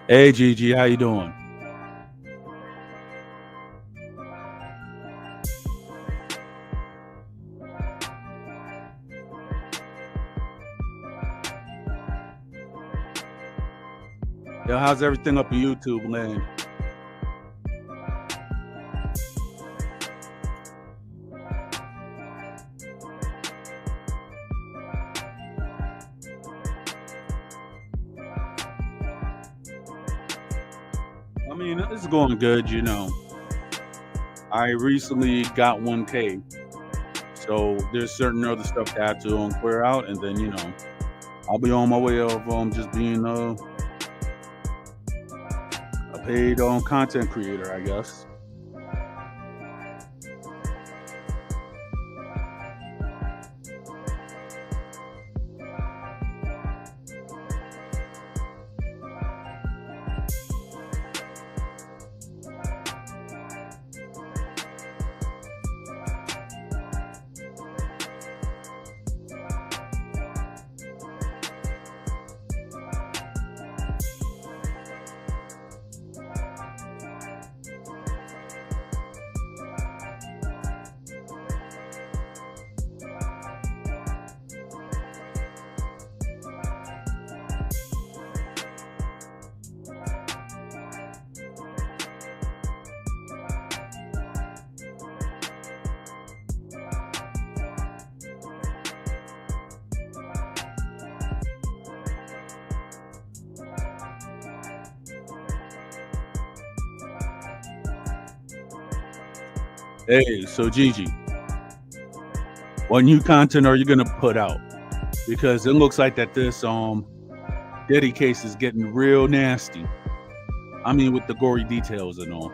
Hey Gigi, how you doing? Yo, how's everything up in YouTube land? I mean, it's going good, you know. I recently got 1K, so there's certain other stuff that I have to clear out, and then I'll be on my way of just being a paid content creator, I guess. Hey, so Gigi, what new content are you gonna put out? Because it looks like that this Diddy case is getting real nasty. I mean, with the gory details and all.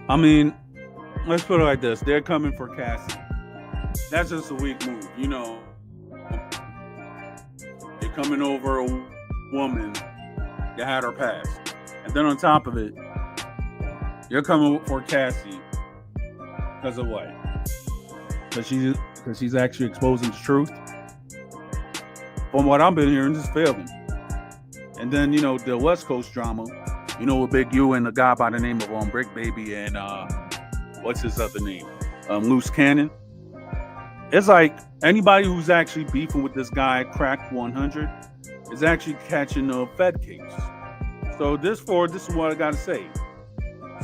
I mean, let's put it like this: they're coming for Cassie. That's just a weak move, you know. You're coming over a woman that had her past, and then on top of it, you're coming for Cassie because of what? Because she's actually exposing the truth. From what I've been hearing, just failing. And then the West Coast drama, with Big U and a guy by the name of Brick Baby and what's his other name, Loose Cannon. It's like anybody who's actually beefing with this guy, Crack 100, is actually catching a Fed case. So this is what I gotta say.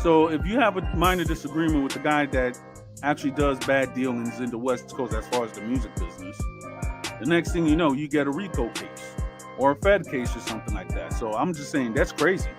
So if you have a minor disagreement with the guy that actually does bad dealings in the West Coast as far as the music business, the next thing you know, you get a RICO case or a Fed case or something like that. So I'm just saying that's crazy.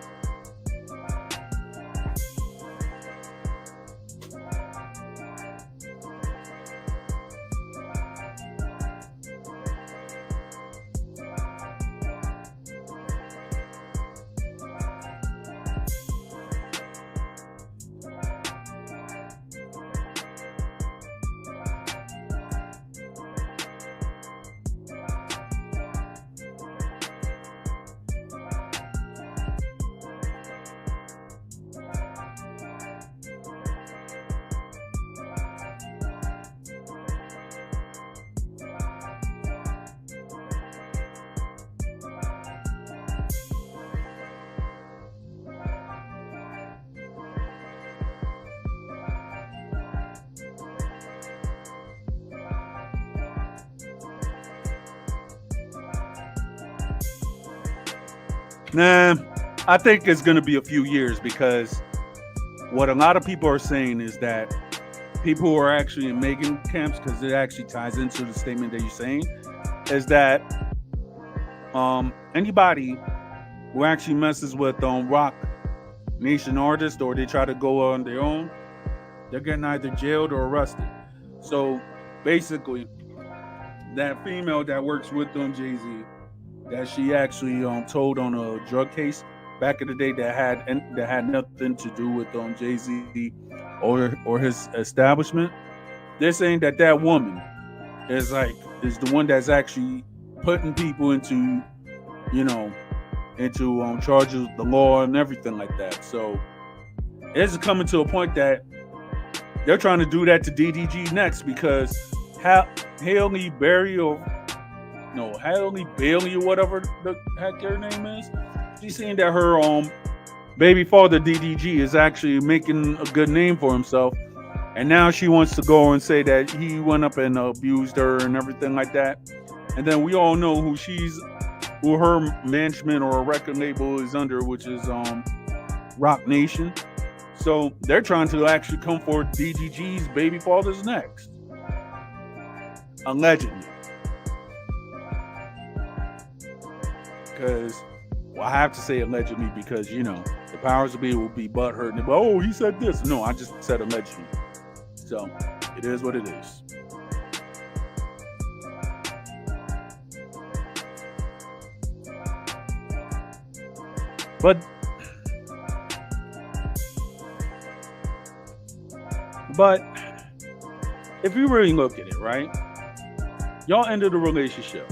Nah, I think it's going to be a few years because what a lot of people are saying is that people who are actually in Megan camps, because it actually ties into the statement that you're saying, is that anybody who actually messes with Rock Nation artists or they try to go on their own, they're getting either jailed or arrested. So basically, that female that works with Jay-Z, that she actually told on a drug case back in the day that had nothing to do with Jay-Z or his establishment. They're saying that that woman is the one that's actually putting people into charges of the law and everything like that. So it's coming to a point that they're trying to do that to DDG next because Haley Berry or whatever the heck her name is. She's saying that her baby father DDG is actually making a good name for himself, and now she wants to go and say that he went up and abused her and everything like that. And then we all know who her management or record label is under, which is Rock Nation. So they're trying to actually come for DDG's baby fathers next, allegedly. Because, I have to say allegedly because, the powers of be will be butthurt. And oh, he said this. No, I just said allegedly. So, it is what it is. But if you really look at it, right? Y'all ended the relationship.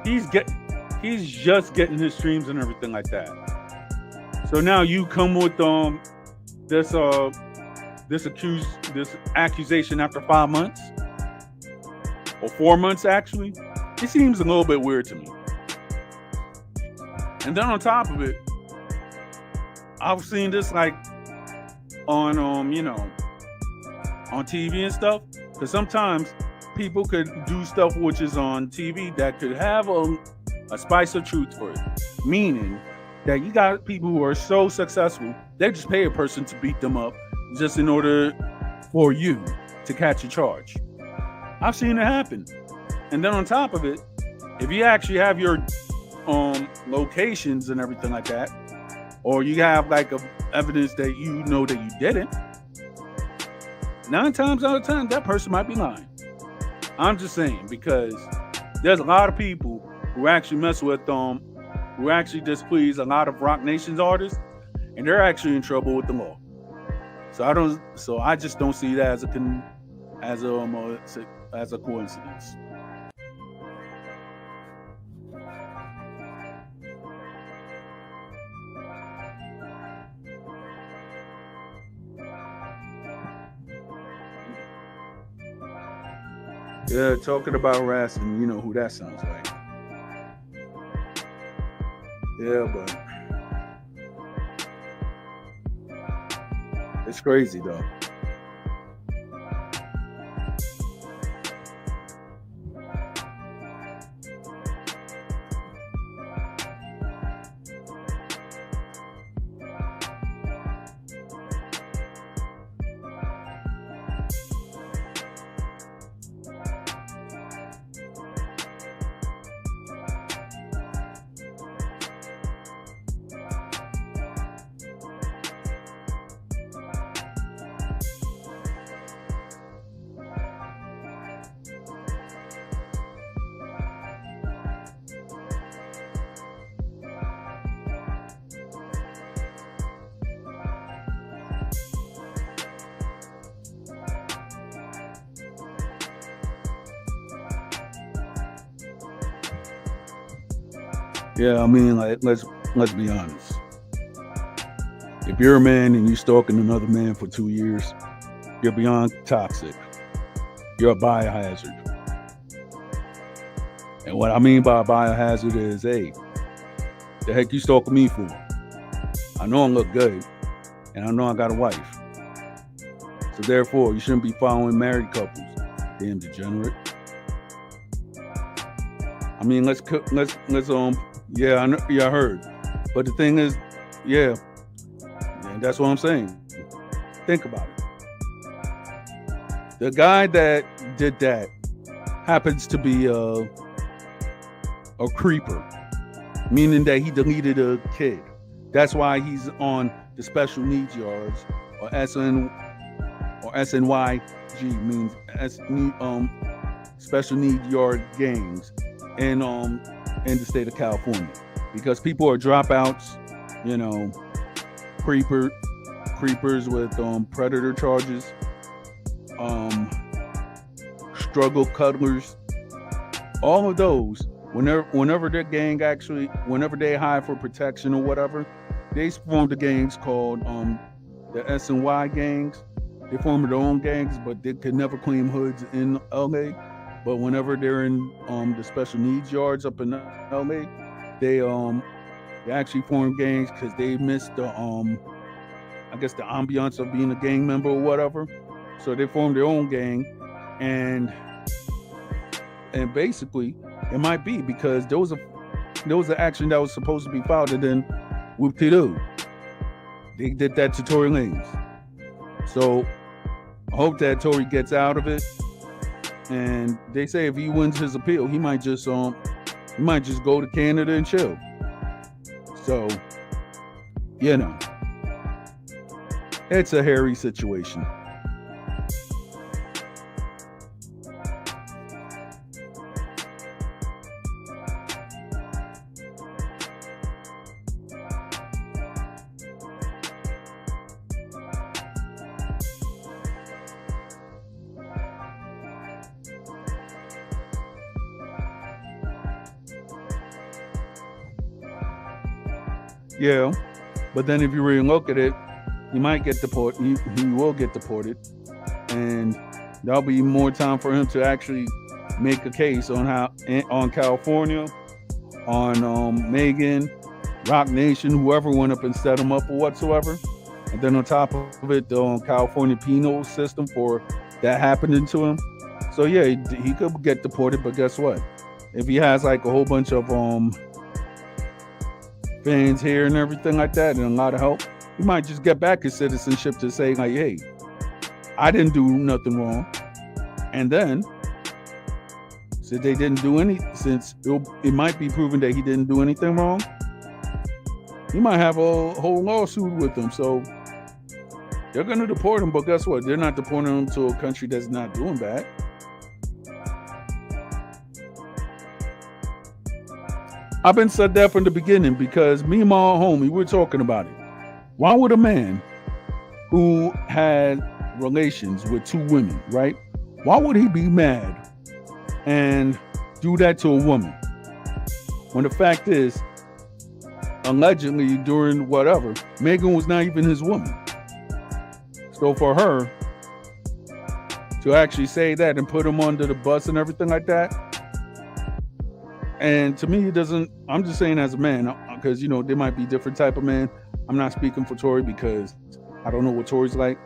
He's just getting his streams and everything like that. So now you come with this accusation after 5 months or 4 months actually. It seems a little bit weird to me. And then on top of it, I've seen this on on TV and stuff, because sometimes people could do stuff which is on TV that could have a spice of truth for it. Meaning that you got people who are so successful, they just pay a person to beat them up just in order for you to catch a charge. I've seen it happen. And then on top of it, if you actually have your locations and everything like that, or you have evidence that that you didn't, 9 times out of 10 that person might be lying. I'm just saying, because there's a lot of people who actually mess with who actually displease a lot of Rock Nation's artists, and they're actually in trouble with the law. So I just don't see that as a coincidence. Yeah, talking about harassing, you know who that sounds like. Yeah, but it's crazy though. Yeah, I mean, let's be honest. If you're a man and you're stalking another man for 2 years, you're beyond toxic. You're a biohazard. And what I mean by a biohazard is, hey, the heck you stalking me for? I know I look good, and I know I got a wife. So therefore, you shouldn't be following married couples. Damn degenerate. I mean, let's yeah, I know, yeah, I heard. But the thing is, yeah, that's what I'm saying. Think about it. The guy that did that happens to be a creeper, meaning that he deleted a kid. That's why he's on the special needs yards, or SNYG means special need yard gangs in the state of California, because people are dropouts, creepers with predator charges, struggle cuddlers, all of those. Whenever their gang whenever they hire for protection or whatever, they formed the gangs called the SNY gangs. They formed their own gangs, but they could never claim hoods in LA. But whenever they're in the special needs yards up in LA, they actually form gangs because they miss the I guess the ambiance of being a gang member or whatever. So they formed their own gang, and basically it might be because there was an action that was supposed to be filed, and then whoop-de-doo, they did that to Tory Lanez. So I hope that Tory gets out of it. And they say if he wins his appeal, he might just go to Canada and chill. So, it's a hairy situation. Yeah, but then if you really look at it, he might get deported. He will get deported, and there'll be more time for him to actually make a case on California, on Megan, Rock Nation, whoever went up and set him up or whatsoever. And then on top of it, the California penal system for that happening to him. So yeah, he could get deported, but guess what? If he has like a whole bunch of fans here and everything like that, and a lot of help, he might just get back his citizenship to say like, hey, I didn't do nothing wrong. And then since it might be proven that he didn't do anything wrong, he might have a whole lawsuit with him. So they're going to deport him, but guess what? They're not deporting him to a country that's not doing bad. I've been said that from the beginning, because me and my homie, we're talking about it. Why would a man who had relations with two women, right? Why would he be mad and do that to a woman? When the fact is, allegedly during whatever, Megan was not even his woman. So for her to actually say that and put him under the bus and everything like that, and to me, it doesn't. I'm just saying as a man, because there might be different type of man. I'm not speaking for Tory because I don't know what Tory's like.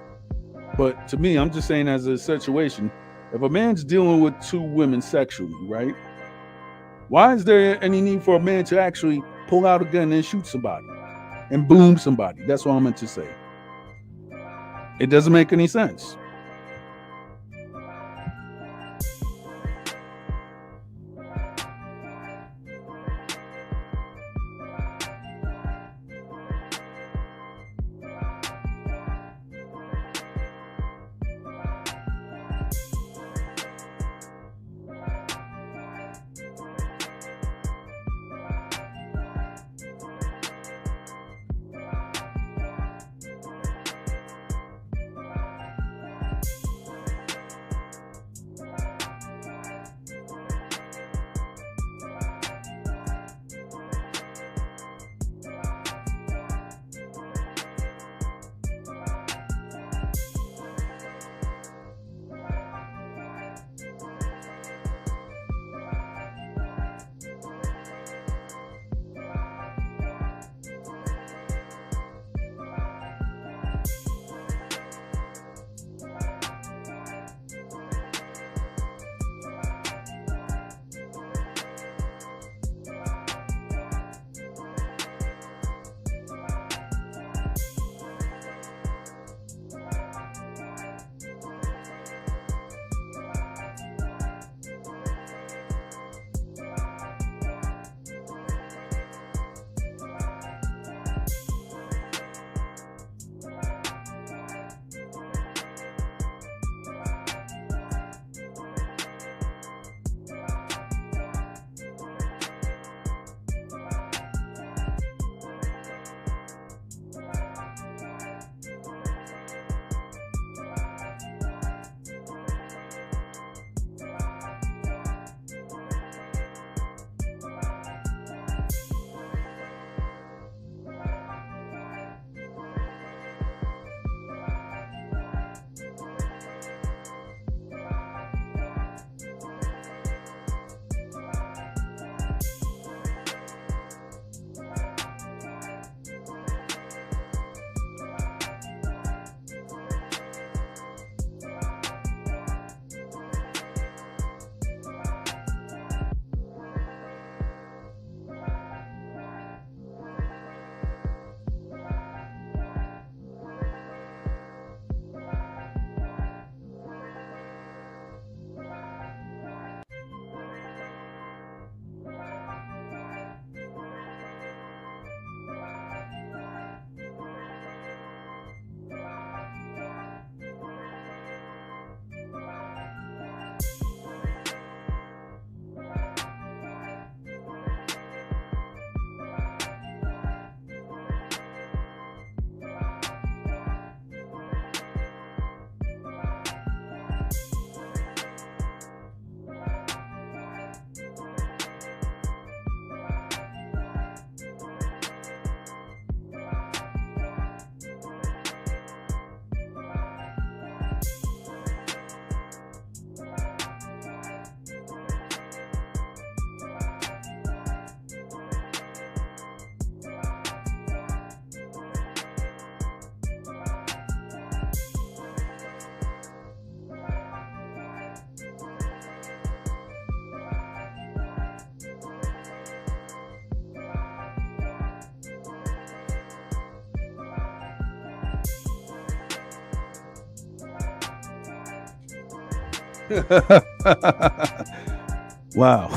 But to me, I'm just saying as a situation, if a man's dealing with two women sexually, right? Why is there any need for a man to actually pull out a gun and shoot somebody and boom somebody? That's what I meant to say. It doesn't make any sense. Wow.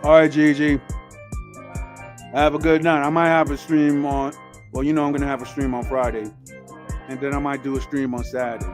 All right, Gigi. Have a good night. I might have a stream on. Well, I'm gonna have a stream on Friday, and then I might do a stream on Saturday.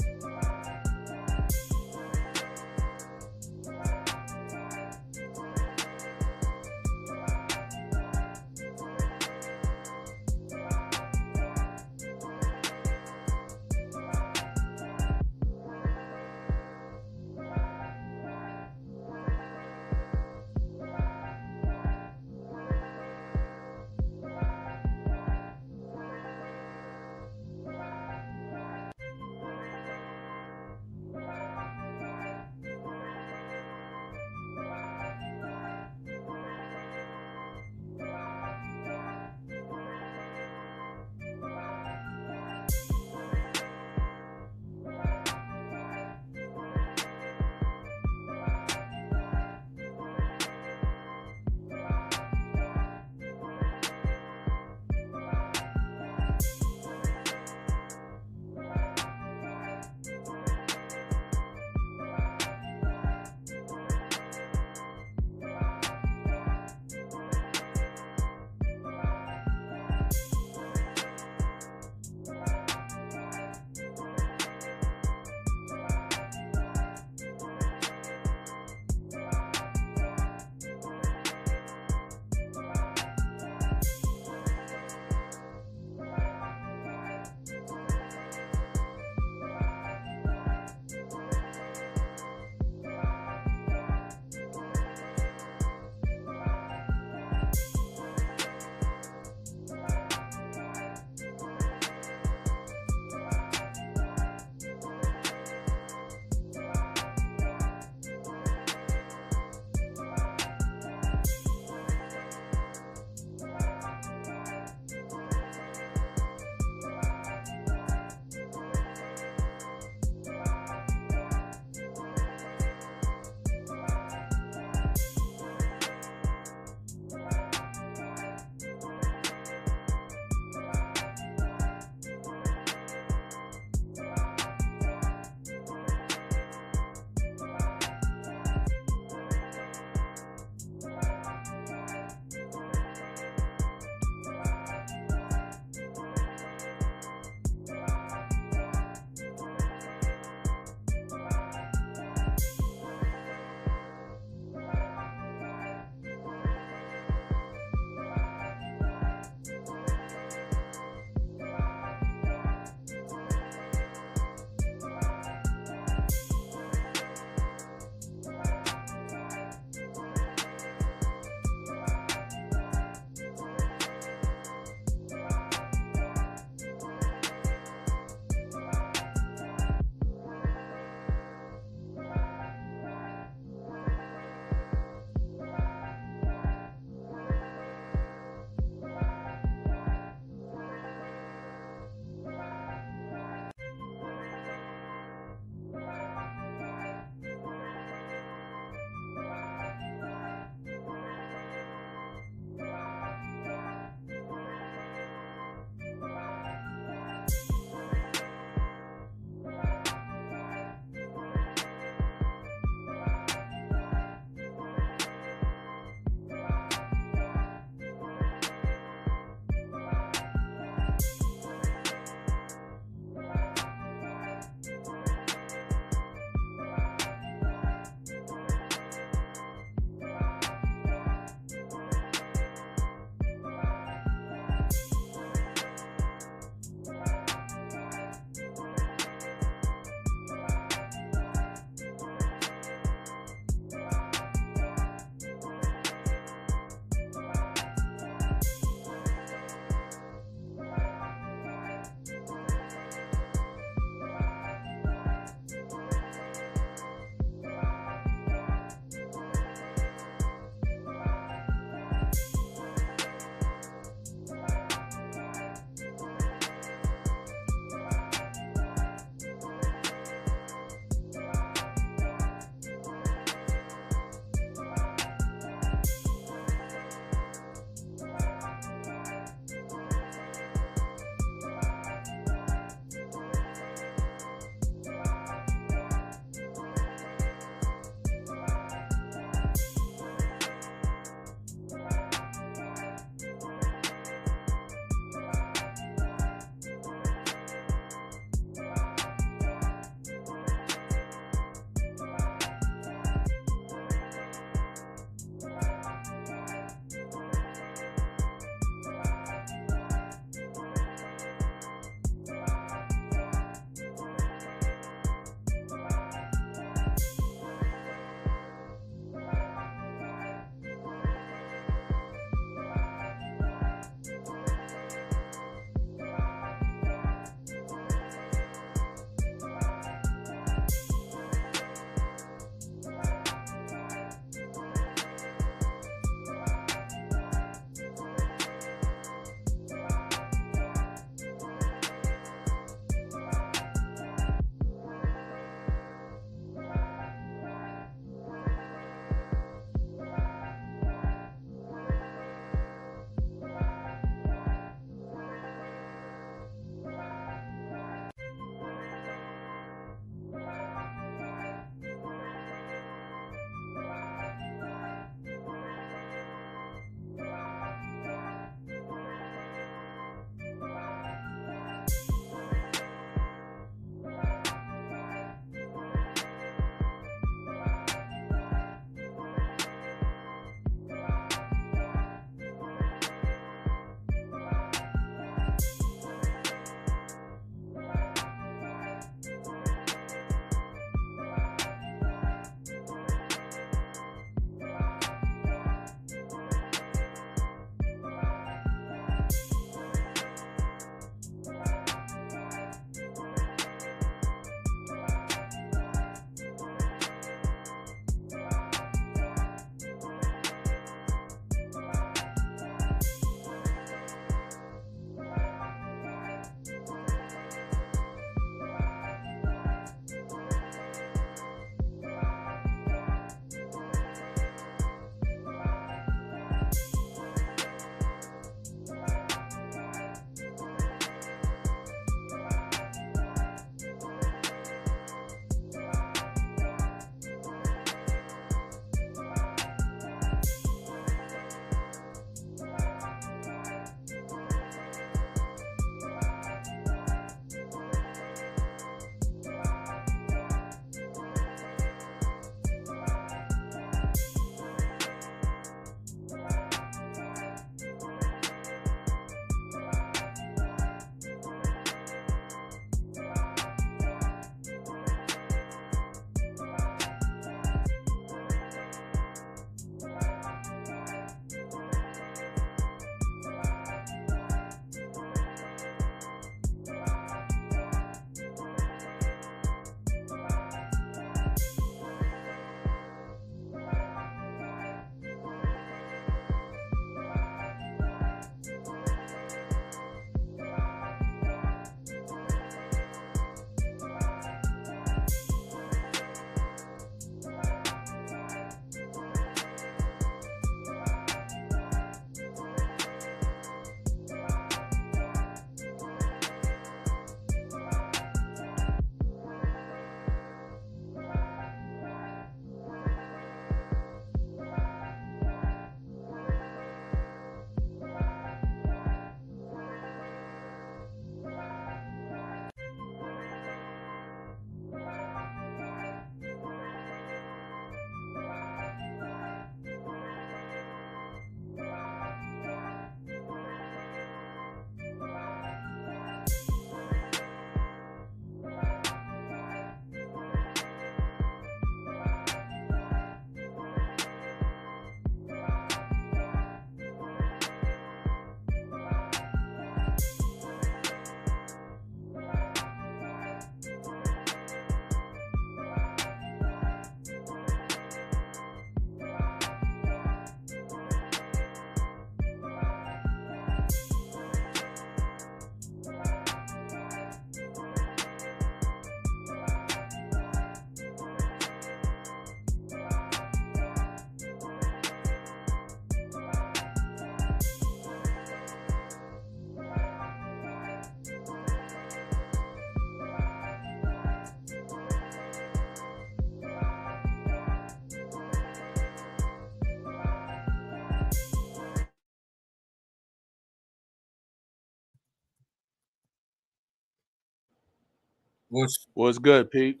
What's good, Pete?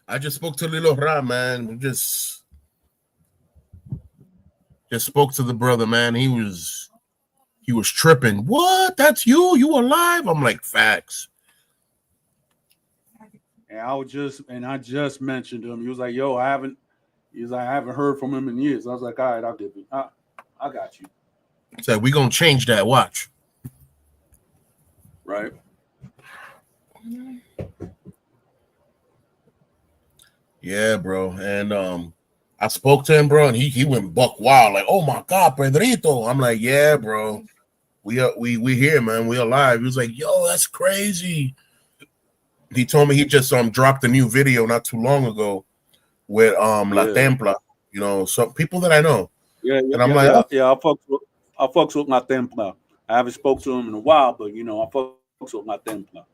I just spoke to Lilo Ra, man. We just spoke to the brother, man. He was tripping. What? That's you? You alive? I'm like, facts. And I just mentioned him. He was like, "Yo, I haven't." He's like, "I haven't heard from him in years." I was like, "All right, I'll give it. I got you." So we gonna change that. Watch. Right. Yeah, bro. And I spoke to him, bro, and he went buck wild, like, oh my god, Pedrito. I'm like, yeah, bro. We here, man. We alive. He was like, yo, that's crazy. He told me he just dropped a new video not too long ago with La Yeah. Templa, some people that I know. Yeah. Yeah. And I'm Yeah. like, Yeah. oh, Yeah. I fucks with my templa. I haven't spoke to him in a while, but I fucks with my templa.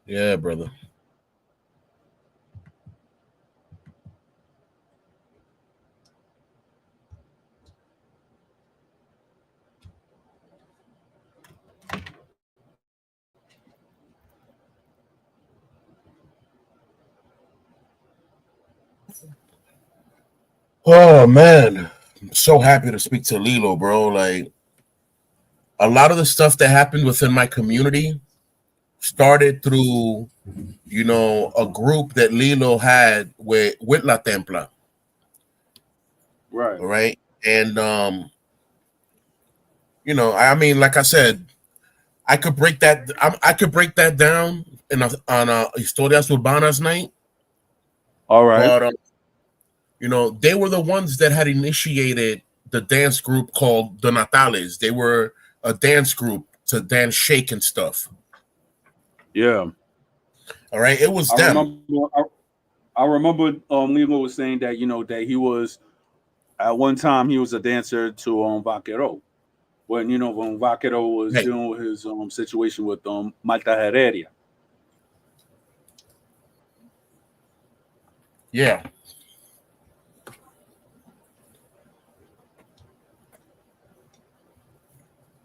yeah, brother. Oh man. I'm so happy to speak to Lilo, bro. Like a lot of the stuff that happened within my community started through, a group that Lilo had with La Templa. Right. All right. And I mean, like I said, I could break that down on a historias urbanas night, All right. but they were the ones that had initiated the dance group called the Natales. They were a dance group to dance shake and stuff. Yeah. All right, it was I them. remember. I remember. Lilo was saying that that he was at one time he was a dancer to Vaquero when Vaquero was Hey, dealing with his situation with Malta Heredia. yeah,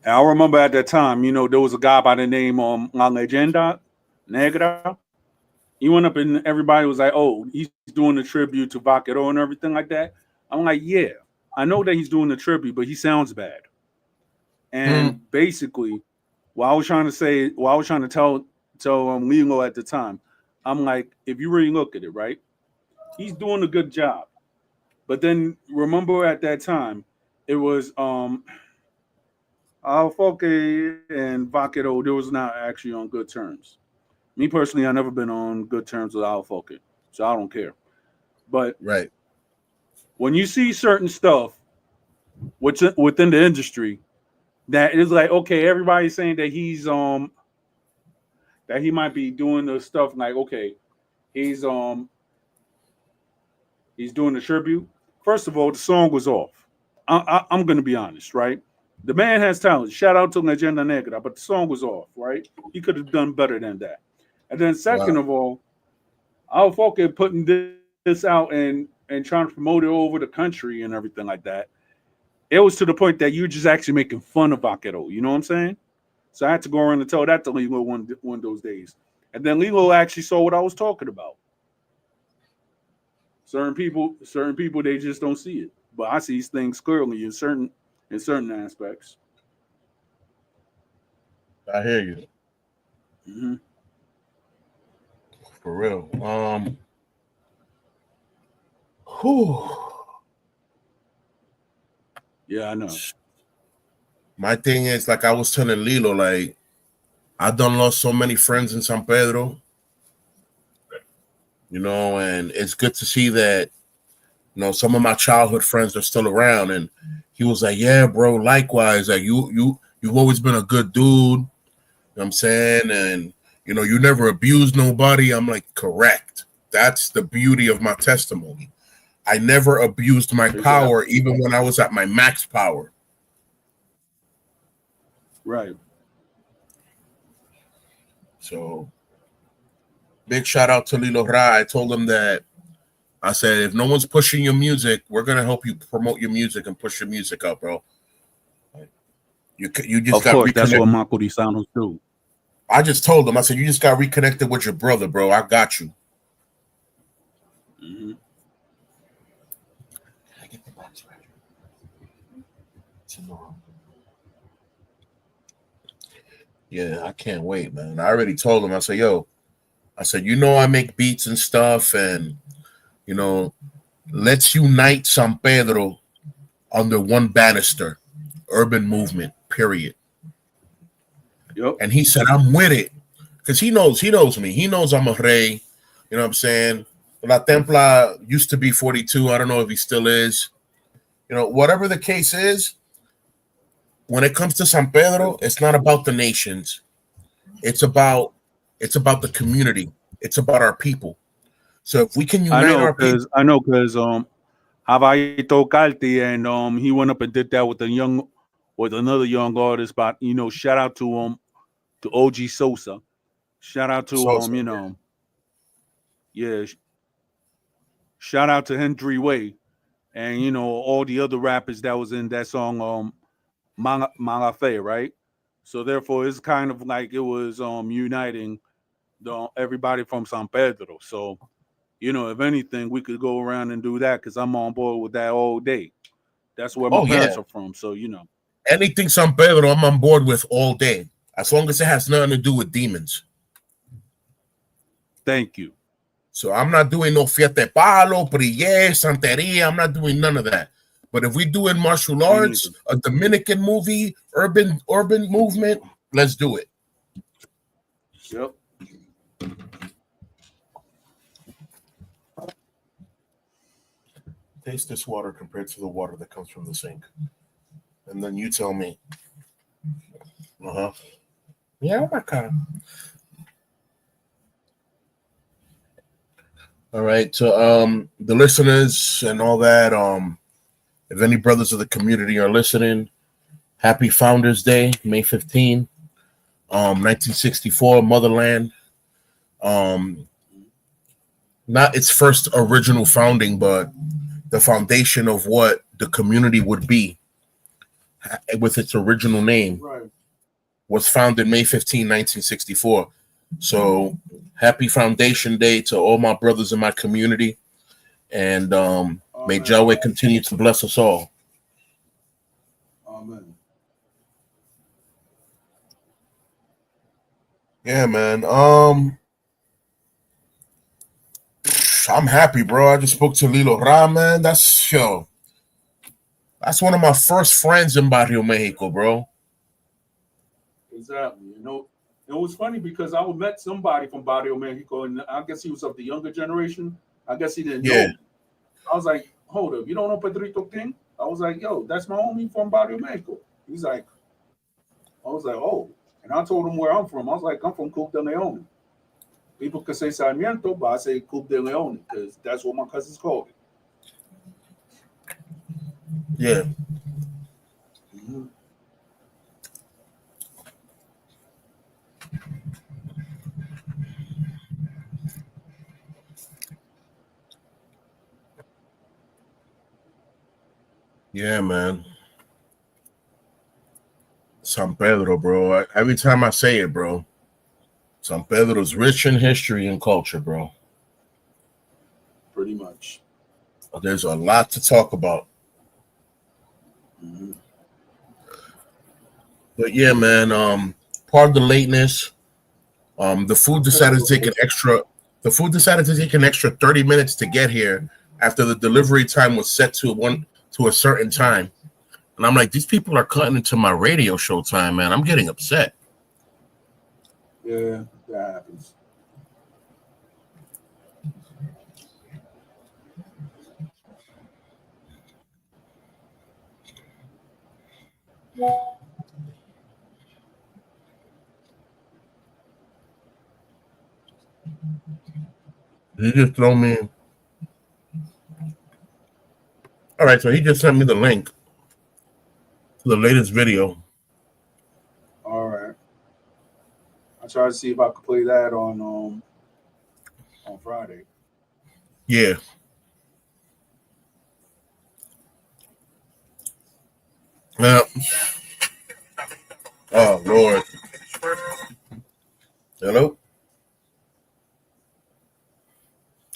And I remember at that time, there was a guy by the name La Leyenda Negra. He went up and everybody was like, "Oh, he's doing a tribute to Vaquero and everything like that." I'm like, "Yeah, I know that he's doing the tribute, but he sounds bad." mm, And basically, what I was trying to tell Lilo at the time, I'm like, if you really look at it, right, he's doing a good job. But then remember at that time, it was Alfoque and Vaquero. There was not actually on good terms. Me personally, I never been on good terms with Alfoque, so I don't care. But right. when you see certain stuff within the industry, that is like, okay, everybody's saying that he might be doing the stuff like, okay, he's um he's doing the tribute. First of all, the song was off. I'm gonna be honest, right? The man has talent. Shout out to Legenda Negra, but the song was off, right? He could have done better than that. And then second Wow. of all, our folk putting this out and trying to promote it over the country and everything like that. It was to the point that you're just actually making fun of Vaquero. You know what I'm saying? So I had to go around and tell that to Lilo one of those days. And then Lilo actually saw what I was talking about. Certain people, they just don't see it. But I see things clearly in certain aspects. I hear you Hmm. for real. Whew. Yeah, I know. My thing is, like I was telling Lilo, like I done lost so many friends in San Pedro, and it's good to see that some of my childhood friends are still around. And he was like, yeah, bro, likewise. Like you've always been a good dude. You know what I'm saying? And you never abused nobody. I'm like, correct. That's the beauty of my testimony. I never abused my Exactly. power, even when I was at my max power. Right. So big shout out to Lilo Ra. I told him that I said, if no one's pushing your music, we're gonna help you promote your music and push your music up, bro. You just Of got course, that's what reconnected. Makuri-san do. I just told him. I said you just got reconnected with your brother, bro. I got you. Mm-hmm. Can I get the back scratcher? Yeah, I can't wait, man. I already told him. I said, yo, I said, you know, I make beats and stuff, and you know, let's unite San Pedro under one banister, urban movement, period. Yep. And he said, I'm with it. Because he knows me. He knows I'm a rey. You know what I'm saying? La Templa used to be 42. I don't know if he still is. You know, whatever the case is, when it comes to San Pedro, it's not about the nations. It's about the community. It's about our people. So if we can unite our people. I know, because Javierito Calti, and he went up and did that with another young artist. But shout out to OG Sosa. Shout out to So, yeah, shout out to Hendry Way, and all the other rappers that was in that song Malafe, right? So therefore, it's kind of like it was uniting everybody from San Pedro. So if anything, we could go around and do that because I'm on board with that all day. That's where my oh yeah, parents are from. So anything San Pedro, I'm on board with all day, as long as it has nothing to do with demons. Thank you. So I'm not doing no fiesta palo, brille, santeria. I'm not doing none of that. But if we do in martial arts, a Dominican movie, urban movement, let's do it. Yep. Taste this water compared to the water that comes from the sink. And then you tell me. Uh-huh. Yeah, my God. All right. So the listeners and all that, if any brothers of the community are listening, happy Founders Day, May 15, 1964, Motherland. Not its first original founding, but the foundation of what the community would be with its original name, right, was founded May 15, 1964. So happy Foundation Day to all my brothers in my community. And may Yahweh continue to bless us all. Amen. Yeah, man. I'm happy, bro. I just spoke to Lilo Ra, man. That's one of my first friends in Barrio Mexico, bro. Exactly. It was funny because I met somebody from Barrio Mexico, and I guess he was of the younger generation. I guess he didn't know. I was like, hold up, you don't know Pedrito King? I was like, yo, that's my homie from Barrio Mexico. He's like, I was like, oh. And I told him where I'm from. I was like, I'm from Coupe de Leon. People could say Sarmiento, but I say Coupe de Leon because that's what my cousins called it. Yeah. Mm-hmm. Yeah, man. San Pedro, bro. Every time I say it, bro, San Pedro's rich in history and culture, bro. Pretty much. There's a lot to talk about. Mm-hmm. But yeah, man, part of the lateness, the food decided to take an extra 30 minutes to get here after the delivery time was set to a certain time. And I'm like, these people are cutting into my radio show time, man. I'm getting upset. Yeah, that happens. He just throw me. All right, so he just sent me the link to the latest video. All right. I try to see if I could play that on Friday. Yeah. Lord. Hello?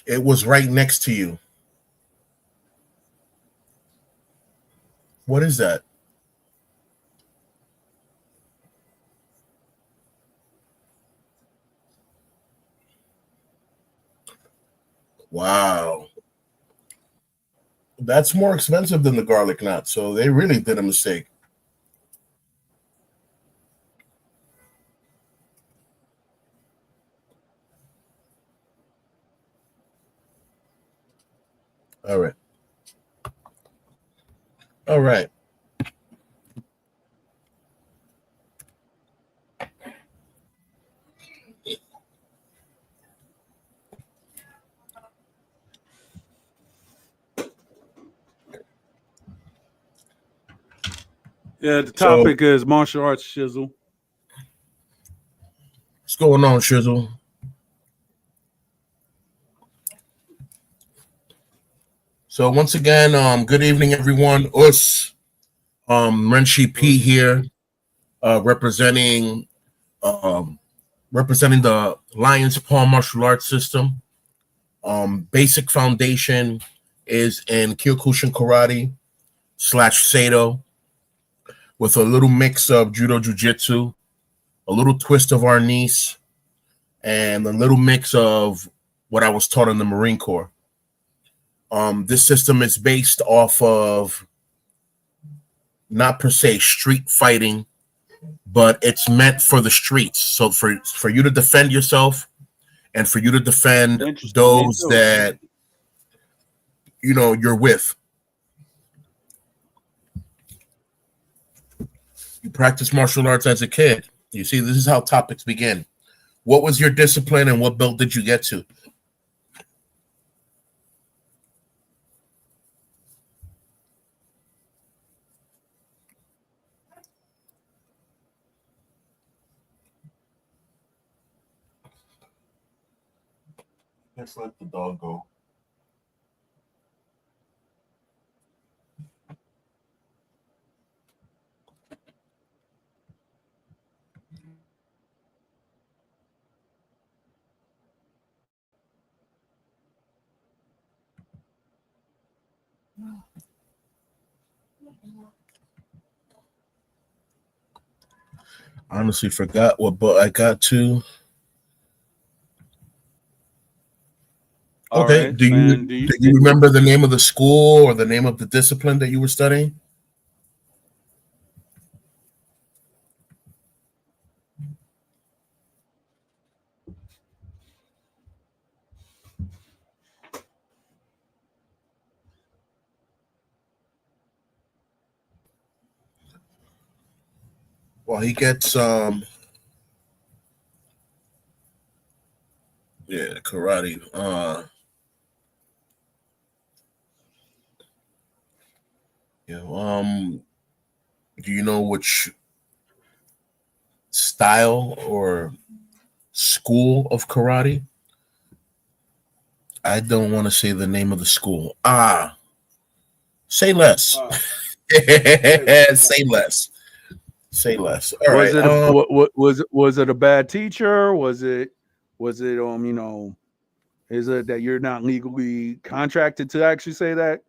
It was right next to you. What is that? Wow. That's more expensive than the garlic knot, so they really did a mistake. All right. All right. Yeah, the So topic is martial arts shizzle. what's going on, Shizzle? So once again, good evening, everyone. Us, Renshi P here, representing um, representing the Lions Paw Martial Arts System. Basic foundation is in Kyokushin Karate / Seido, with a little mix of Judo Jiu-Jitsu, a little twist of our niece, and a little mix of what I was taught in the Marine Corps. This system is based off of not per se street fighting, but it's meant for the streets. So for you to defend yourself and for you to defend Interesting. Me those too. that you're with. You practice martial arts as a kid. You see, this is how topics begin. What was your discipline and what belt did you get to? Let's let the dog go. Honestly, forgot what belt I got to. All Okay. right. And Do you remember the name of the school or the name of the discipline that you were studying? Well, he gets karate. Do you know which style or school of karate? I don't want to say the name of the school. Say less. Say less. Say less. All was right. it was it a bad teacher? Was it is it that you're not legally contracted to actually say that?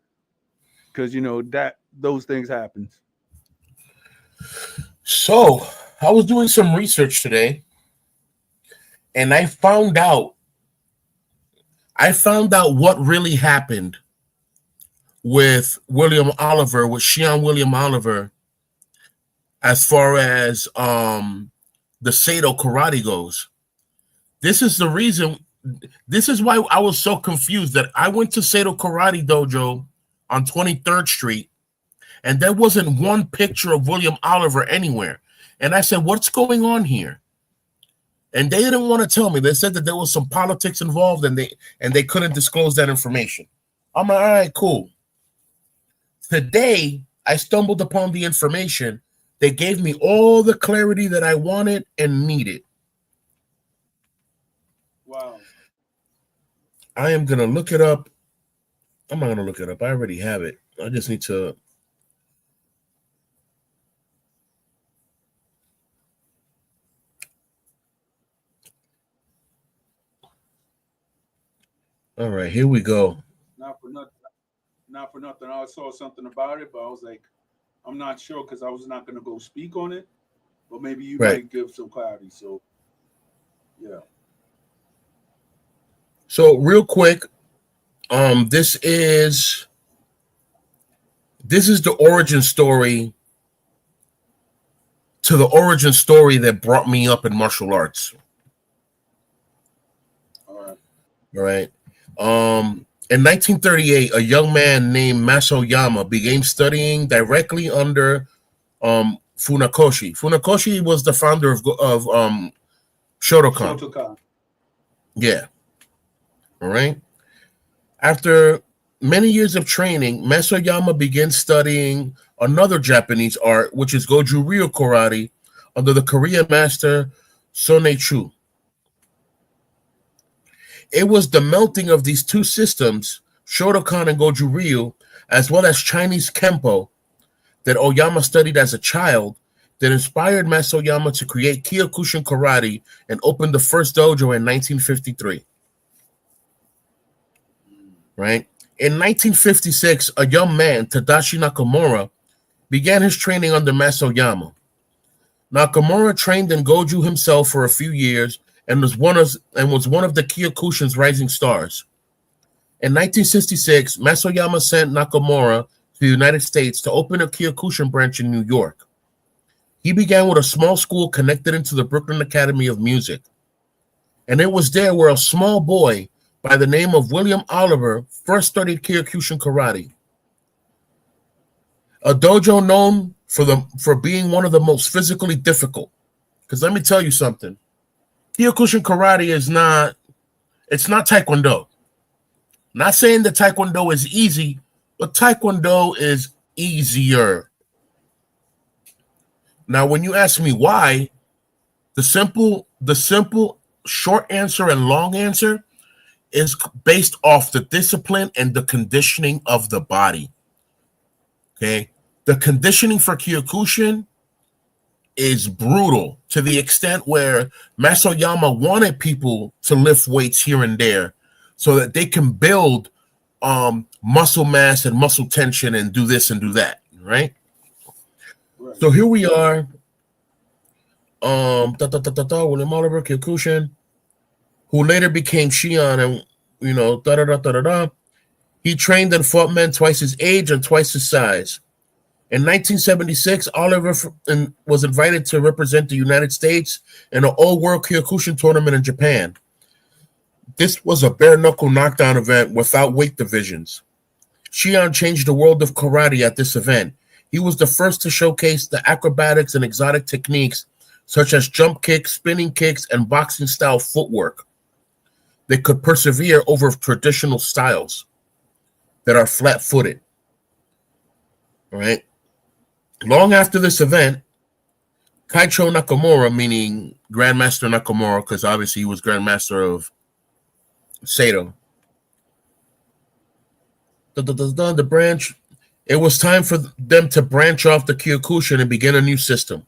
Because that those things happen. So I was doing some research today, and I found out what really happened with Shion William Oliver, as far as the Seido karate goes. This is the reason. This is why I was so confused that I went to Seido Karate Dojo on 23rd Street, and there wasn't one picture of William Oliver anywhere. And I said, "What's going on here?" And they didn't want to tell me. They said that there was some politics involved, and they couldn't disclose that information. I'm like, all right, cool. Today, I stumbled upon the information. They gave me all the clarity that I wanted and needed. Wow. I am going to look it up. I'm not going to look it up. I already have it. I just need to. All right, here we go. Not for nothing. Not for nothing. I saw something about it, but I was like, I'm not sure because I was not going to go speak on it. But maybe you Right. might give some clarity. So yeah. So real quick, this is the origin story to the origin story that brought me up in martial arts. All right. All right. In 1938, a young man named Masoyama began studying directly under Funakoshi. Funakoshi was the founder of Shotokan. Shotokan. Yeah. All right. After many years of training, Masoyama began studying another Japanese art, which is Goju Ryu Karate, under the Korean master Sonechu. It was the melting of these two systems, Shotokan and Goju Ryu, as well as Chinese Kempo, that Oyama studied as a child, that inspired Masoyama to create Kyokushin Karate and open the first dojo in 1953. Right? In 1956, a young man, Tadashi Nakamura, began his training under Masoyama. Nakamura trained in Goju himself for a few years and was one of the Kyokushin's rising stars. In 1966, Masoyama sent Nakamura to the United States to open a Kyokushin branch in New York. He began with a small school connected into the Brooklyn Academy of Music. And it was there where a small boy by the name of William Oliver first studied Kyokushin Karate. A dojo known for being one of the most physically difficult. Because let me tell you something. Kyokushin Karate is not Taekwondo. Not saying that Taekwondo is easy, but Taekwondo is easier. Now, when you ask me why, the simple short answer and long answer is based off the discipline and the conditioning of the body. Okay? The conditioning for Kyokushin is brutal to the extent where Masoyama wanted people to lift weights here and there so that they can build muscle mass and muscle tension and do this and do that, right? So here we are. William Oliver Kyokushin, who later became Shion, and he trained and fought men twice his age and twice his size. In 1976, Oliver was invited to represent the United States in an all-world Kyokushin tournament in Japan. This was a bare-knuckle knockdown event without weight divisions. Shion changed the world of karate at this event. He was the first to showcase the acrobatics and exotic techniques such as jump kicks, spinning kicks, and boxing-style footwork that could persevere over traditional styles that are flat-footed. All right. Long after this event, Kaicho Nakamura, meaning Grandmaster Nakamura, because obviously he was Grandmaster of Sato, the branch, it was time for them to branch off the Kyokushin and begin a new system.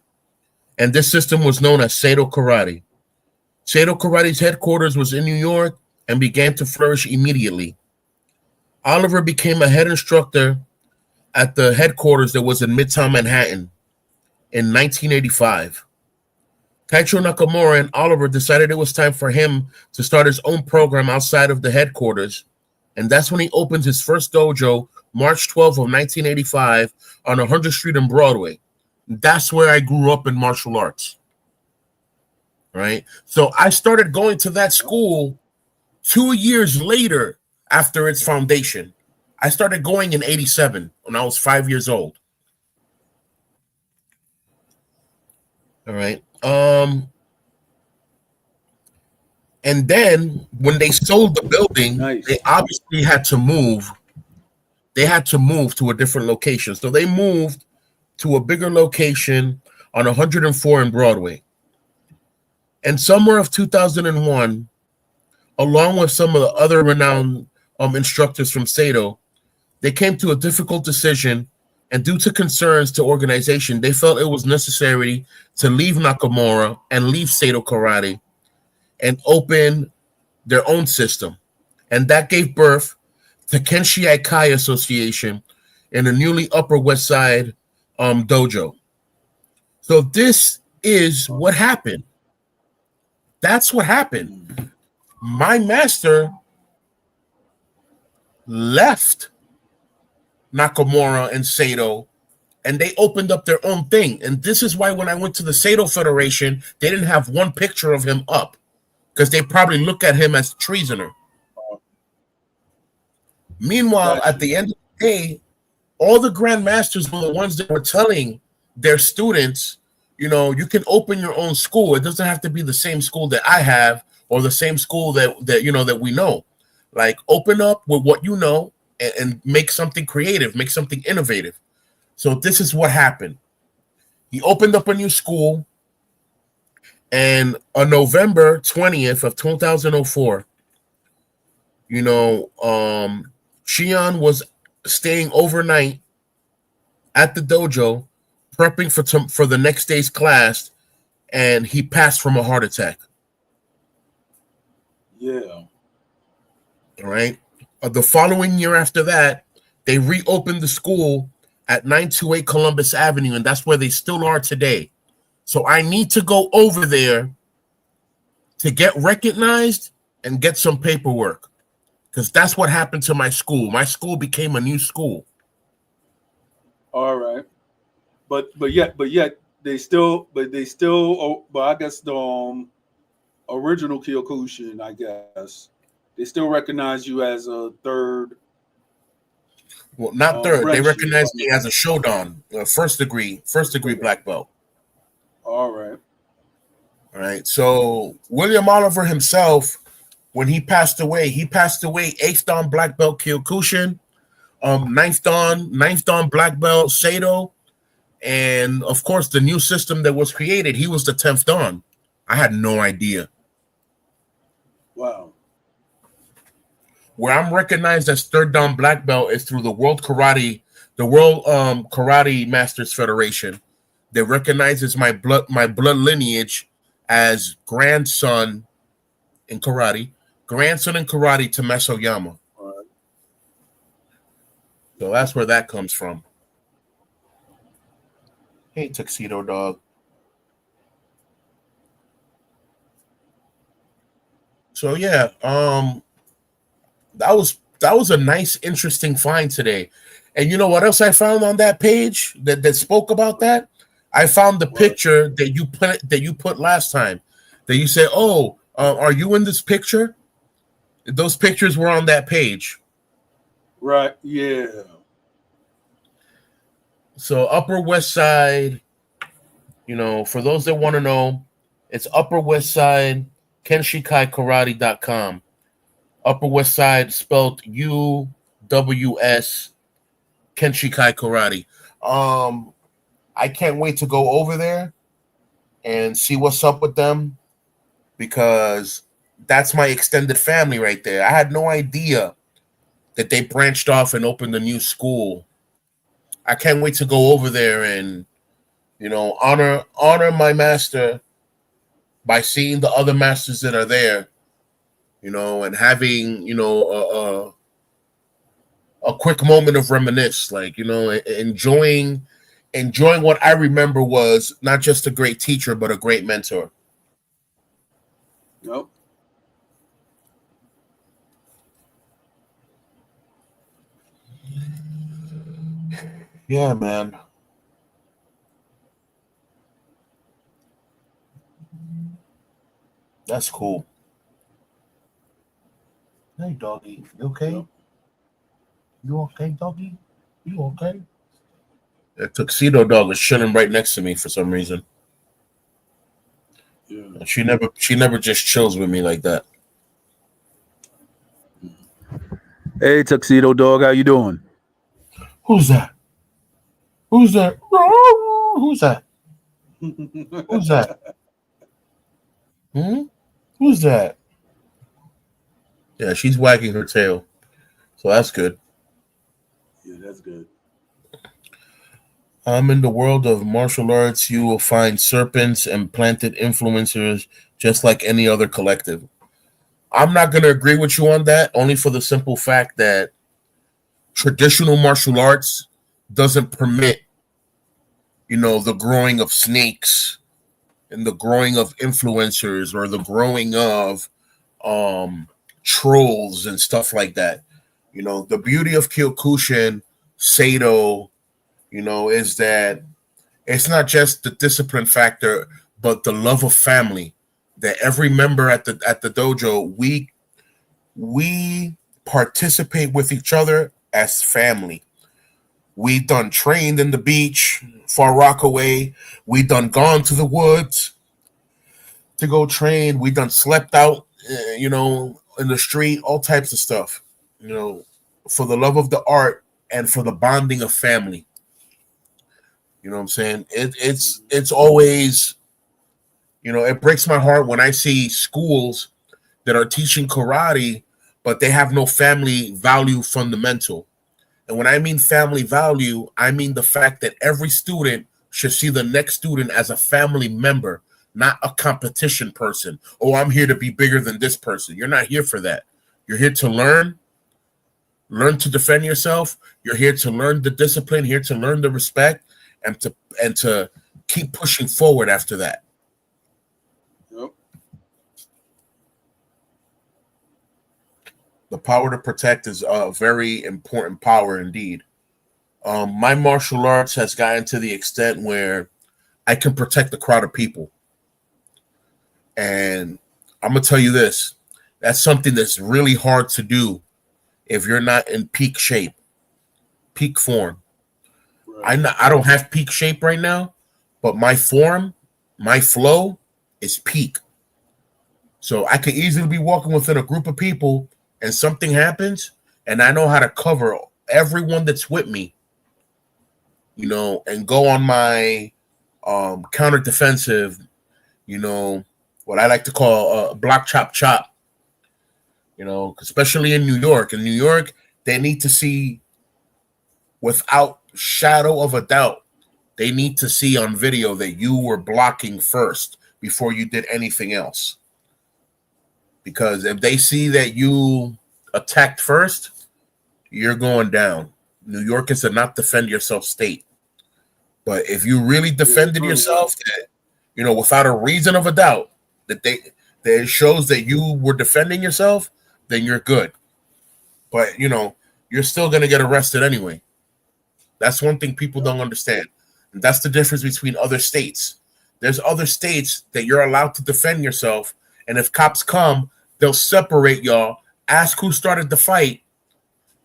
And this system was known as Sato Karate. Sato Karate's headquarters was in New York and began to flourish immediately. Oliver became a head instructor at the headquarters that was in Midtown Manhattan in 1985. Kaicho Nakamura and Oliver decided it was time for him to start his own program outside of the headquarters, and that's when he opened his first dojo, March 12th of 1985, on 100th Street and Broadway. That's where I grew up in martial arts. Right? So I started going to that school 2 years later after its foundation. I started going in 87 when I was 5 years old. All right. And then when they sold the building, Nice. They obviously had to move. They had to move to a different location. So they moved to a bigger location on 104 in Broadway. And summer of 2001, along with some of the other renowned instructors from Sato, they came to a difficult decision, and due to concerns to organization, they felt it was necessary to leave Nakamura and leave Sato Karate and open their own system. And that gave birth to Kenshiai Kai Association and the newly Upper West Side dojo. So this is what happened. That's what happened. My master left Nakamura and Sato, and they opened up their own thing. And this is why when I went to the Sato Federation, they didn't have one picture of him up, because they probably look at him as treasoner. Meanwhile, at the end of the day, all the grandmasters were the ones that were telling their students, you know, you can open your own school. It doesn't have to be the same school that I have or the same school that you know that we know. Like, open up with what you know and make something creative, make something innovative. So this is what happened. He opened up a new school, and on November 20th of 2004, you know, Shion was staying overnight at the dojo, prepping for the next day's class, and he passed from a heart attack. Yeah. All right. The following year after that, they reopened the school at 928 Columbus Avenue, and that's where they still are today. So I need to go over there to get recognized and get some paperwork, because that's what happened to my school. My school became a new school. All right. But yet they still but I guess the original Kyokushin, I guess, they still recognize you as a third. Well, not third. They recognize me as a Shodan, first degree black belt. All right. All right. So William Oliver himself, when he passed away 8th Dan black belt Kyokushin, 9th Dan black belt Sato, and of course the new system that was created, he was the 10th Dan. I had no idea. Wow. Where I'm recognized as 3rd Dan black belt is through the World Karate Masters Federation. They recognizes my blood lineage as grandson in karate to Mesoyama. Right. So that's where that comes from. Hey, Tuxedo Dog. So yeah, that was a nice, interesting find today. And you know what else I found on that page that spoke about that? I found the picture that you put last time. That you said, "Oh, are you in this picture?" Those pictures were on that page. Right. Yeah. So Upper West Side, you know, for those that want to know, it's Upper West Side, KenshiKaiKarate.com. Upper West Side spelled UWS, Kenshikai Karate. I can't wait to go over there and see what's up with them, because that's my extended family right there. I had no idea that they branched off and opened a new school. I can't wait to go over there and, you know, honor my master by seeing the other masters that are there, you know, and having, you know, a quick moment of reminisce, like, you know, enjoying what I remember was not just a great teacher, but a great mentor. Nope. Yeah, man. That's cool. Hey, doggy. You okay? Yep. You okay, doggy? You okay? The Tuxedo Dog is chilling right next to me for some reason. Yeah. She never just chills with me like that. Hey, Tuxedo Dog, how you doing? Who's that? Who's that? Who's that? Who's that? Who's that? Yeah, she's wagging her tail. So that's good. Yeah, that's good. In the world of martial arts, you will find serpents and planted influencers just like any other collective. I'm not going to agree with you on that, only for the simple fact that traditional martial arts doesn't permit, the growing of snakes and the growing of influencers or the growing of um, trolls and stuff like that. The beauty of Kyokushin, Seido, is that it's not just the discipline factor, but the love of family. That every member at the dojo, we participate with each other as family. We done trained in the beach, Far Rockaway. We done gone to the woods to go train. We done slept out, in the street, all types of stuff, for the love of the art and for the bonding of family. You know what I'm saying? It's always, it breaks my heart when I see schools that are teaching karate, but they have no family value fundamental. And when I mean family value, I mean the fact that every student should see the next student as a family member, not a competition person. Oh, I'm here to be bigger than this person. You're not here for that. You're here to learn to defend yourself. You're here to learn the discipline, here to learn the respect, and to keep pushing forward after that. Yep. The power to protect is a very important power indeed. My martial arts has gotten to the extent where I can protect the crowd of people. And I'm going to tell you this. That's something that's really hard to do if you're not in peak shape, peak form. Right. I don't have peak shape right now, but my form, my flow is peak. So I could easily be walking within a group of people and something happens, and I know how to cover everyone that's with me, and go on my counter defensive, what I like to call block chop chop, especially in New York. In New York, they need to see without shadow of a doubt, they need to see on video that you were blocking first before you did anything else. Because if they see that you attacked first, you're going down. New York is a not defend yourself state. But if you really defended yourself, that, without a reason of a doubt, that it shows that you were defending yourself, then you're good. But, you're still going to get arrested anyway. That's one thing people don't understand. And that's the difference between other states. There's other states that you're allowed to defend yourself. And if cops come, they'll separate y'all, ask who started the fight,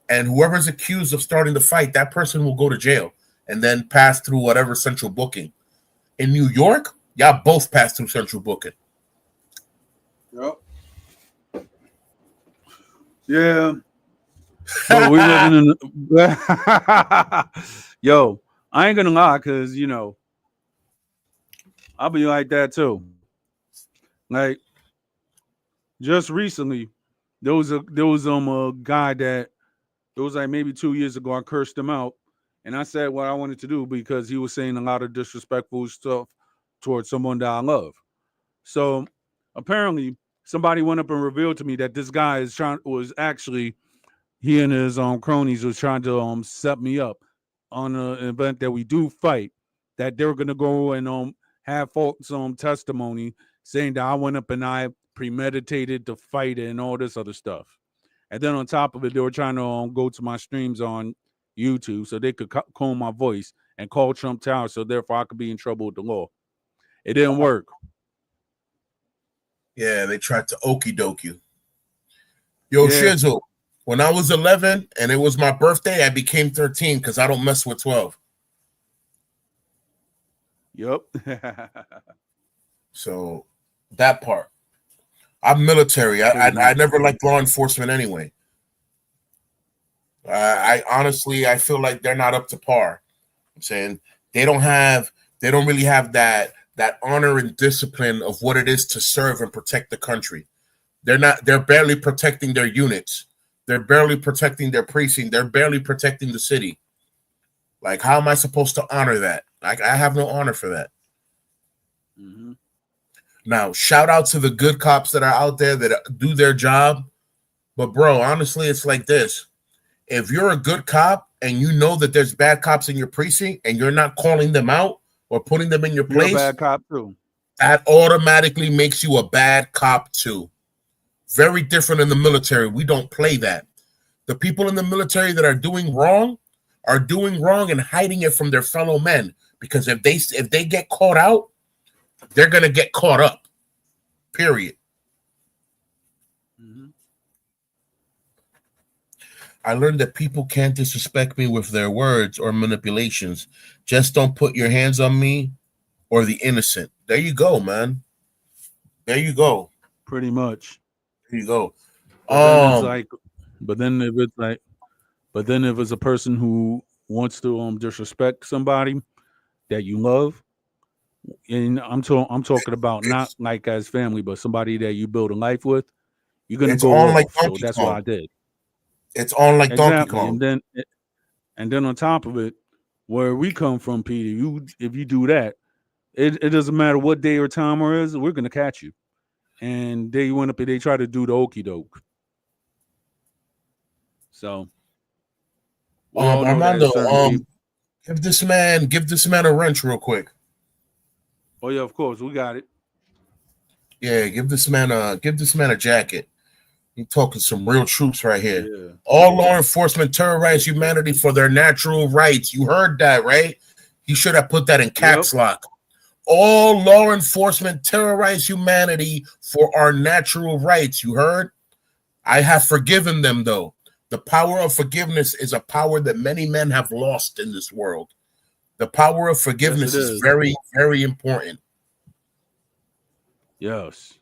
and whoever's accused of starting the fight, that person will go to jail and then pass through whatever central booking. In New York, y'all both pass through central booking. Yep. Yeah. But we living in yo, I ain't gonna lie, cause I'll be like that too. Like just recently, there was a guy that it was like maybe 2 years ago. I cursed him out, and I said what I wanted to do because he was saying a lot of disrespectful stuff towards someone that I love. So apparently, somebody went up and revealed to me that this guy was actually he and his cronies was trying to set me up on an event that we do fight. That they were gonna go and have false testimony saying that I went up and I premeditated the fight and all this other stuff. And then on top of it, they were trying to go to my streams on YouTube so they could comb my voice and call Trump Tower, so therefore I could be in trouble with the law. It didn't work. Yeah, they tried to okie doke you. Yo, yeah. Shizzle, when I was 11 and it was my birthday, I became 13 because I don't mess with 12. Yep. So that part. I'm military. I never liked law enforcement anyway. I honestly, I feel like they're not up to par. I'm saying they don't really have that honor and discipline of what it is to serve and protect the country. They're barely protecting their units. They're barely protecting their precinct. They're barely protecting the city. Like, how am I supposed to honor that? I have no honor for that. Mm-hmm. Now, shout out to the good cops that are out there that do their job. But bro, honestly, it's like this. If you're a good cop and you know that there's bad cops in your precinct and you're not calling them out or putting them in your You're a place, bad cop too. that automatically makes you a bad cop too. Very different in the military. We don't play that. The people in the military that are doing wrong and hiding it from their fellow men, because if they get caught out, they're gonna get caught up. Period. Mm-hmm. I learned that people can't disrespect me with their words or manipulations. Just don't put your hands on me or the innocent. There you go, man. There you go. Pretty much. There you go. But then it's like, but then if it's like, but then if it's a person who wants to disrespect somebody that you love, and I'm talking about not like as family, but somebody that you build a life with, you're gonna it's go on like off. So Donkey that's what Kong. I did. It's on like Donkey Exactly. Kong. And then on top of it, where we come from, Peter, you if you do that, it doesn't matter what day or time it is, we're gonna catch you. And they went up and they try to do the okey doke. So we all know that Armando, certain people. give this man a wrench real quick. Oh yeah, of course, we got it. Yeah, give this man a jacket. You're talking some real troops right here. Yeah. All law enforcement terrorize humanity for their natural rights. You heard that, right? He should have put that in caps lock. All law enforcement terrorize humanity for our natural rights. You heard? I have forgiven them, though. The power of forgiveness is a power that many men have lost in this world. The power of forgiveness is very, very important. Yes.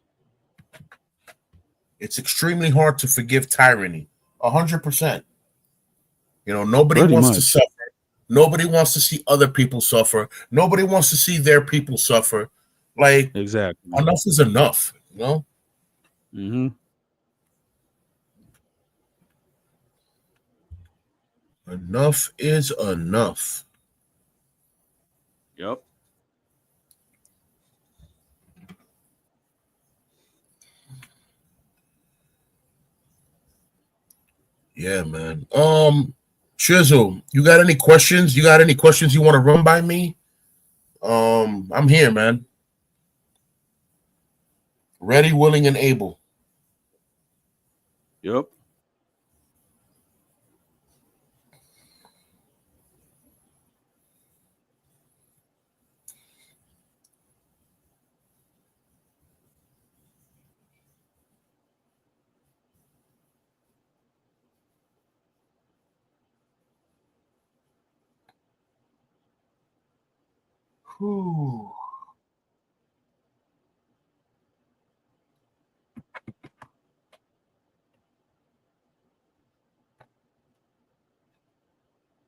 It's extremely hard to forgive tyranny. 100%. You know, nobody Pretty wants much. to suffer. Nobody wants to see other people suffer. Nobody wants to see their people suffer. Like, Exactly. enough is enough, you know? Mm-hmm. Enough is enough. Yep. Yeah, man. Chisel, you got any questions? You got any questions you want to run by me? I'm here, man. Ready, willing, and able. Yep. Whew.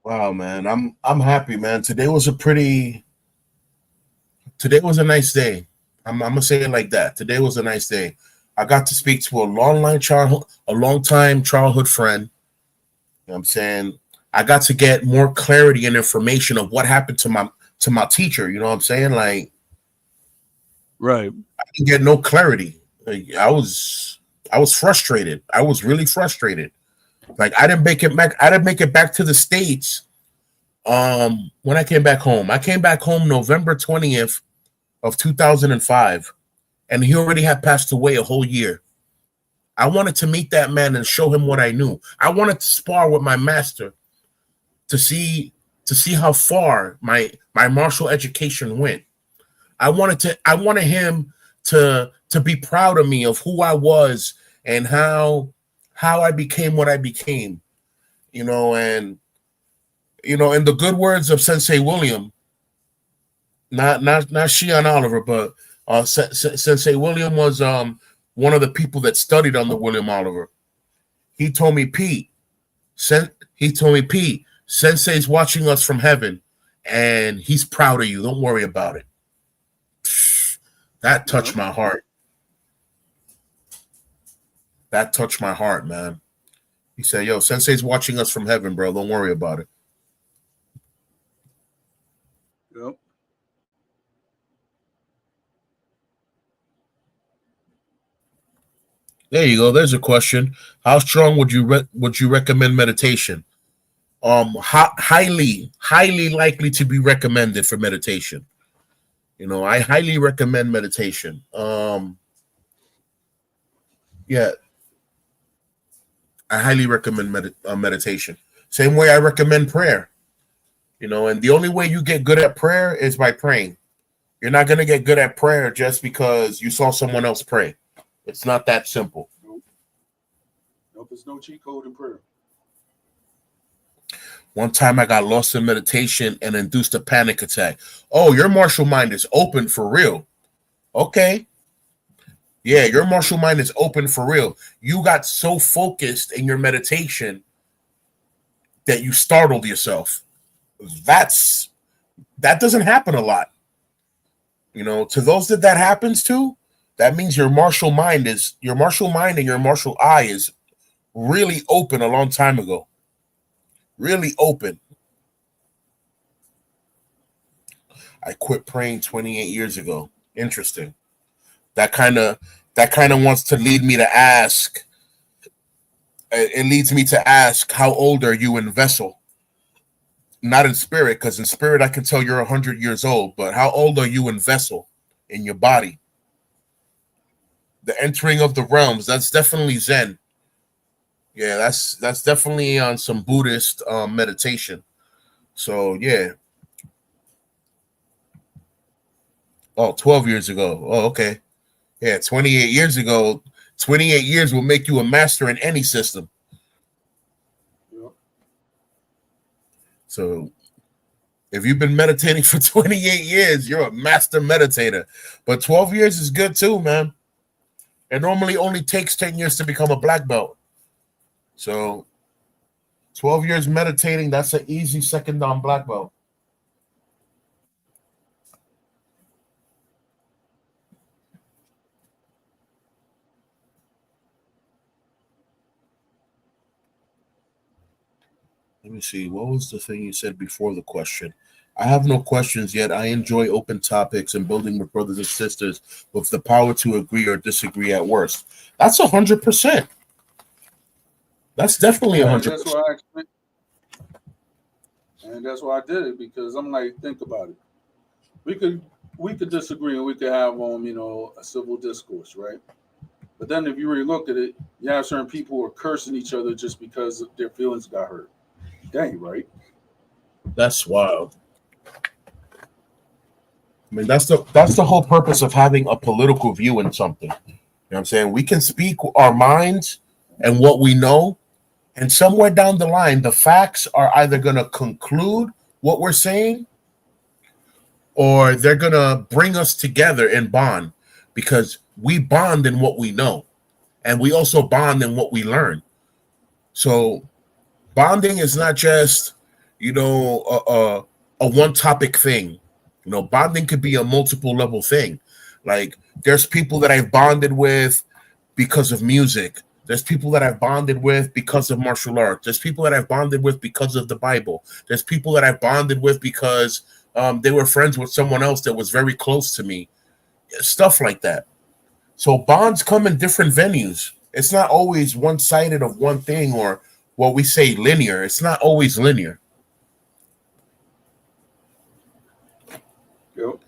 Wow, man. I'm happy, man. Today was a nice day. I'm gonna say it like that. Today was a nice day. I got to speak to a long time childhood friend. You know what I'm saying? I got to get more clarity and information of what happened to my teacher. You know what I'm saying? Like, Right. I didn't get no clarity. Like, I was frustrated. I was really frustrated. Like, I didn't make it back. I didn't make it back to the States. When I came back home, November 20th of 2005, and he already had passed away a whole year. I wanted to meet that man and show him what I knew. I wanted to spar with my master to see how far my martial education went. I wanted him to be proud of me, of who I was and how I became what I became. You know, and you know, in the good words of Sensei William, not Shion Oliver, but Sensei William was one of the people that studied under William Oliver. He told me, Pete, Sensei's watching us from heaven, and he's proud of you. Don't worry about it. That touched my heart. That touched my heart, man. He said, yo, Sensei's watching us from heaven, bro. Don't worry about it. Yep. There you go. There's a question. How strong would you recommend meditation? Highly likely to be recommended for meditation. I highly recommend meditation. Yeah, I highly recommend meditation. Same way I recommend prayer. And the only way you get good at prayer is by praying. You're not gonna get good at prayer just because you saw someone else pray. It's not that simple. Nope. Nope. There's no cheat code in prayer. One time I got lost in meditation and induced a panic attack. Oh, your martial mind is open for real. Okay. Yeah, your martial mind is open for real. You got so focused in your meditation that you startled yourself. That doesn't happen a lot. To those that happens to, that means your martial mind and your martial eye is really open a long time ago. Really open. I quit praying 28 years ago. Interesting. That kind of wants to lead me to ask. It leads me to ask, how old are you in vessel? Not in spirit, because in spirit I can tell you're 100 years old. But how old are you in vessel, in your body? The entering of the realms. That's definitely Zen. Yeah, that's definitely on some Buddhist meditation. So yeah. Oh, 12 years ago. Oh, okay. Yeah, 28 years ago. 28 years will make you a master in any system. Yep. So if you've been meditating for 28 years, you're a master meditator. But 12 years is good too, man. It normally only takes 10 years to become a black belt. So 12 years meditating, that's an easy second down black belt. Let me see. What was the thing you said before the question? I have no questions yet. I enjoy open topics and building with brothers and sisters with the power to agree or disagree at worst. That's 100%. That's definitely 100%. And that's why I did it, because I'm like, think about it. We could disagree and we could have a civil discourse, right? But then if you really look at it, you have certain people who are cursing each other just because their feelings got hurt. Dang, right? That's wild. I mean, that's the whole purpose of having a political view in something. You know what I'm saying? We can speak our minds and what we know, and somewhere down the line, the facts are either going to conclude what we're saying, or they're going to bring us together and bond, because we bond in what we know, and we also bond in what we learn. So bonding is not just, a one topic thing. Bonding could be a multiple level thing. Like, there's people that I've bonded with because of music. There's people that I've bonded with because of martial arts. There's people that I've bonded with because of the Bible. There's people that I've bonded with because they were friends with someone else that was very close to me. Stuff like that. So bonds come in different venues. It's not always one-sided of one thing, or what we say linear. It's not always linear. Yep.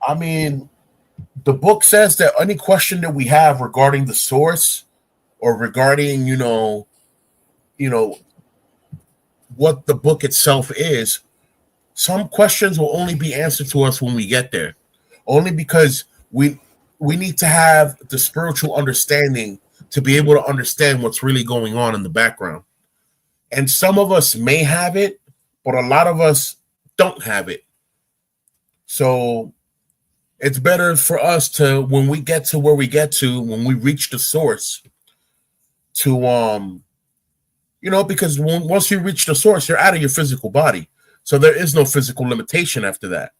I mean, the book says that any question that we have regarding the source, or regarding, what the book itself is, some questions will only be answered to us when we get there. Only because we need to have the spiritual understanding to be able to understand what's really going on in the background. And some of us may have it, but a lot of us don't have it. So it's better for us to, when we get to where we get to, when we reach the source, to because once you reach the source, you're out of your physical body. So there is no physical limitation after that.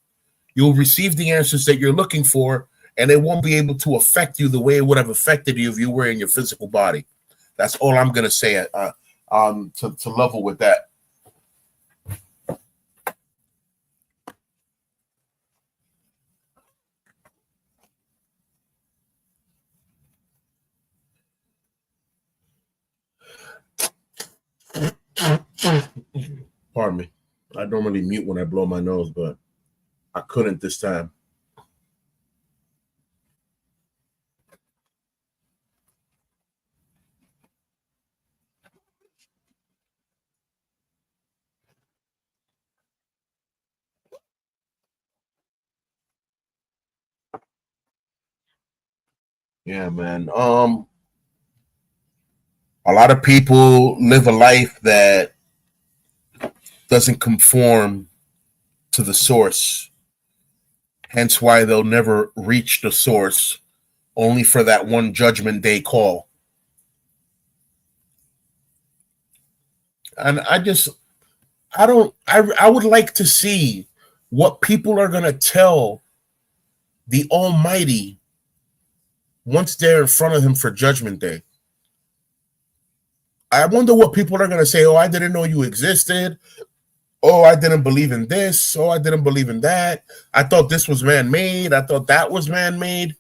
You'll receive the answers that you're looking for, and it won't be able to affect you the way it would have affected you if you were in your physical body. That's all I'm going to say to level with that. Pardon me. I normally mute when I blow my nose, but I couldn't this time. Yeah, man. A lot of people live a life that doesn't conform to the source. Hence why they'll never reach the source, only for that one judgment day call. And I would like to see what people are going to tell the Almighty once they're in front of him for judgment day. I wonder what people are going to say. Oh, I didn't know you existed. Oh, I didn't believe in this. Oh, I didn't believe in that. I thought this was man-made. I thought that was man-made.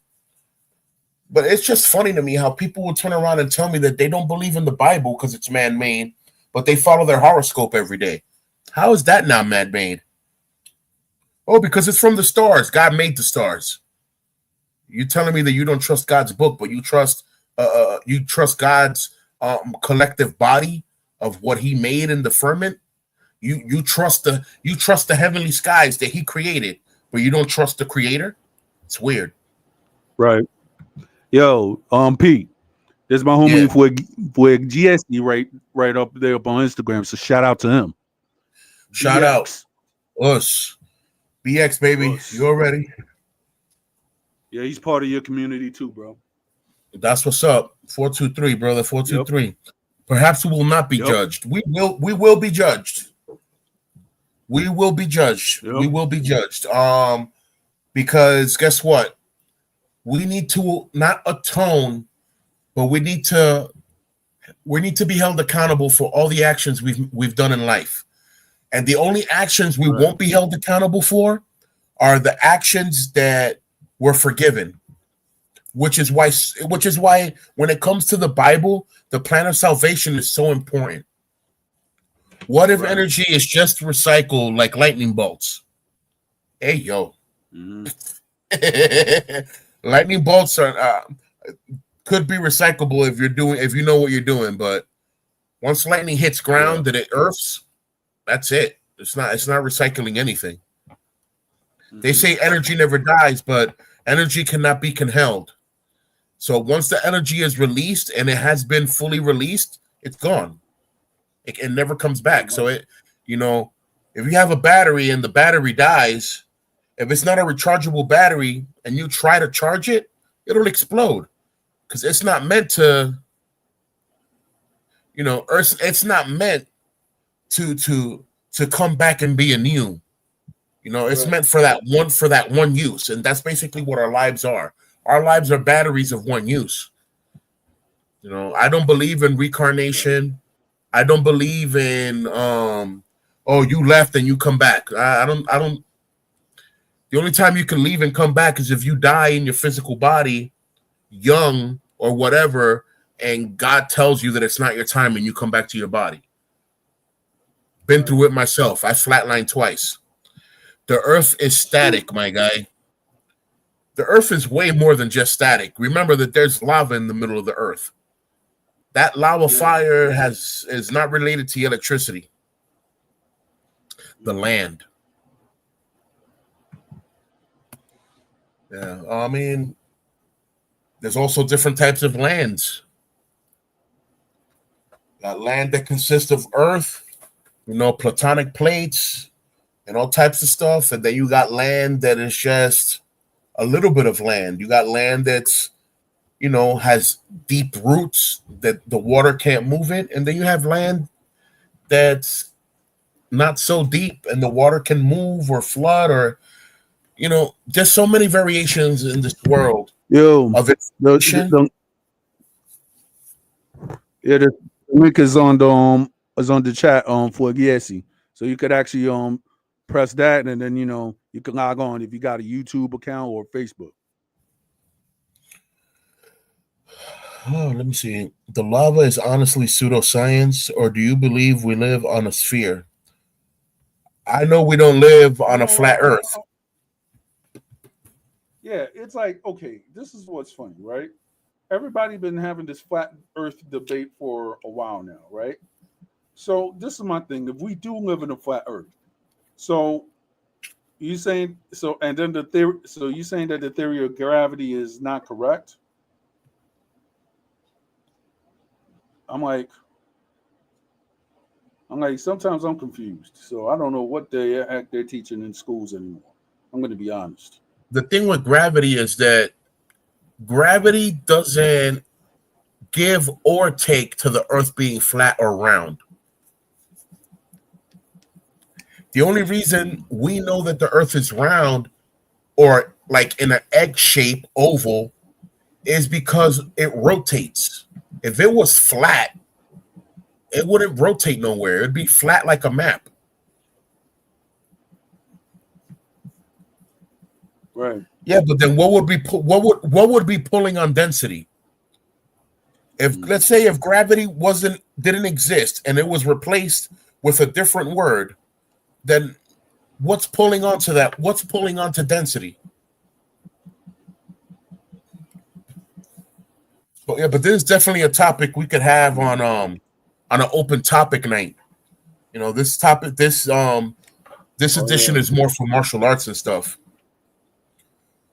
But it's just funny to me how people will turn around and tell me that they don't believe in the Bible because it's man-made, but they follow their horoscope every day. How is that not man-made? Oh, because it's from the stars. God made the stars. You're telling me that you don't trust God's book, but you trust God's collective body of what He made in the firmament. You trust the heavenly skies that He created, but you don't trust the Creator. It's weird, right? Yo, Pete, this is my homie for GSD right up there up on Instagram. So shout out to him. Shout out us, BX baby. Us. You already? Yeah, he's part of your community too, bro. That's what's up. 423, brother. 423. Yep. Perhaps we will not be judged. We will be judged. We will be judged. Yep. We will be judged. Because guess what? We need to not atone, but we need to be held accountable for all the actions we've done in life. And the only actions we won't be held accountable for are the actions that were forgiven. Which is why when it comes to the Bible, the plan of salvation is so important. What if energy is just recycled like lightning bolts? Hey, yo. Mm-hmm. Lightning bolts are could be recyclable if you know what you're doing, but once lightning hits ground and it earths, that's it. It's not recycling anything. Mm-hmm. They say energy never dies, but energy cannot be held. So once the energy is released and it has been fully released, it's gone. It never comes back. So if you have a battery and the battery dies, if it's not a rechargeable battery and you try to charge it, it'll explode because it's not meant to. It's not meant to come back and be anew. It's meant for that one use, and that's basically what our lives are. Our lives are batteries of one use. I don't believe in reincarnation. I don't believe in you left and you come back. I don't. The only time you can leave and come back is if you die in your physical body, young or whatever, and God tells you that it's not your time and you come back to your body. Been through it myself. I flatlined twice. The earth is static, my guy. The earth is way more than just static. Remember that there's lava in the middle of the earth. That lava fire is not related to electricity. The land. Yeah, I mean, there's also different types of lands. Got land that consists of earth, platonic plates, and all types of stuff. And then you got land that is just a little bit of land. You got land that's, has deep roots that the water can't move it. And then you have land that's not so deep and the water can move or flood or, there's so many variations in this world. Of it. The link is on the chat for Giesi. So you could actually press that and then you can log on if you got a YouTube account or Facebook. Oh, let me see. The lava is honestly pseudoscience, or do you believe we live on a sphere? I know we don't live You on a know what? flat Earth. Yeah, it's like, okay, this is what's funny, right? Everybody been having this flat Earth debate for a while now, right? So this is my thing. If we do live in a flat Earth, so you saying so, and then the theory. So you saying that the theory of gravity is not correct? I'm like, sometimes I'm confused. So I don't know what the heck they're teaching in schools anymore. I'm going to be honest. The thing with gravity is that gravity doesn't give or take to the Earth being flat or round. The only reason we know that the Earth is round or like in an egg shape oval is because it rotates. If it was flat, it wouldn't rotate nowhere. It'd be flat like a map. Right. Yeah, but then what would be pulling on density? If let's say if gravity didn't exist and it was replaced with a different word, then what's pulling onto that? What's pulling onto density? But yeah, but this is definitely a topic we could have on an open topic night. This topic this Oh edition yeah. is more for martial arts and stuff.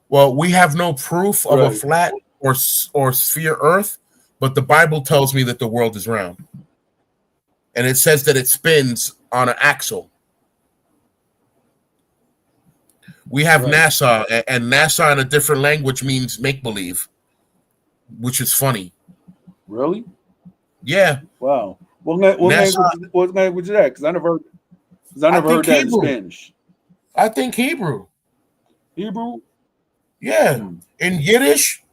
Well, we have no proof of a Right. flat or sphere Earth, but the Bible tells me that the world is round, and it says that it spins on an axle. We have Right. NASA, and NASA in a different language means make believe, which is funny. Really? Yeah, Wow. NASA. What language is that? Because I I never think heard that in Hebrew. Spanish. I think Hebrew. Hebrew. Yeah, Hmm. in Yiddish,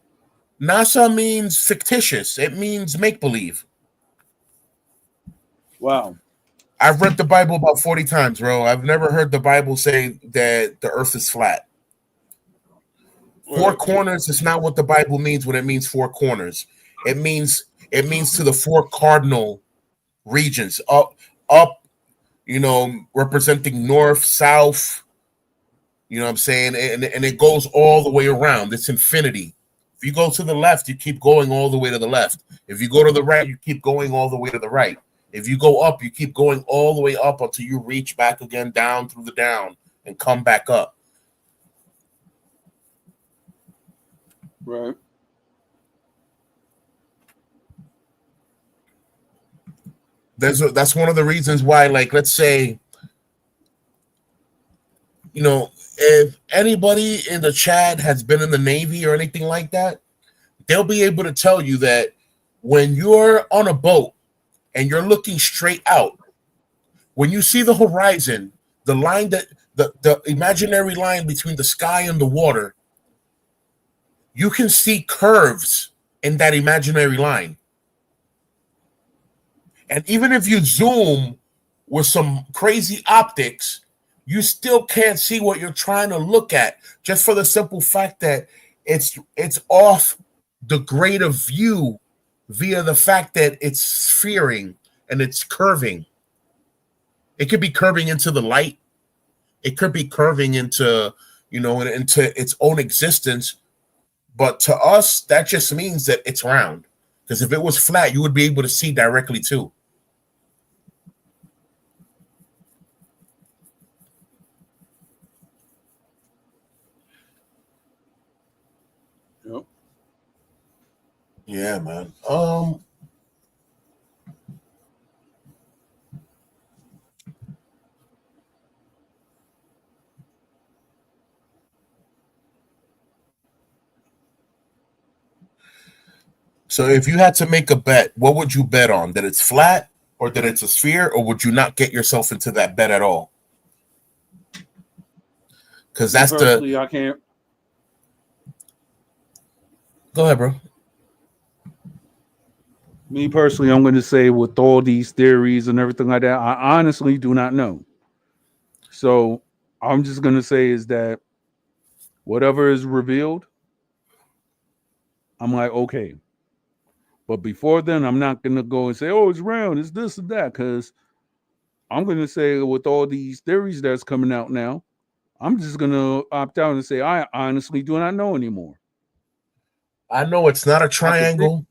NASA means fictitious. It means make believe. Wow. I've read the Bible about 40 times, bro. I've never heard the Bible say that the earth is flat. Four Right. corners is not what the Bible means when it means four corners. It means to the four cardinal regions, up, representing north, south, you know what I'm saying? And it goes all the way around. It's infinity. If you go to the left, you keep going all the way to the left. If you go to the right, you keep going all the way to the right. If you go up, you keep going all the way up until you reach back again down through the down and come back up. Right. That's one of the reasons why, like, let's say, if anybody in the chat has been in the Navy or anything like that, they'll be able to tell you that when you're on a boat and you're looking straight out, when you see the horizon, the line that the imaginary line between the sky and the water, you can see curves in that imaginary line. And even if you zoom with some crazy optics, you still can't see what you're trying to look at, just for the simple fact that it's off the grade of view via the fact that it's sphering and it's curving. It could be curving into the light. It could be curving into its own existence. But to us, that just means that it's round. Because if it was flat, you would be able to see directly too. Yep. Yeah, man. So if you had to make a bet, what would you bet on? That it's flat or that it's a sphere, or would you not get yourself into that bet at all? Because Me that's the personally, I can't. go ahead, bro. Me personally, I'm going to say with all these theories and everything like that, I honestly do not know. So I'm just going to say is that whatever is revealed, I'm like, okay. But before then, I'm not going to go and say, oh, it's round, it's this and that, because I'm going to say with all these theories that's coming out now, I'm just going to opt out and say I honestly do not know anymore. I know it's not a I could think. triangle.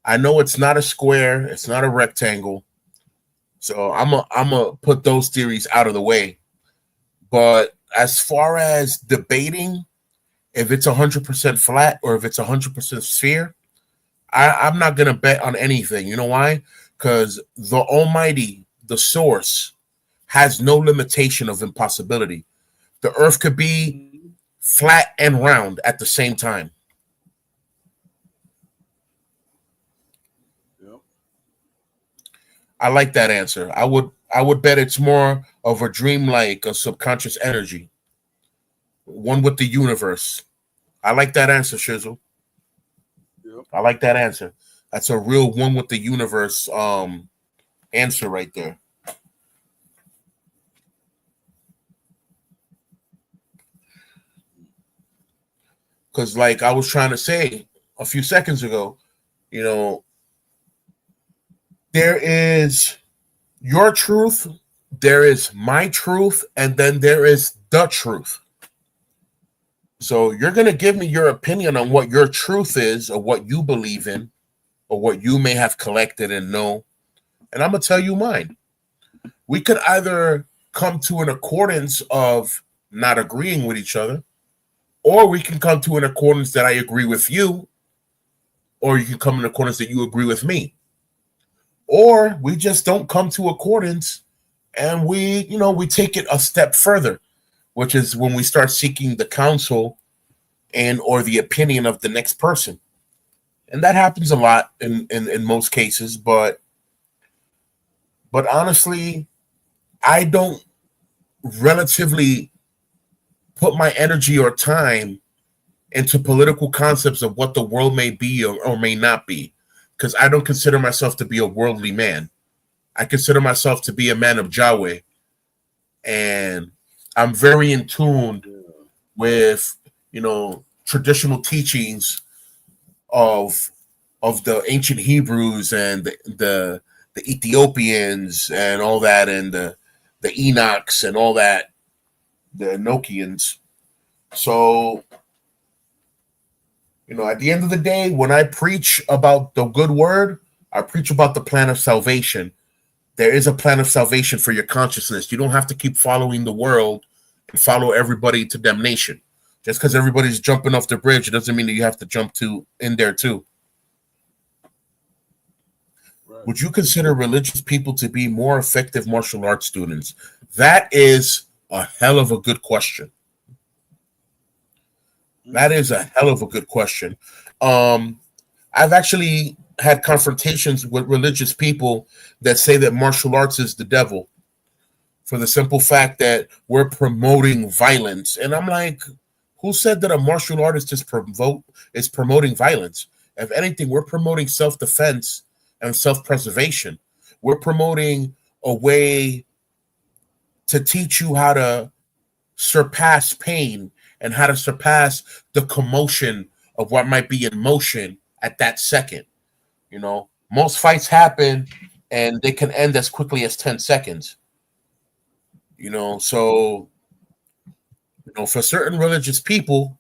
I know it's not a square. It's not a rectangle. So I'm a put those theories out of the way. But as far as debating if it's 100% flat or if it's 100% sphere, I'm not gonna bet on anything. You know why? Because the Almighty, the Source, has no limitation of impossibility. The Earth could be Mhm. flat and round at the same time. Yep. I like that answer. I would bet it's more of a dream like a subconscious energy, one with the universe. I like that answer, Shizzle. Yep. I like that answer. That's a real one with the universe answer right there. Because like I was trying to say a few seconds ago, you know, there is your truth, there is my truth, and then there is the truth. So you're going to give me your opinion on what your truth is or what you believe in or what you may have collected and know. And I'm going to tell you mine. We could either come to an accordance of not agreeing with each other, or we can come to an accordance that I agree with you, or you can come in accordance that you agree with me. Or we just don't come to accordance and we take it a step further, which is when we start seeking the counsel and or the opinion of the next person. And that happens a lot in most cases, but honestly, I don't relatively put my energy or time into political concepts of what the world may be or may not be, because I don't consider myself to be a worldly man. I consider myself to be a man of Yahweh, and I'm very in tune Yeah. with traditional teachings of the ancient Hebrews and the Ethiopians and all that, and the Enochs and all that, the Enochians. So at the end of the day, when I preach about the good word, I preach about the plan of salvation. There is a plan of salvation for your consciousness. You don't have to keep following the world and follow everybody to damnation. Just because everybody's jumping off the bridge, it doesn't mean that you have to jump to in there too. Right. Would you consider religious people to be more effective martial arts students? That is a hell of a good question. That Mm. is a hell of a good question. Um, I've actually had confrontations with religious people that say that martial arts is the devil for the simple fact that we're promoting violence. And I'm like, who said that a martial artist is promoting violence? If anything, we're promoting self-defense and self-preservation. We're promoting a way to teach you how to surpass pain and how to surpass the commotion of what might be in motion at that second. Most fights happen and they can end as quickly as 10 seconds. So for certain religious people,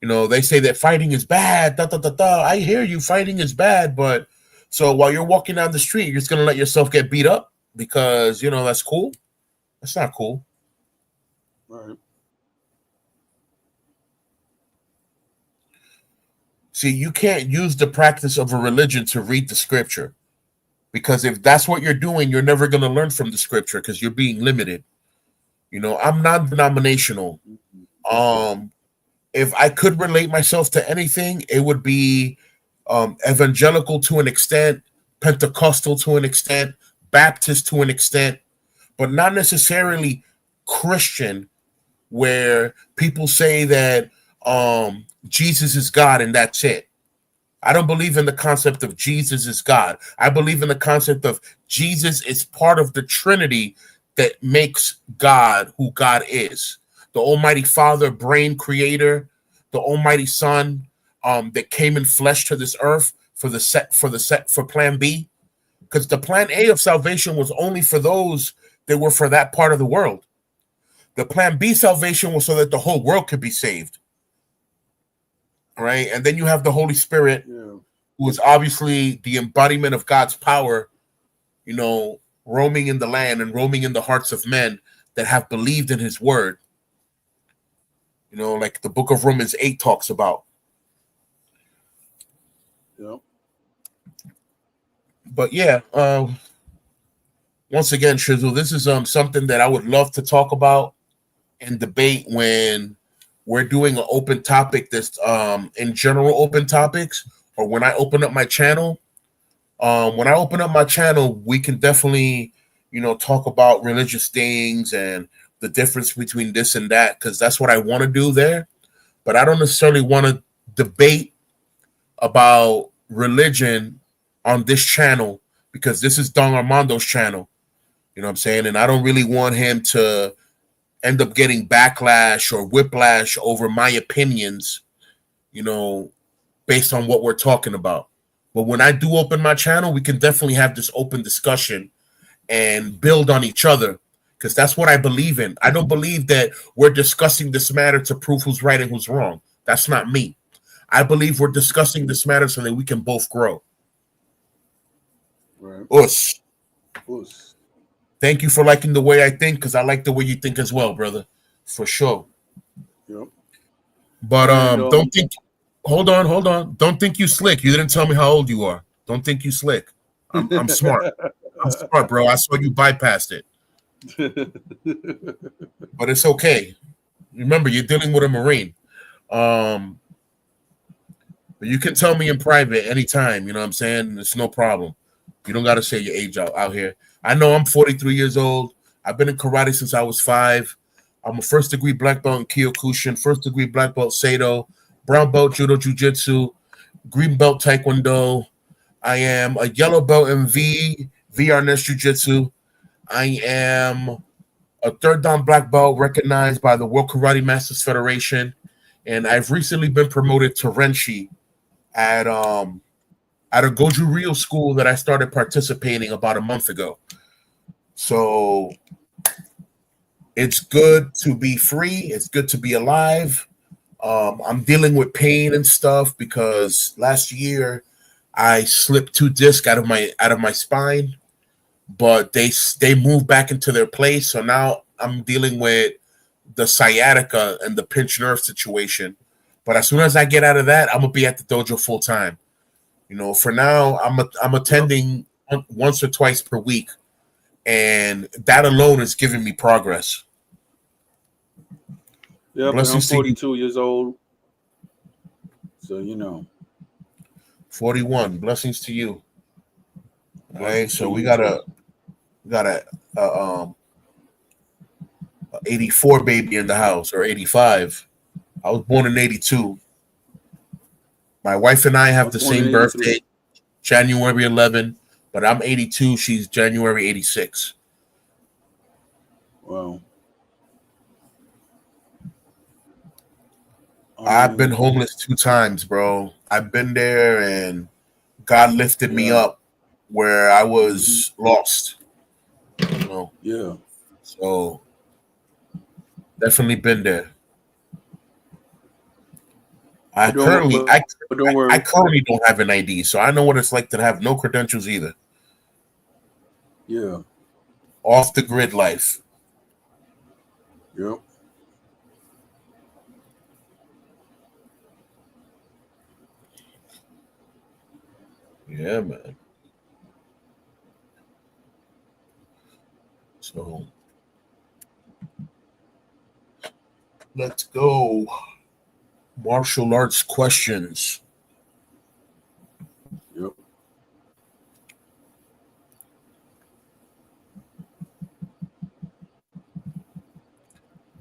they say that fighting is bad. Da, da, da, da. I hear you, fighting is bad, but so while you're walking down the street, you're just gonna let yourself get beat up because that's cool. That's not cool. Right. See, you can't use the practice of a religion to read the scripture, because if that's what you're doing, you're never gonna learn from the scripture because you're being limited. I'm non-denominational. Mhm. Um, if I could relate myself to anything, it would be evangelical to an extent, Pentecostal to an extent, Baptist to an extent, but not necessarily Christian, where people say that Jesus is God and that's it. I don't believe in the concept of Jesus is God. I believe in the concept of Jesus is part of the Trinity that makes God who God is. The Almighty Father, brain creator, the Almighty Son, that came in flesh to this earth for for Plan B, because the plan A of salvation was only for those that were for that part of the world. The plan B salvation was so that the whole world could be saved. All right. And then you have the Holy Spirit, who is obviously the embodiment of God's power, roaming in the land and roaming in the hearts of men that have believed in his word. Like the book of Romans 8 talks about. Yep. But yeah, once again, Shizzle, this is something that I would love to talk about and debate when we're doing an open topic that's in general open topics, or when I open up my channel. When I open up my channel, we can definitely, talk about religious things and the difference between this and that, because that's what I want to do there. But I don't necessarily want to debate about religion on this channel, because this is Don Armando's channel. You know what I'm saying? And I don't really want him to end up getting backlash or whiplash over my opinions, based on what we're talking about. But when I do open my channel, we can definitely have this open discussion and build on each other, because that's what I believe in. I don't believe that we're discussing this matter to prove who's right and who's wrong. That's not me. I believe we're discussing this matter so that we can both grow. Right. Us. Us. Thank you for liking the way I think, because I like the way you think as well, brother. For sure. Yep. But don't think. Hold on. Don't think you slick. You didn't tell me how old you are. Don't think you slick. I'm smart. I'm smart, bro. I saw you bypassed it. But it's okay. Remember, you're dealing with a Marine. But you can tell me in private anytime. You know what I'm saying? It's no problem. You don't got to say your age out here. I know I'm 43 years old. I've been in karate since I was 5. I'm a first-degree black belt in Kyokushin, first-degree black belt Seido, brown belt Judo Jiu-Jitsu, green belt Taekwondo. I am a yellow belt in VRNS Jiu-Jitsu. I am a third dan black belt recognized by the World Karate Masters Federation. And I've recently been promoted to Renshi at a Goju Ryu school that I started participating about a month ago. So it's good to be free. It's good to be alive. I'm dealing with pain and stuff because last year I slipped 2 discs out of my spine, but they moved back into their place. So now I'm dealing with the sciatica and the pinched nerve situation. But as soon as I get out of that, I'm gonna be at the dojo full time. For now, I'm attending once or twice per week, and that alone is giving me progress. Yeah, but I'm 42 years old, so 41. Blessings to you. All right, so we got a 84 baby in the house, or 85. I was born in 82. My wife and I have the same birthday, January 11, but I'm 82. She's January 86. Wow. I've been homeless 2 times, bro. I've been there, and God lifted me up where I was lost. Yeah. So definitely been there. I currently don't have an ID, so I know what it's like to have no credentials either. Yeah. Off the grid life. Yep. Yeah, man. So let's go. Martial arts questions. Yep.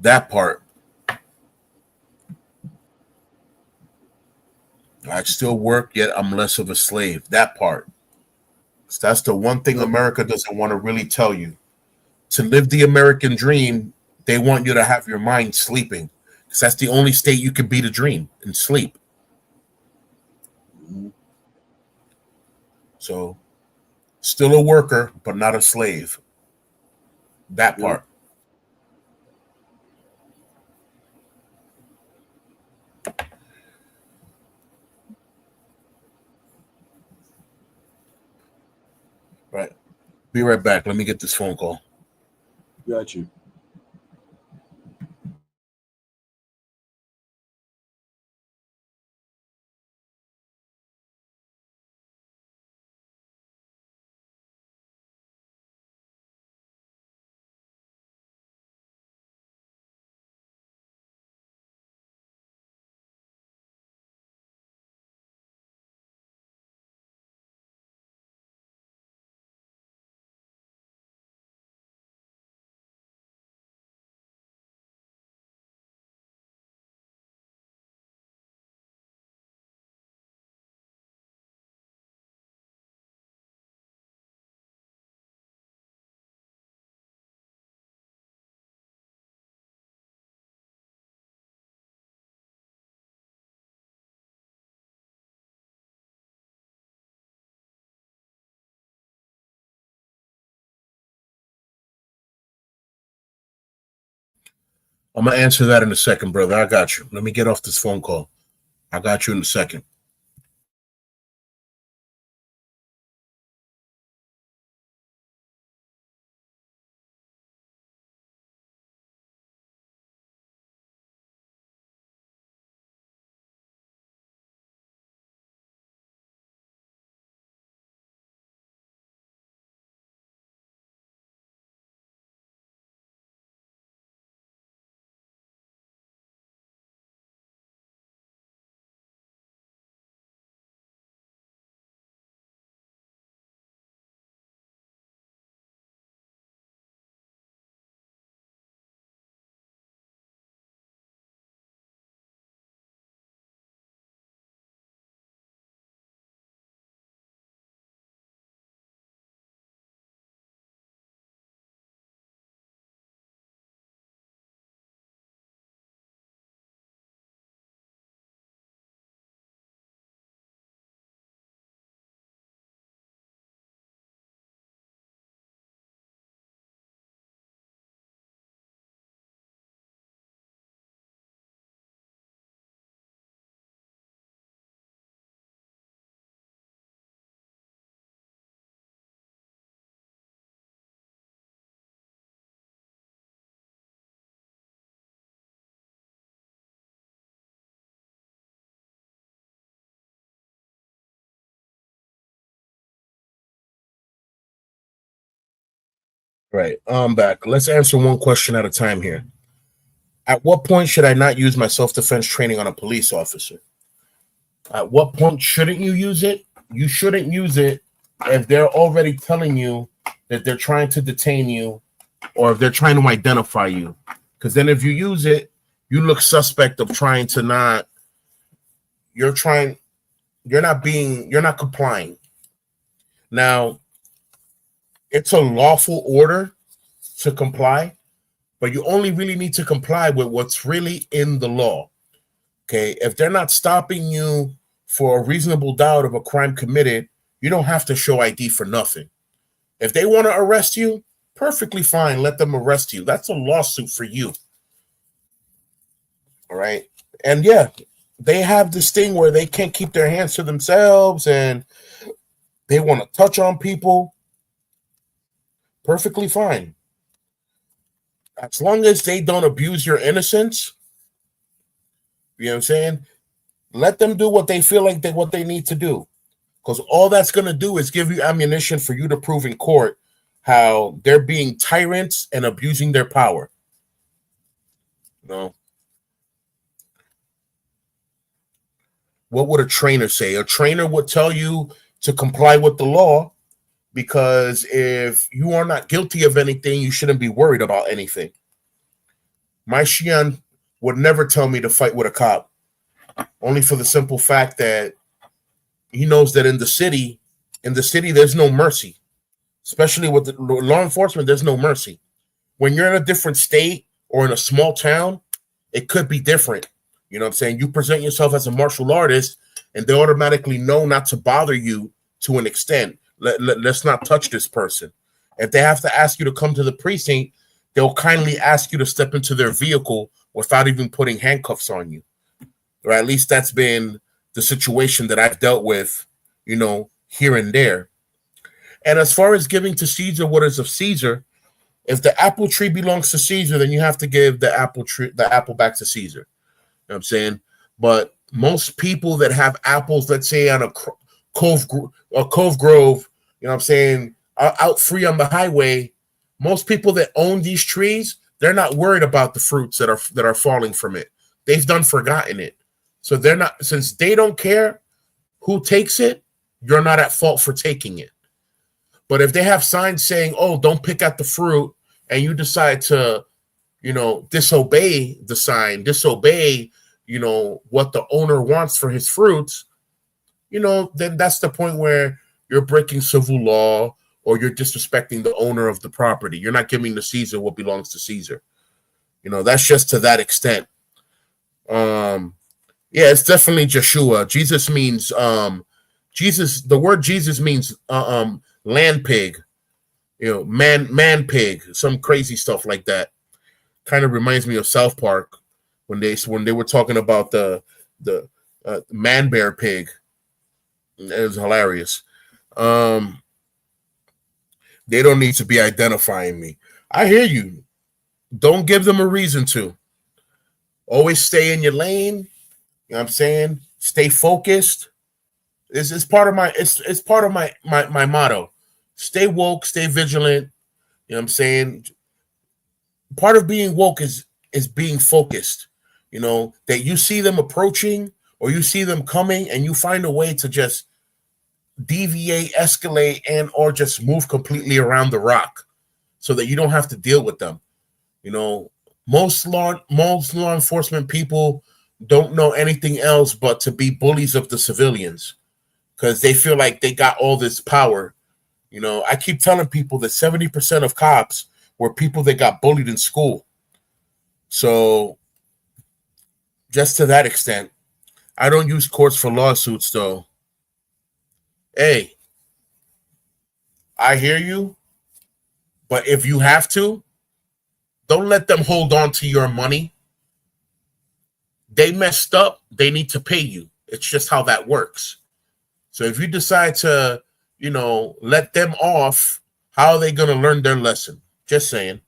That part. I still work, yet I'm less of a slave. That part. So that's the one thing America doesn't want to really tell you. To live the American dream, they want you to have your mind sleeping. Because that's the only state you can beat a dream and sleep. Mm-hmm. So Still a worker, but not a slave. That Yeah. part. Right. Be right back. Let me get this phone call. Got you. I'm gonna answer that in a second, brother. I got you. Let me get off this phone call. I got you in a second. Right. I'm back. Let's answer one question at a time here. At what point should I not use my self-defense training on a police officer? At what point shouldn't you use it? You shouldn't use it if they're already telling you that they're trying to detain you or if they're trying to identify you. Because then if you use it, you look suspect of trying to not, you're trying, you're not complying. Now, it's a lawful order to comply, but you only really need to comply with what's really in the law. Okay. If they're not stopping you for a reasonable doubt of a crime committed, you don't have to show ID for nothing. If they want to arrest you, perfectly fine. Let them arrest you. That's a lawsuit for you. All right. And yeah, they have this thing where they can't keep their hands to themselves and they want to touch on people. Perfectly fine. As long as they don't abuse your innocence, you know what I'm saying? Let them do what they feel like what they need to do. Because all that's going to do is give you ammunition for you to prove in court how they're being tyrants and abusing their power. You know? What would a trainer say? A trainer would tell you to comply with the law because if you are not guilty of anything, you shouldn't be worried about anything. My Shian would never tell me to fight with a cop, only for the simple fact that he knows that in the city, there's no mercy. Especially with the law enforcement, there's no mercy. When you're in a different state or in a small town, it could be different. You know what I'm saying? You present yourself as a martial artist, and they automatically know not to bother you to an extent. Let's not touch this person. If they have to ask you to come to the precinct, they'll kindly ask you to step into their vehicle without even putting handcuffs on you. Or at least that's been the situation that I've dealt with, here and there. And as far as giving to Caesar what is of Caesar, if the apple tree belongs to Caesar, then you have to give the apple back to Caesar. You know what I'm saying? But most people that have apples, let's say on a Cove Grove, you know what I'm saying, out free on the highway, most people that own these trees, they're not worried about the fruits that are falling from it. They've done forgotten it. So they're not, since they don't care who takes it, you're not at fault for taking it. But if they have signs saying, oh, don't pick at the fruit, and you decide to, disobey the sign, disobey, what the owner wants for his fruits, then that's the point where you're breaking civil law or you're disrespecting the owner of the property. You're not giving to Caesar what belongs to Caesar. That's just to that extent. Yeah, it's definitely Joshua. Jesus means the word Jesus means land pig, man pig, some crazy stuff like that. Kind of reminds me of South Park when they were talking about the man bear pig. It was hilarious. They don't need to be identifying me. I hear you. Don't give them a reason to. Always stay in your lane. You know what I'm saying? Stay focused. It's part of my it's part of my motto. Stay woke, stay vigilant. You know what I'm saying? Part of being woke is being focused. That you see them approaching or you see them coming and you find a way to just deviate, escalate, and or just move completely around the rock so that you don't have to deal with them. Most law enforcement people don't know anything else but to be bullies of the civilians because they feel like they got all this power. I keep telling people that 70% of cops were people that got bullied in school. So just to that extent, I don't use courts for lawsuits though. Hey, I hear you, but if you have to, don't let them hold on to your money. They messed up. They need to pay you. It's just how that works. So if you decide to, let them off, how are they going to learn their lesson? Just saying.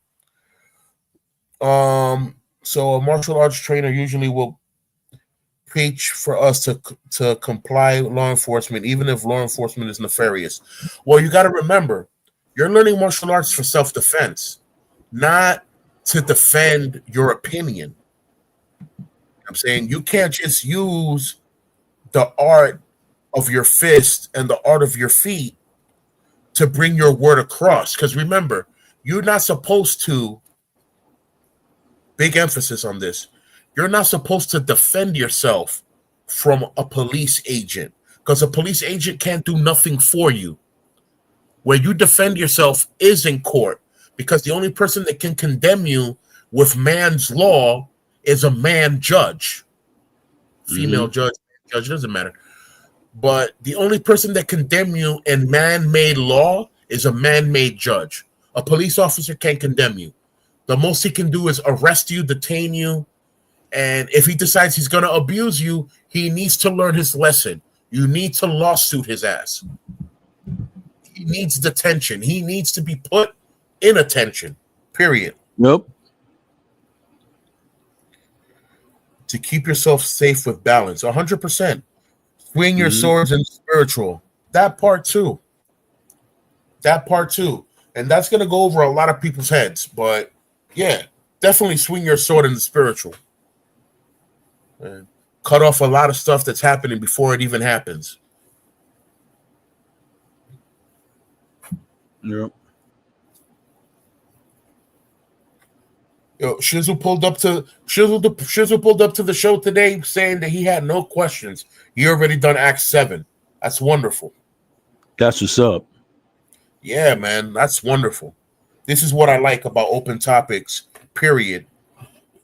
So a martial arts trainer usually will preach for us to comply with law enforcement, even if law enforcement is nefarious. Well, you got to remember, you're learning martial arts for self-defense, not to defend your opinion. I'm saying you can't just use the art of your fist and the art of your feet to bring your word across. Because remember, you're not supposed to, big emphasis on this, you're not supposed to defend yourself from a police agent because a police agent can't do nothing for you. Where you defend yourself is in court because the only person that can condemn you with man's law is a man judge. Female judge, doesn't matter. But the only person that condemn you in man-made law is a man-made judge. A police officer can't condemn you. The most he can do is arrest you, detain you, and if he decides he's going to abuse you, he needs to learn his lesson. You need to lawsuit his ass. He needs detention. He needs to be put in attention, period. Nope. To keep yourself safe with balance, 100%. Swing your swords in spiritual. That part too. And that's going to go over a lot of people's heads. But yeah, definitely swing your sword in the spiritual. And cut off a lot of stuff that's happening before it even happens. Yep. Yo, Shizzle pulled up to the show today saying that he had no questions. He already done Act 7. That's wonderful. That's what's up. Yeah, man, that's wonderful. This is what I like about open topics, period.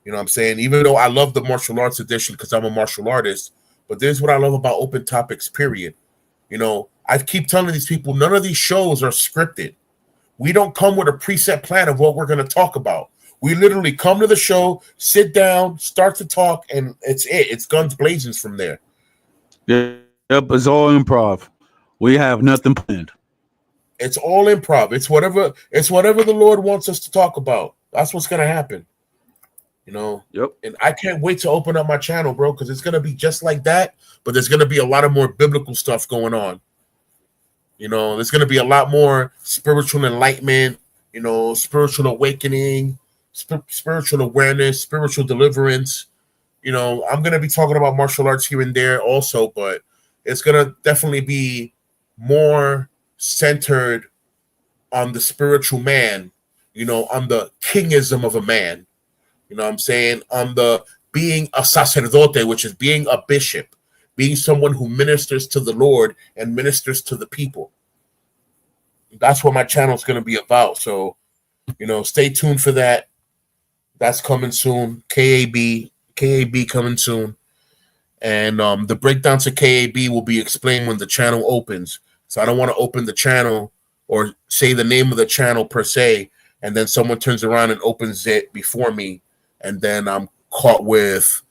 You know what I'm saying? Even though I love the martial arts edition because I'm a martial artist, but this is what I love about open topics, period. I keep telling these people, none of these shows are scripted. We don't come with a preset plan of what we're going to talk about. We literally come to the show, sit down, start to talk, and it's it. It's guns blazing from there. Yep, it's all improv. We have nothing planned. It's all improv. It's whatever the Lord wants us to talk about. That's what's going to happen. Yep. And I can't wait to open up my channel, bro, because it's going to be just like that, but there's going to be a lot of more biblical stuff going on. There's going to be a lot more spiritual enlightenment, spiritual awakening, spiritual awareness, spiritual deliverance. I'm going to be talking about martial arts here and there also, but it's going to definitely be more centered on the spiritual man, on the kingism of a man. You know what I'm saying? On the being a sacerdote, which is being a bishop, being someone who ministers to the Lord and ministers to the people. That's what my channel is going to be about. So, stay tuned for that. That's coming soon. KAB coming soon. And the breakdown to KAB will be explained when the channel opens. So I don't want to open the channel or say the name of the channel per se, and then someone turns around and opens it before me, and then I'm caught with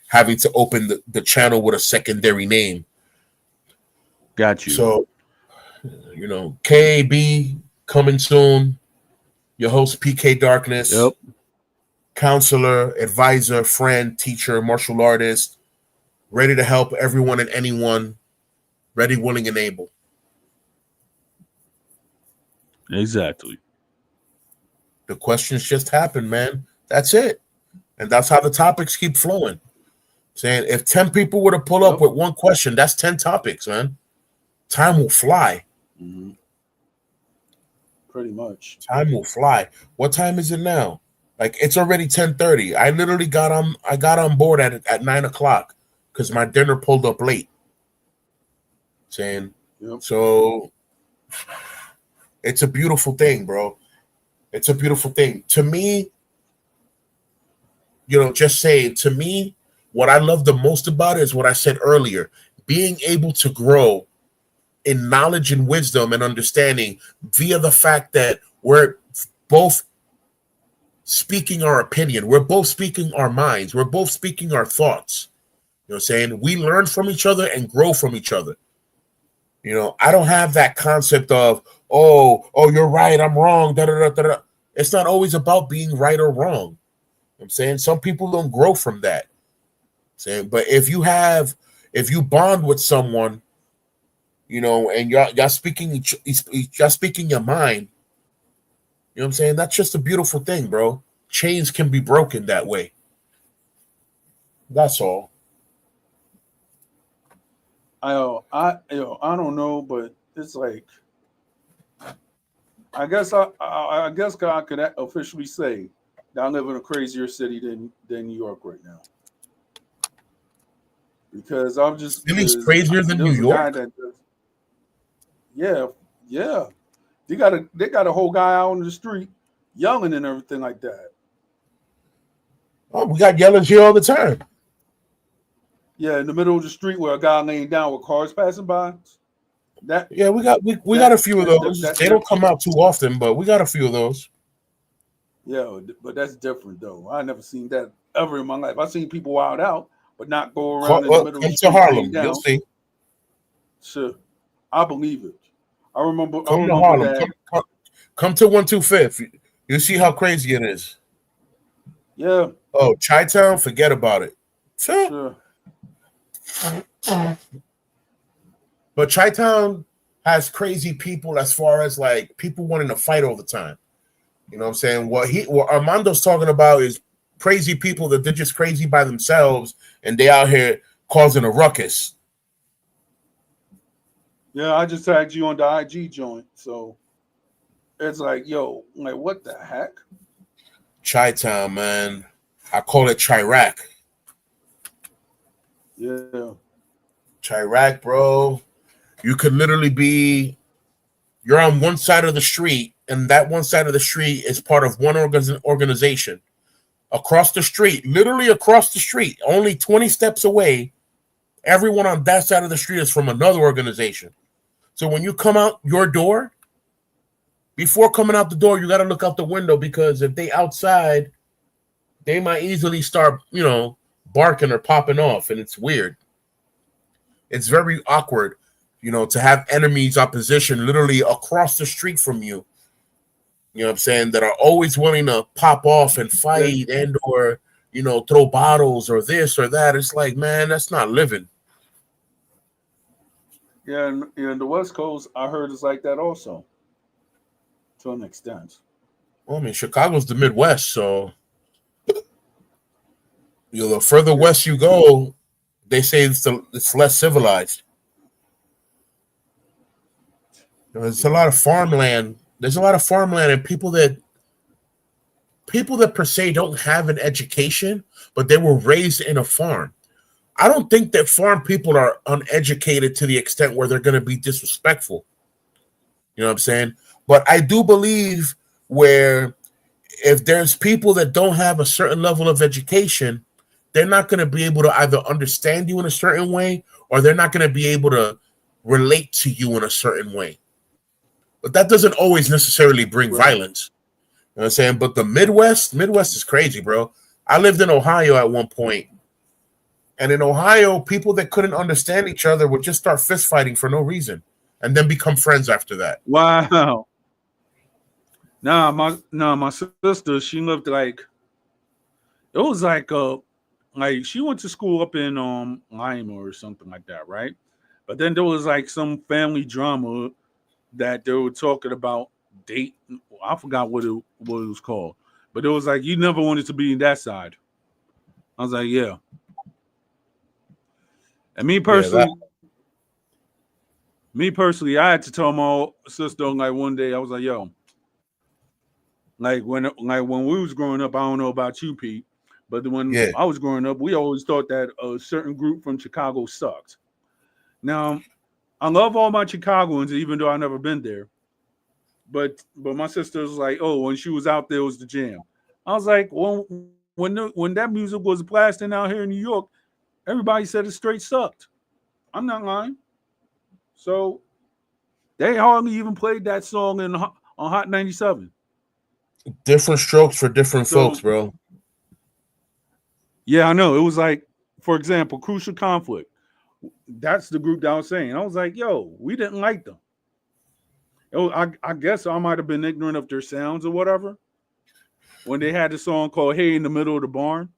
having to open the channel with a secondary name. Got you. So, KAB coming soon. Your host, PK Darkness. Yep. Counselor, advisor, friend, teacher, martial artist, ready to help everyone and anyone, ready, willing, and able. Exactly. The questions just happen, man. That's it. And that's how the topics keep flowing. Saying if 10 people were to pull up with one question, that's 10 topics, man. Time will fly. Mm-hmm. Pretty much. Time will fly. What time is it now? Like, it's already 10:30. I literally got on board at 9:00 because my dinner pulled up late. So it's a beautiful thing, bro. It's a beautiful thing. To me, to me, what I love the most about it is what I said earlier, being able to grow in knowledge and wisdom and understanding via the fact that we're both speaking our opinion. We're both speaking our minds. We're both speaking our thoughts. You know what I'm saying? We learn from each other and grow from each other. I don't have that concept of, oh, you're right, I'm wrong. Da, da, da, da, da. It's not always about being right or wrong. I'm saying some people don't grow from that. But if you bond with someone, and y'all speaking your mind, you know what I'm saying? That's just a beautiful thing, bro. Chains can be broken that way. That's all. I don't know, but it's like, I guess God could officially say that I live in a crazier city than New York right now. Because I'm just Philly's crazier than New York. Yeah. They got a whole guy out on the street yelling and everything like that. Oh, we got yellers here all the time. Yeah, in the middle of the street where a guy laying down with cars passing by. We got a few of those. They don't come out too often, but we got a few of those. Yeah, but that's different though. I never seen that ever in my life. I've seen people wild out, but not go around in the middle of the street. Come to Harlem, you'll see. Sure, I believe it. I remember to Harlem. That. Come to 125th. You see how crazy it is. Yeah. Oh, Chi-Town, forget about it. Sure. But Chi-Town has crazy people as far as like people wanting to fight all the time. You know what I'm saying? What Armando's talking about is crazy people that they're just crazy by themselves and they out here causing a ruckus. Yeah, I just tagged you on the IG joint, so it's like, yo, like what the heck? Chi-Town, man. I call it Chirac. Yeah. Chirac, bro. You could literally you're on one side of the street, and that one side of the street is part of one organization. Across the street, literally across the street, only 20 steps away Everyone on that side of the street is from another organization. So when you come out your door, before coming out the door, you got to look out the window, because if they outside, they might easily start, barking or popping off, and it's weird. It's very awkward, to have enemies, opposition literally across the street from you. You know what I'm saying? That are always willing to pop off and Yeah, fight and or throw bottles or this or that. It's like, man, that's not living. yeah, and the West Coast, I heard it's like that also, to an extent. Well, I mean, Chicago's the Midwest, so the further Yeah, west you go, they say it's less civilized. There's a yeah, lot of farmland. There's a lot of farmland and people that per se don't have an education, but they were raised in a farm. I don't think that farm people are uneducated to the extent where they're going to be disrespectful. You know what I'm saying? But I do believe where if there's people that don't have a certain level of education, they're not going to be able to either understand you in a certain way, or they're not going to be able to relate to you in a certain way. But that doesn't always necessarily bring right. violence. You know what I'm saying? But the Midwest is crazy, bro. I lived in Ohio at one point, and in Ohio, people that couldn't understand each other would just start fist fighting for no reason, and then become friends after that. Wow. My sister, she lived like it was like she went to school up in Lima or something like that, right? But then there was like some family drama that they were talking about date. I forgot what it was called, but it was like you never wanted to be in that side. I was like, yeah. And Yeah, that me personally, I had to tell my sister like one day, I was like, yo, like when we was growing up, I don't know about you, Pete, but when yeah. I was growing up, we always thought that a certain group from Chicago sucked. Now, I love all my Chicagoans, even though I never been there. But my sister was like, oh, when she was out there, it was the jam. I was like, well, when that music was blasting out here in New York, everybody said it straight sucked. I'm not lying. So they hardly even played that song on Hot 97. Different strokes for different folks, So bro. yeah, I know. It was like, for example, Crucial Conflict. That's the group that I was saying. I was like, yo, we didn't like them. I guess I might have been ignorant of their sounds or whatever. When they had the song called Hey in the Middle of the Barn,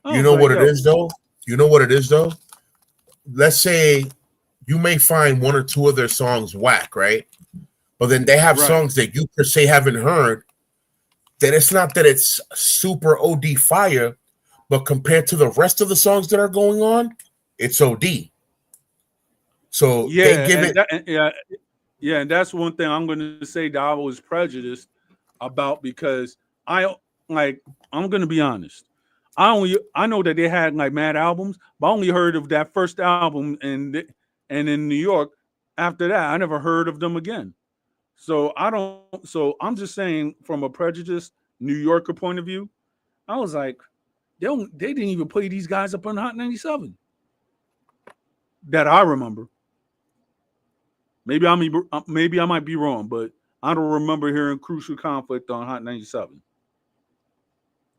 I You was know like, what it yo, is, though? You know what it is, though? Let's say you may find one or two of their songs whack, right? But then they have right. songs that you per se haven't heard, that it's not that it's super OD fire, but compared to the rest of the songs that are going on, it's OD. So they Yeah, give and it. that and- yeah, yeah, and that's one thing I'm gonna say that I was prejudiced about because I like I'm gonna be honest. I know that they had like mad albums, but I only heard of that first album and in New York. After that, I never heard of them again. So I don't. So I'm just saying from a prejudiced New Yorker point of view, I was like, they didn't even play these guys up on Hot 97 that I remember. Maybe I might be wrong, but I don't remember hearing Crucial Conflict on Hot 97.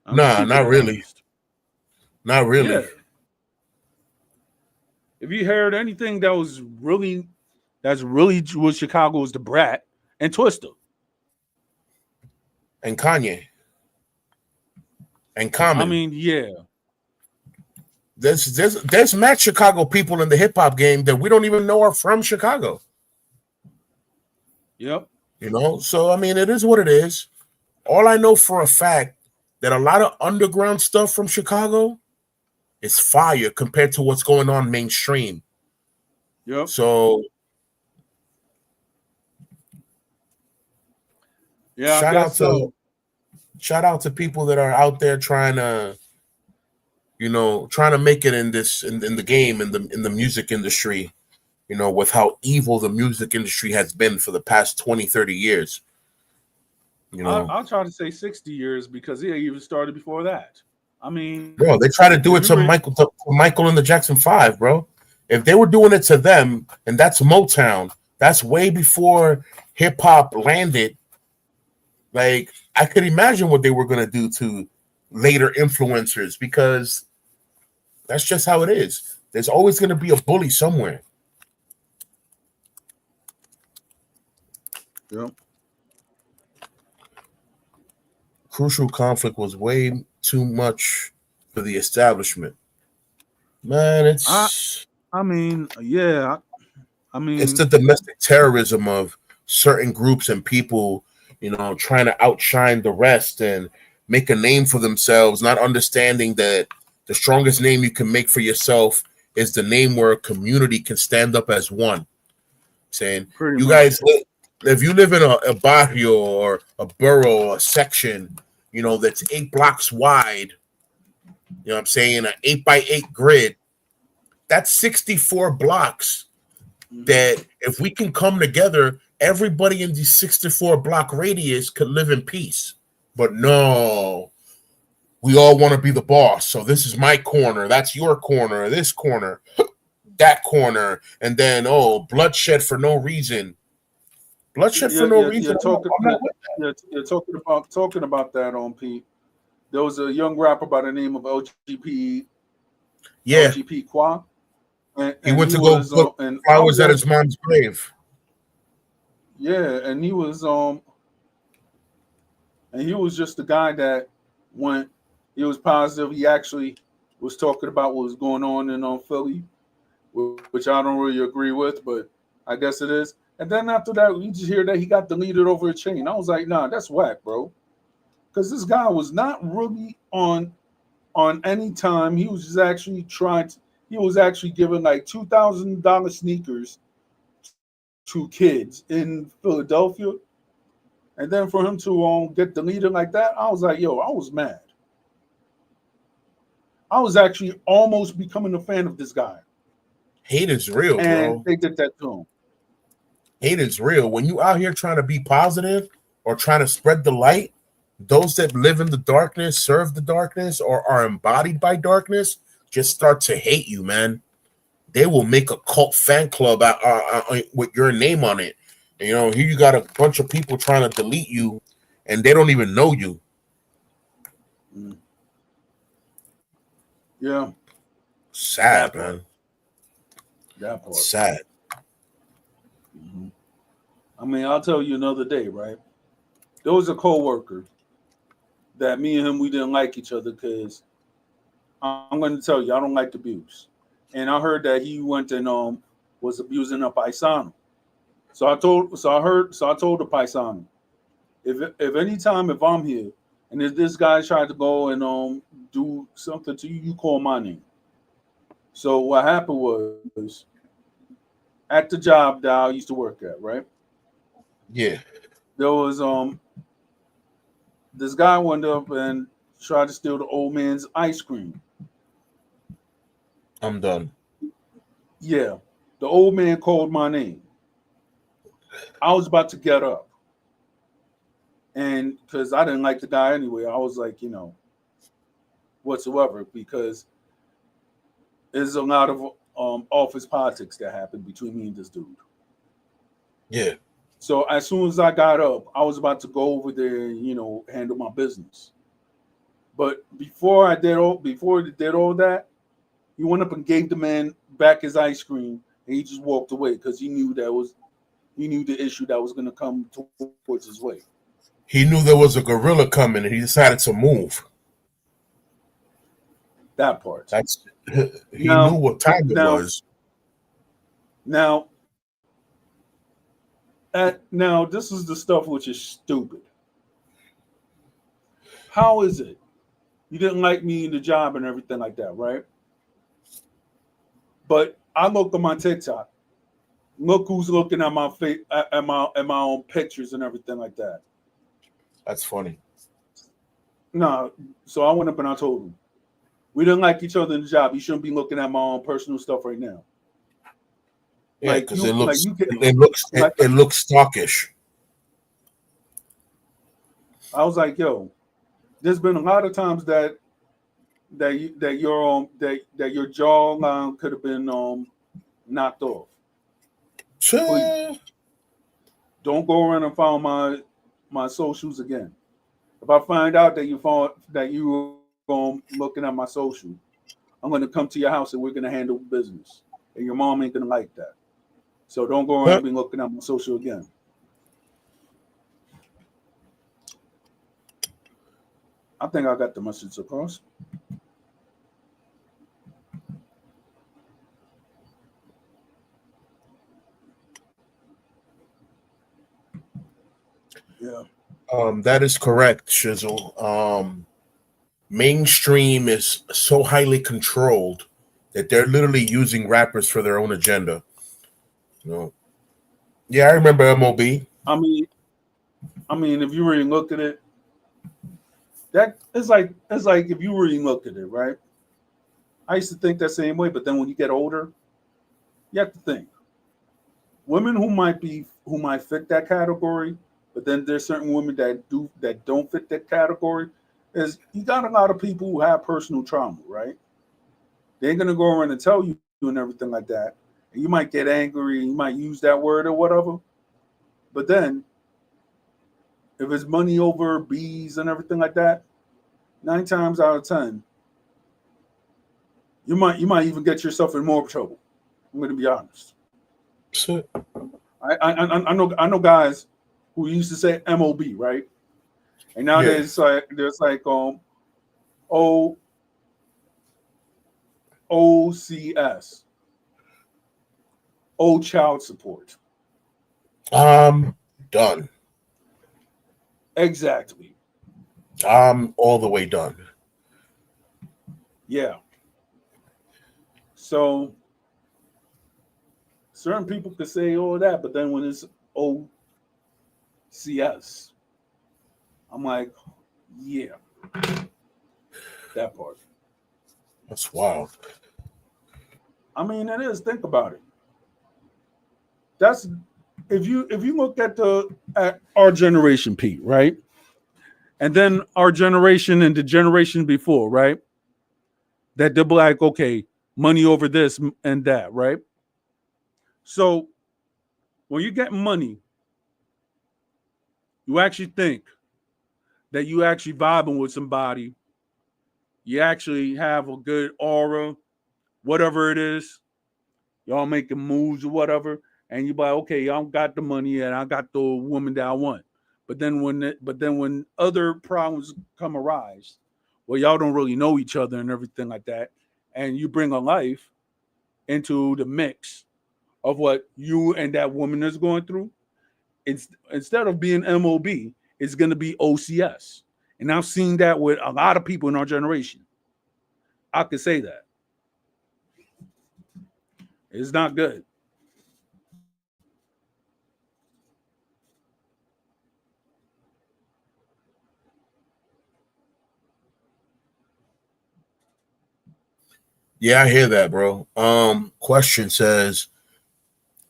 I'm just Nah, keeping not it really. honest. Not Yeah. really. If you heard anything that's really was Chicago's The Brat and Twister. And Kanye and I Common. mean, yeah. There's mad Chicago people in the hip hop game that we don't even know are from Chicago. Yep. So I mean, it is what it is. All I know for a fact that a lot of underground stuff from Chicago is fire compared to what's going on mainstream. Yep. So Yeah, I shout out guess to so. people that are out there trying to make it in this in the game in the music industry, with how evil the music industry has been for the past 20, 30 years. I'll try to say 60 years because it even started before that. I mean, Bro, they try to do if it you to read, Michael and the Jackson 5, bro. If they were doing it to them, and that's Motown, that's way before hip hop landed. Like, I could imagine what they were gonna do to later influencers because that's just how it is. There's always gonna be a bully somewhere. yeah, Crucial conflict was way too much for the establishment. Man, I I mean, yeah, I it's mean, the domestic terrorism of certain groups and people, trying to outshine the rest and make a name for themselves, not understanding that the strongest name you can make for yourself is the name where a community can stand up as one. Saying, pretty you much. guys, if you live in a barrio or a borough or a section, that's 8 blocks wide, what I'm saying, an 8x8 grid, that's 64 blocks Hmm. that if we can come together, everybody in the 64 block radius could live in peace. But no, we all want to be the boss. So this is my corner, that's your corner, this corner, that corner, and then bloodshed for no reason. Bloodshed for no reason. You're talking, I'm not with you're talking about that on Pete. There was a young rapper by the name of Yeah, LGP Qua, he and went he to go was put and I flowers was at at, his mom's grave. yeah, and he was just the guy that went. He was positive. He actually was talking about what was going on in Philly, which I don't really agree with, but I guess it is. And then after that, we just hear that he got deleted over a chain. I was like, nah, that's whack, bro. Because this guy was not really on any time. He was just actually trying to, he was actually giving like $2,000 sneakers to kids in Philadelphia. And then for him to get deleted like that, I was like, yo, I was mad. I was actually almost becoming a fan of this guy. Hate is real, And bro. they did that to him. Hate is real. When you out here trying to be positive or trying to spread the light, those that live in the darkness, serve the darkness, or are embodied by darkness, just start to hate you, man. They will make a cult fan club with your name on it. And, here you got a bunch of people trying to delete you, and they don't even know you. Mm. Yeah, Sad, that part. man. That It's part. sad. Hmm. I mean, I'll tell you another day, right? There was a coworker that me and him we didn't like each other because I'm going to tell you I don't like abuse, and I heard that he went and was abusing a paisano. So I told the paisano if any time if I'm here and if this guy tried to go and do something to you, you call my name. So what happened was at the job that I used to work at, right? Yeah, There was this guy went up and tried to steal the old man's ice cream. I'm done. Yeah, the old man called my name. I was about to get up, and because I didn't like the guy anyway, I was like, whatsoever, because there's a lot of office politics that happened between me and this dude. Yeah, So as soon as I got up, I was about to go over there and handle my business. But before he did all that, he went up and gave the man back his ice cream, and he just walked away because he knew the issue that was going to come towards his way. he knew there was a gorilla coming, and he decided to move. That part. That's he knew Now, what time it now, was. now, now, this is the stuff which is stupid. How is it you didn't like me in the job and everything like that, right? But I look at my TikTok. Look who's looking at my face, at my own pictures and everything like that. That's funny. No, so I went up and I told him we didn't like each other in the job. You shouldn't be looking at my own personal stuff right now. Yeah, because Like you get like it looks stockish. I was like, yo, there's been a lot of times that that your jawline could have been knocked off. Please Sure. don't go around and find my socials again. If I find out that you were looking at my social, I'm gonna come to your house and we're gonna handle business. And your mom ain't gonna like that. So don't go around and Huh. be looking at my social again. I think I got the message across. Yeah. That is correct, Shizzle. Mainstream is so highly controlled that they're literally using rappers for their own agenda. You know? Yeah, I remember MOB. I mean, if you really look at it, that it's like if you really look at it, right? I used to think that same way, but then when you get older, you have to think women who might fit that category, but then there's certain women that don't fit that category. Is you got a lot of people who have personal trauma, right? They're gonna go around and tell you and everything like that, and you might get angry, you might use that word or whatever. But then if it's money over bees and everything like that, 9 times out of 10, you might even get yourself in more trouble. I'm gonna be honest. So, I know guys who used to say MOB, right? And now yeah. there's like O OCS, O child support. Done. Exactly. I'm all the way done. Yeah. So certain people could say all that, but then when it's OCS, I'm like, yeah, that part. That's wild. I mean, it is. Think about it. That's if you look at our generation, Pete, right? And then our generation and the generation before, right? That they'll be like, okay, money over this and that, right? So when you get money, you actually think that you actually vibing with somebody, you actually have a good aura, whatever it is, y'all making moves or whatever, and you be like, okay, y'all got the money and I got the woman that I want. But then when other problems come arise, well, y'all don't really know each other and everything like that, and you bring a life into the mix of what you and that woman is going through, instead of being MOB, it's going to be OCS. And I've seen that with a lot of people in our generation. I could say that. It's not good. Yeah, I hear that, bro. Question says,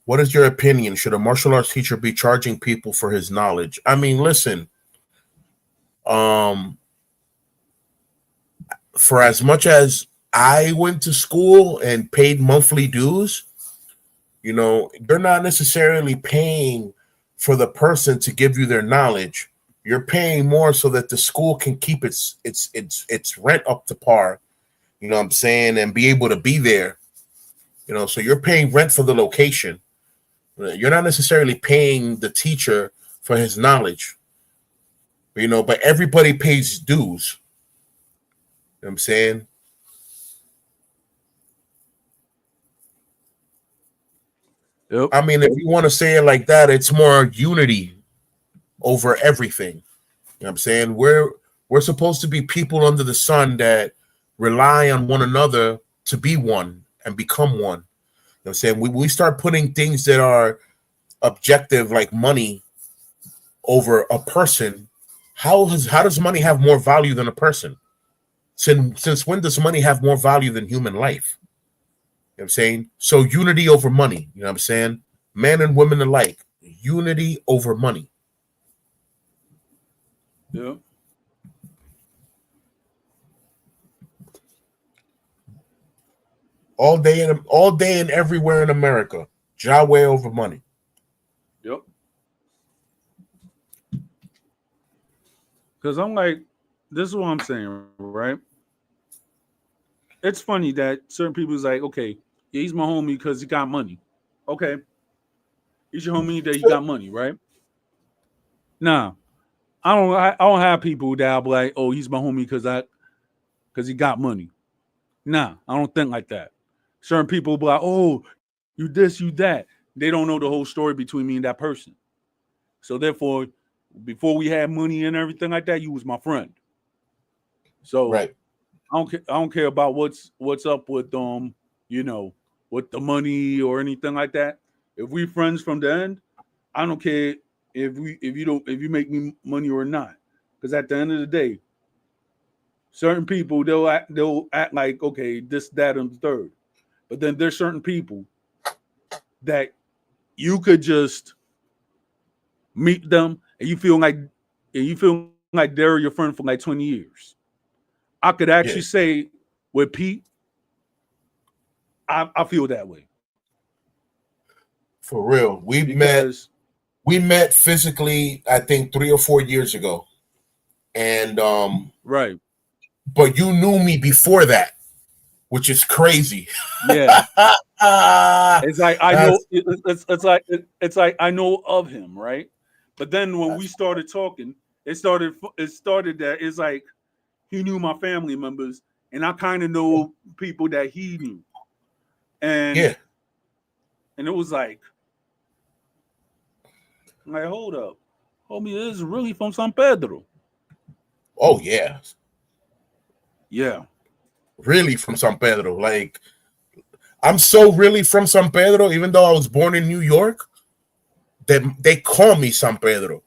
what is your opinion? Should a martial arts teacher be charging people for his knowledge? I mean, listen, um, for as much as I went to school and paid monthly dues, you're not necessarily paying for the person to give you their knowledge. You're paying more so that the school can keep its rent up to par. You know what I'm saying, and be able to be there. So you're paying rent for the location. You're not necessarily paying the teacher for his knowledge. But everybody pays dues. You know what I'm saying? Yep. I mean, if you want to say it like that, it's more unity over everything. You know what I'm saying? We're supposed to be people under the sun that rely on one another to be one and become one. You know what I'm saying? We start putting things that are objective like money over a person. How does money have more value than a person? Since when does money have more value than human life? You know what I'm saying? So unity over money, you know what I'm saying? Men and women alike, unity over money. Yep. all day and everywhere in America. Ja way over money. Yep. Because I'm like, this is what I'm saying, right? It's funny that certain people's like, okay, yeah, he's my homie because he got money. Okay, he's your homie that he got money, right? Nah, I don't have people that I'll be like, oh, he's my homie because he got money. Nah, I don't think like that. Certain people be like, oh, you this, you that. They don't know the whole story between me and that person. So therefore, before we had money and everything like that, you was my friend. So Right. I don't care about what's up with you know, with the money or anything like that. If we friends from the end, I don't care if you make me money or not. Because at the end of the day, certain people they'll act like okay, this, that, and the third. But then there's certain people that you could just meet them and you feel like they're your friend for like 20 years. I could actually Yeah. say with Pete, I feel that way. For real. Because We met physically, I think 3 or 4 years ago. And right. but you knew me before that, which is crazy. Yeah. It's like I know That's it's like I know of him, right? But then when we started talking, it started that it's like he knew my family members and I kind of know people that he knew. And yeah. and it was like hold up. Homie, this is really from San Pedro. Oh yeah. Yeah. Really from San Pedro. Like I'm so really from San Pedro, even though I was born in New York, that they call me San Pedro.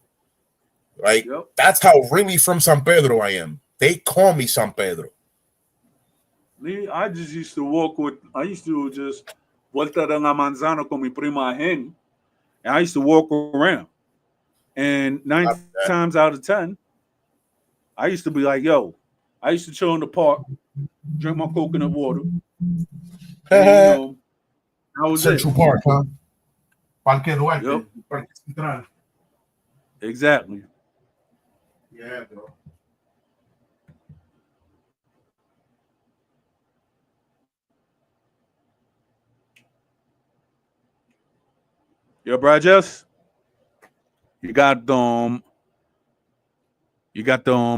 Like Yep. that's how really from San Pedro I am. They call me San Pedro. Me, I just used to walk with I used to just vuelta de la manzana con mi prima Hen. And I used to walk around. And nine times out of 10, I used to be like, yo, I used to chill in the park, drink my coconut water, and that was it. Central Park, huh? Parque Yep, Duarte, Parque Central. exactly. Yeah, bro. Yo, bro, Jess, you got the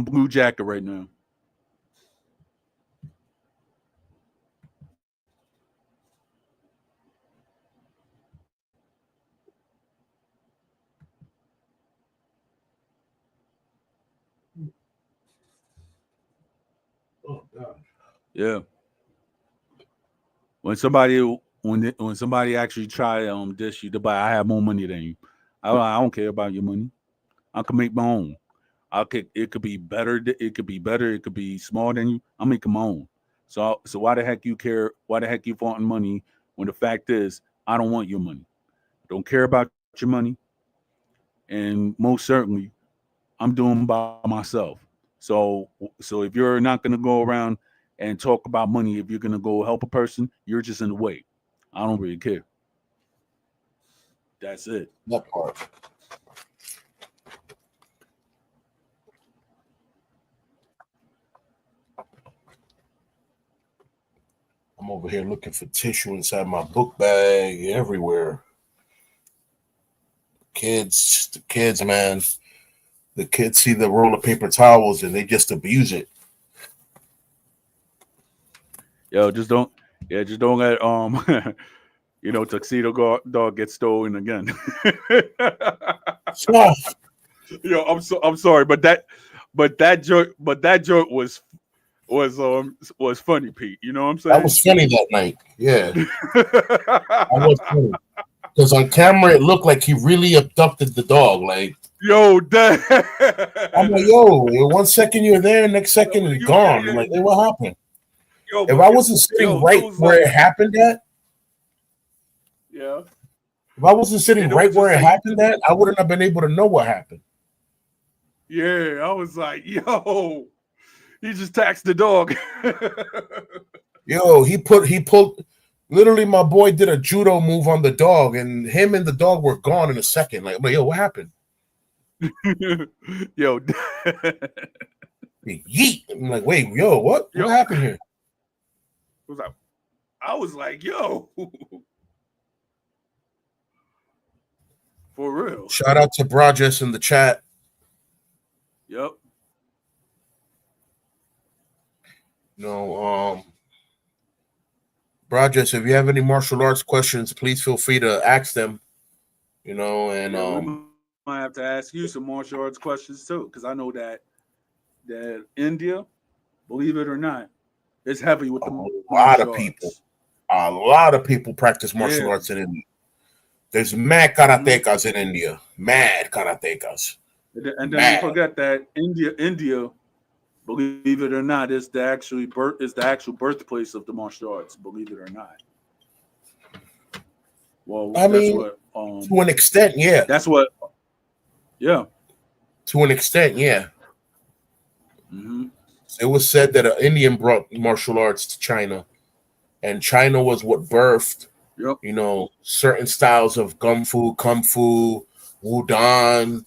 blue jacket right now. Oh God. Yeah. When somebody when somebody actually try dish you to buy, I have more money than you. I don't care about your money. I can make my own. It could be better. It could be better. It could be smaller than you. I'm making my own. So why the heck you care? Why the heck you wanting money when the fact is I don't want your money. Don't care about your money. And most certainly I'm doing by myself. So if you're not gonna go around and talk about money, if you're gonna go help a person, you're just in the way. I don't really care. That's it. That part. I'm over here looking for tissue inside my book bag everywhere. The kids, man. The kids see the roll of paper towels and they just abuse it. Yo, just don't let dog get stolen again. So, Yo, I'm sorry, but that joke was funny, Pete. You know what I'm that saying? was funny that night. Yeah, that was funny. Because on camera, it looked like he really abducted the dog. Like, Yo, that I'm like, yo, 1 second you're there, next second you're gone. I'm like, hey, what happened? yo, If but I wasn't sitting it right was where like, it happened at, yeah, if I wasn't sitting and it right was where just it like, happened at, I wouldn't have been able to know what happened. yeah, I was like, yo, he just taxed the dog. Yo, he pulled. Literally, my boy did a judo move on the dog, and him and the dog were gone in a second. Like, I'm like, yo, what happened? Yo, Yeet. I'm like, wait, yo, what? yo, What happened here? I was like, yo, for real. Shout out to Broadus in the chat. Yep. Broadus, if you have any martial arts questions, please feel free to ask them. And we might have to ask you some martial arts questions too, because I know that India, believe it or not, is heavy with the a lot of people practice martial arts in India. There's mad karatekas in India. Mad karatekas. And then you forget that India, believe it or not, is the actual birthplace of the martial arts. Believe it or not. Well, I mean, to an extent, yeah. That's what. Yeah. To an extent, yeah. Mm-hmm. It was said that an Indian brought martial arts to China, and China was what birthed, certain styles of kung fu, wudang,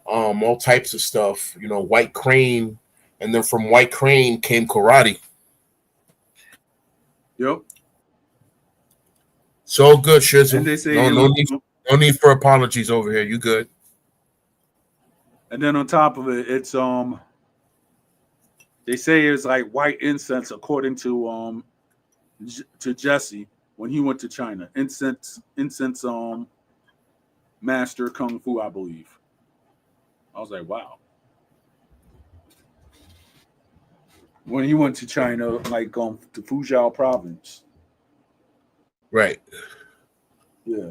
all types of stuff. White crane, and then from white crane came karate. Yep. So good, Shizzle. And they say no need for apologies over here. You good? And then on top of it, it's they say it's like white incense, according to Jesse when he went to China. Incense master kung fu, I believe. I was like, wow. When he went to China, like to Fuzhou province. Right. Yeah.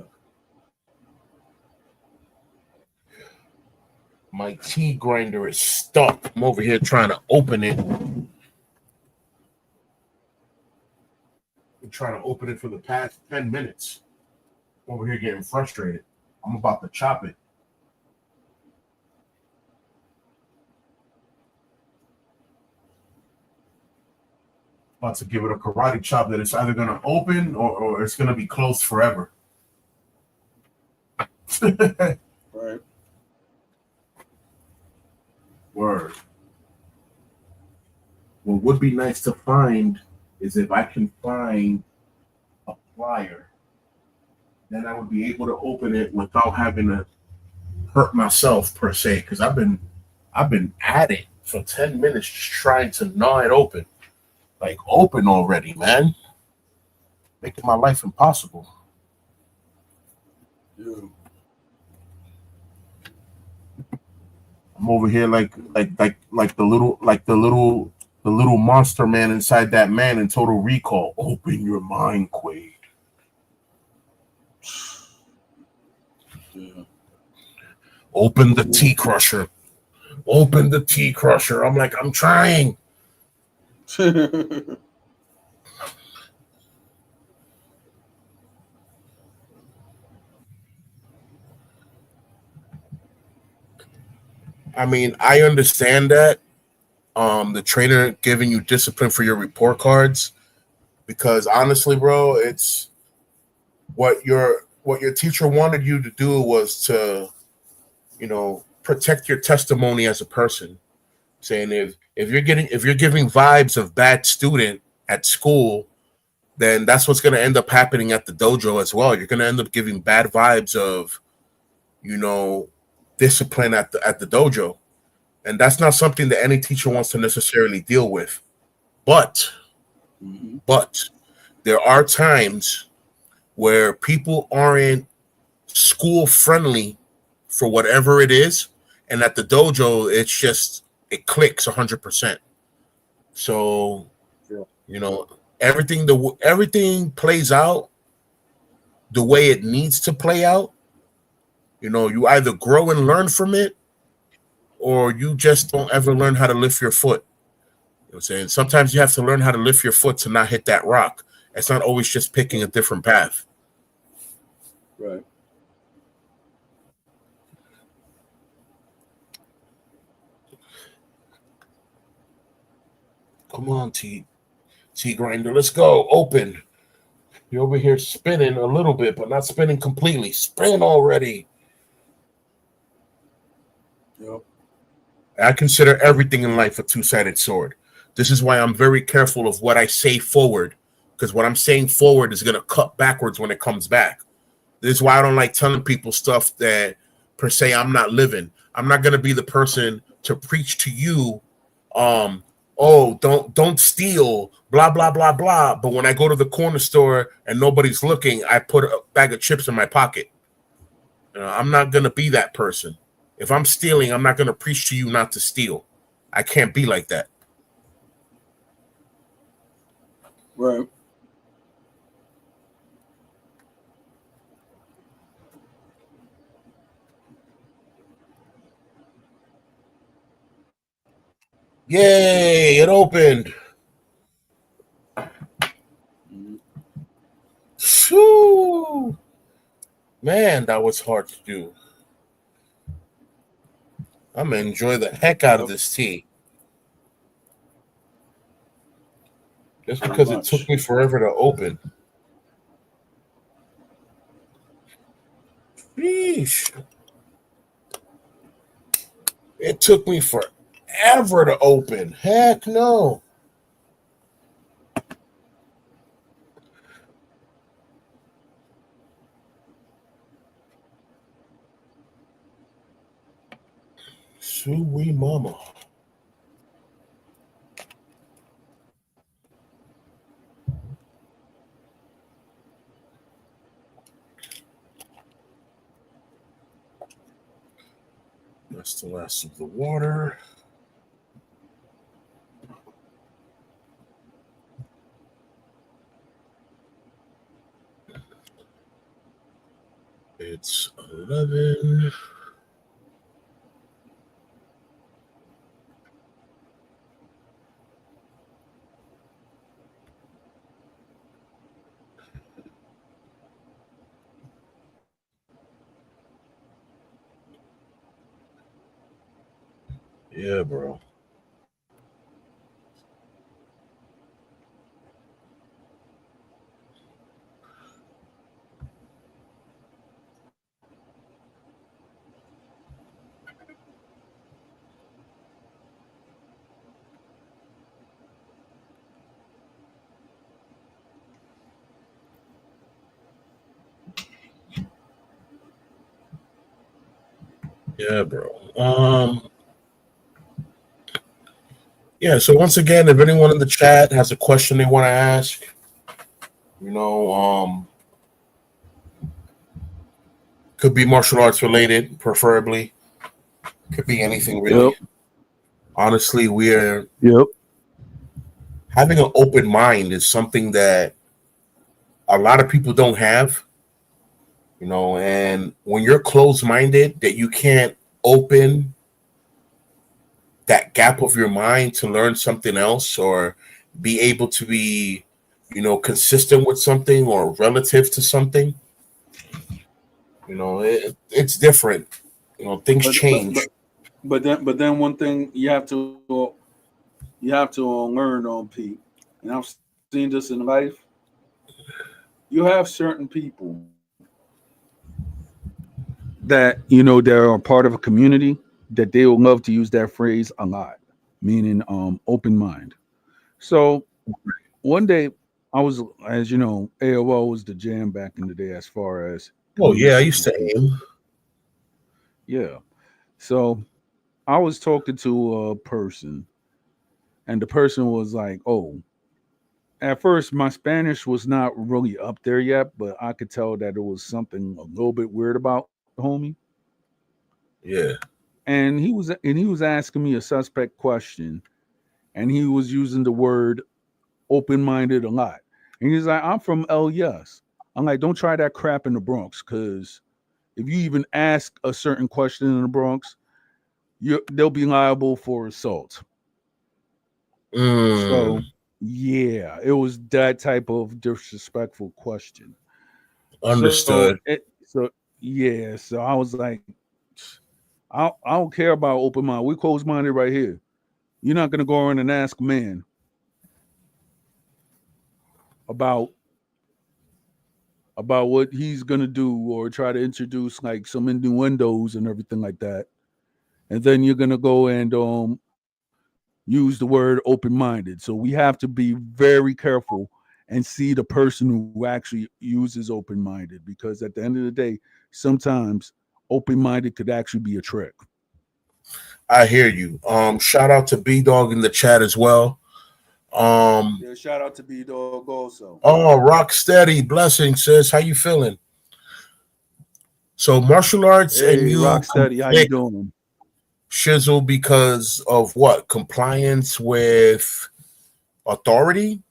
My tea grinder is stuck. I'm over here trying to open it. I'm trying to open it for the past 10 minutes. Over here getting frustrated. I'm about to chop it. About to give it a karate chop that it's either going to open or it's going to be closed forever. Right. Word. What would be nice to find is if I can find a plier, then I would be able to open it without having to hurt myself per se. Because I've been at it for 10 minutes just trying to gnaw it open. Like, open already, man. Making my life impossible. Yeah. I'm over here like the little monster man inside that man in Total Recall. Open your mind, Quaid. Yeah. Open the tea crusher. Open the tea crusher. I'm like, I'm trying. I mean, I understand that. The trainer giving you discipline for your report cards, because honestly, bro, it's what your teacher wanted you to do was to, protect your testimony as a person. Saying if you're giving vibes of bad student at school, then that's what's going to end up happening at the dojo as well. You're going to end up giving bad vibes of, discipline at the dojo. And that's not something that any teacher wants to necessarily deal with. But there are times where people aren't school friendly for whatever it is. And at the dojo, it clicks 100%. So, everything plays out the way it needs to play out. You either grow and learn from it, or you just don't ever learn how to lift your foot. You know what I'm saying? Sometimes you have to learn how to lift your foot to not hit that rock. It's not always just picking a different path. Right. Come on, T Grinder. Let's go. Open. You're over here spinning a little bit, but not spinning completely. Spin already. Yep. I consider everything in life a two-sided sword. This is why I'm very careful of what I say forward, because what I'm saying forward is going to cut backwards when it comes back. This is why I don't like telling people stuff that per se I'm not living. I'm not going to be the person to preach to you, oh, don't steal, blah blah blah blah. But when I go to the corner store and nobody's looking, I put a bag of chips in my pocket. I'm not going to be that person. If I'm stealing, I'm not going to preach to you not to steal. I can't be like that. Right. Yay, it opened. Mhm. Shoo. Man, that was hard to do. I'm going to enjoy the heck out of Yep. this tea. Just Very because it took much. me forever to open. Sheesh. It took me forever to open. Heck no. Sweet mama. That's the last of the water. It's 11. Yeah, bro. Yeah, bro. Yeah, so once again, if anyone in the chat has a question they want to ask, you know, could be martial arts related, preferably. Could be anything Yep. really. Honestly, we're Yep. having an open mind is something that a lot of people don't have, and when you're closed minded, that you can't open that gap of your mind to learn something else or be able to be, consistent with something or relative to something, it's different. Things But but change. but but then one thing you have to learn on Pete, and I've seen this in life. You have certain people that that are part of a community that they will love to use that phrase a lot, meaning open mind. So one day I was, as you know, AOL was the jam back in the day as far as Oh yeah, I communicating used with to people. aim. Yeah. So I was talking to a person, and the person was like, "Oh, at first my Spanish was not really up there yet, but I could tell that it was something a little bit weird about the homie." Yeah. And he was asking me a suspect question, and he was using the word open minded a lot. And he's like, "I'm from LES." I'm like, "Don't try that crap in the Bronx, because if you even ask a certain question in the Bronx, they'll be liable for assault." Mm, So yeah, it was that type of disrespectful question. So understood. yeah, so I was like, I don't care about open mind. We closed minded right here. You're not gonna go in and ask a man about about what he's gonna do or try to introduce like some innuendos and everything like that. And then you're gonna go and use the word open-minded. So we have to be very careful and see the person who actually uses open-minded, because at the end of the day, sometimes open-minded could actually be a trick. I hear you. Shout out to B Dog in the chat as well. Yeah, shout out to B Dog also. Oh, rock steady, blessing, sis. How you feeling? So martial arts and Hey, you Rocksteady, how you conflict, doing? Shizzle, because of what? Compliance with authority,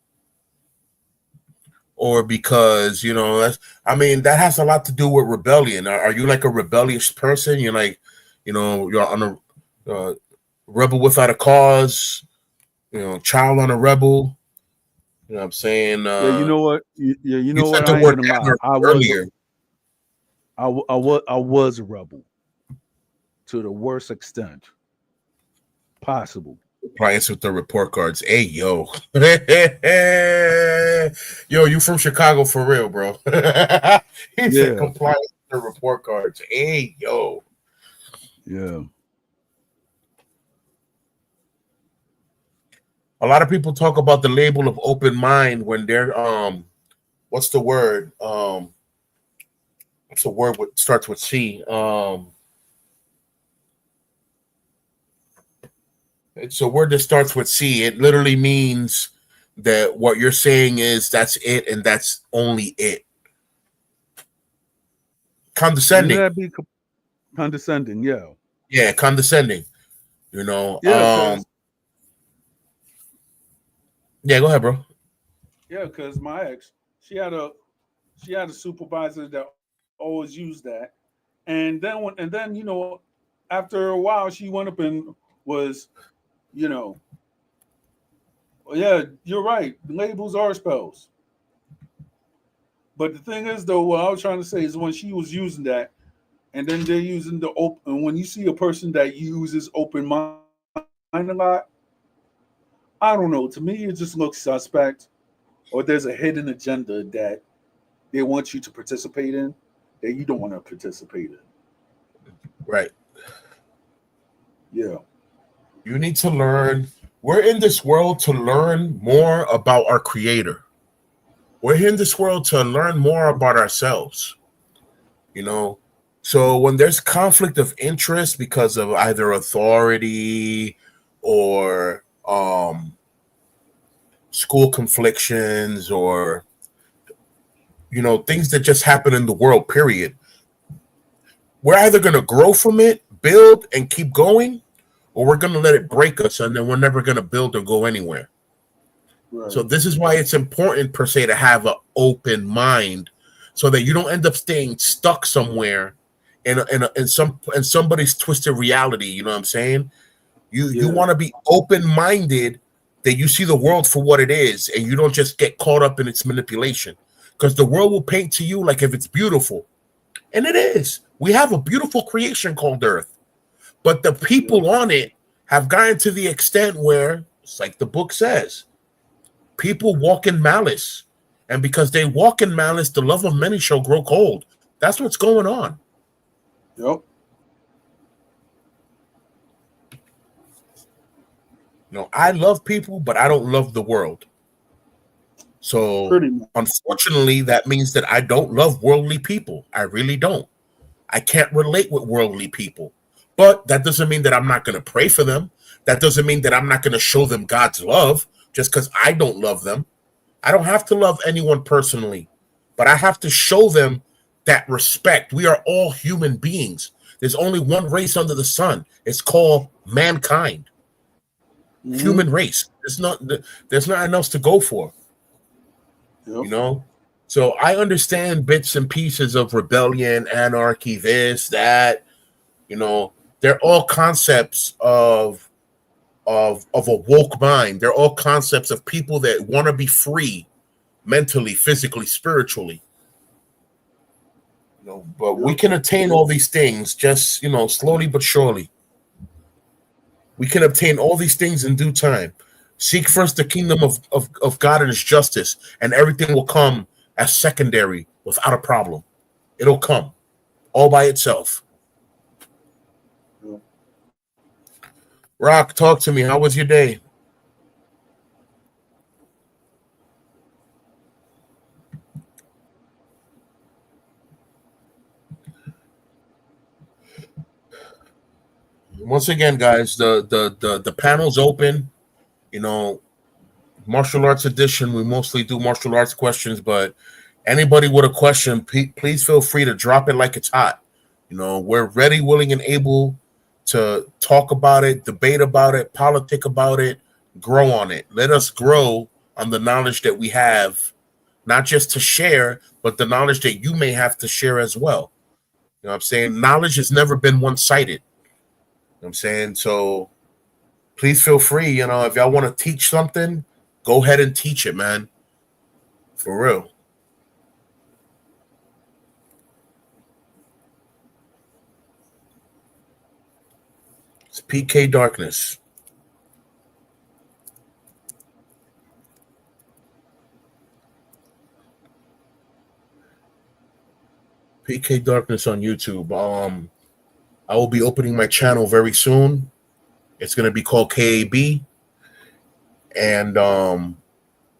or because that's, I mean, that has a lot to do with rebellion. Are you like a rebellious person? You're like, you're on a rebel without a cause. Child on a rebel. You know what I'm saying? Yeah, you know what? Yeah, you You know said what? the I ain't word gonna lie. admirable earlier. I was a rebel to the worst extent possible. Compliance with the report cards. Hey, yo. Yo, you from Chicago for real, bro. He said Yeah, compliance with the report cards. Hey, yo. yeah. A lot of people talk about the label of open mind when they're what's the word? What's the word that starts with C? It's a word that starts with C. It literally means that what you're saying is that's it and that's only it. Wouldn't Condescending. that be condescending? Yeah, Yeah, condescending. You know. yeah, cause Yeah, go ahead, bro. yeah, cause my ex, she had a she had a supervisor that always used that, and then after a while she went up and was you know yeah, you're right, labels are spells. But the thing is, though, what I was trying to say is when she was using that, and then they're using the open. When you see a person that uses open mind a lot, I don't know. To me, it just looks suspect, or there's a hidden agenda that they want you to participate in that you don't want to participate in. Right. Yeah, You need to learn. We're in this world to learn more about our creator. We're in this world to learn more about ourselves. You know, so when there's conflict of interest because of either authority or school conflictions or things that just happen in the world, period, we're either going to grow from it, build and keep going, or we're going to let it break us and then we're never going to build or go anywhere. So right. this is why it's important per se to have an open mind, so that you don't end up staying stuck somewhere in somebody's twisted reality. You know what I'm saying? You Yeah, want to be open minded, that you see the world for what it is, and you don't just get caught up in its manipulation. Because the world will paint to you like if it's beautiful, and it is. We have a beautiful creation called Earth, but the yep, people on it have gotten to the extent where it's like the book says. People walk in malice. And because they walk in malice, the love of many shall grow cold. That's what's going on. yep. I love people, but I don't love the world. So, Pretty much. unfortunately, that means that I don't love worldly people. I really don't. I can't relate with worldly people. But that doesn't mean that I'm not going to pray for them. That doesn't mean that I'm not going to show them God's love just because I don't love them. I don't have to love anyone personally, but I have to show them that respect. We are all human beings. There's only one race under the sun. It's called mankind, Hmm. human race. There's nothing else to go for, Yep. you know? So I understand bits and pieces of rebellion, anarchy, this, that, you know, they're all concepts of a woke mind. They're all concepts of people that want to be free mentally, physically, spiritually. But we Yep. can attain all these things just, slowly but surely. We can obtain all these things in due time. Seek first the kingdom of God and his justice, and everything will come as secondary without a problem. It'll come all by itself. Yeah. Rock, talk to me. How was your day? Once again, guys, the panel's open. You know, martial arts edition. We mostly do martial arts questions, but anybody with a question, please feel free to drop it like it's hot. You know, we're ready, willing, and able to talk about it, debate about it, politic about it, grow on it. Let us grow on the knowledge that we have, not just to share, but the knowledge that you may have to share as well. You know what I'm saying? Knowledge has never been one-sided. You know what I'm saying? So please feel free, you know, if y'all want to teach something, go ahead and teach it, man. For real. It's PK Darkness. PK Darkness on YouTube. I will be opening my channel very soon. It's gonna be called KAB. And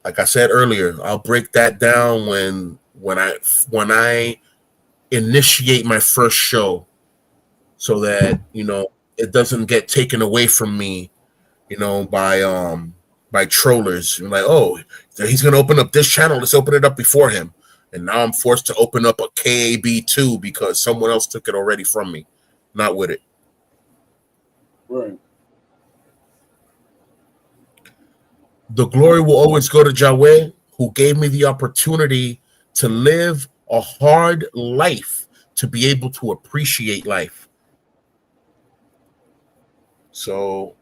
like I said earlier, I'll break that down when I initiate my first show, so that you know it doesn't get taken away from me, you know, by trollers. I'm like, oh, he's gonna open up this channel. Let's open it up before him. And now I'm forced to open up a KAB2 because someone else took it already from me. Not with it. Right. The glory will always go to Yahweh, who gave me the opportunity to live a hard life, to be able to appreciate life. So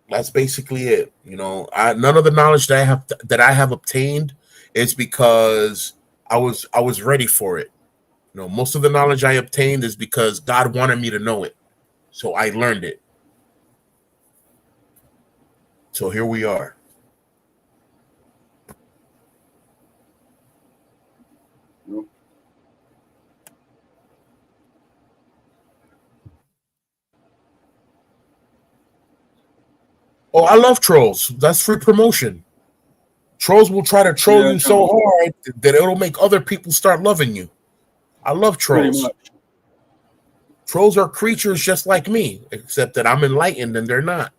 that's basically it. You know, none of the knowledge that I have obtained is because I was ready for it. You know, most of the knowledge I obtained is because God wanted me to know it. So I learned it. So here we are. Yep. Oh, I love trolls. That's free promotion. Trolls will try to troll Yeah, you so hard that it'll make other people start loving you. I love pretty trolls. much. Trolls are creatures just like me, except that I'm enlightened and they're not.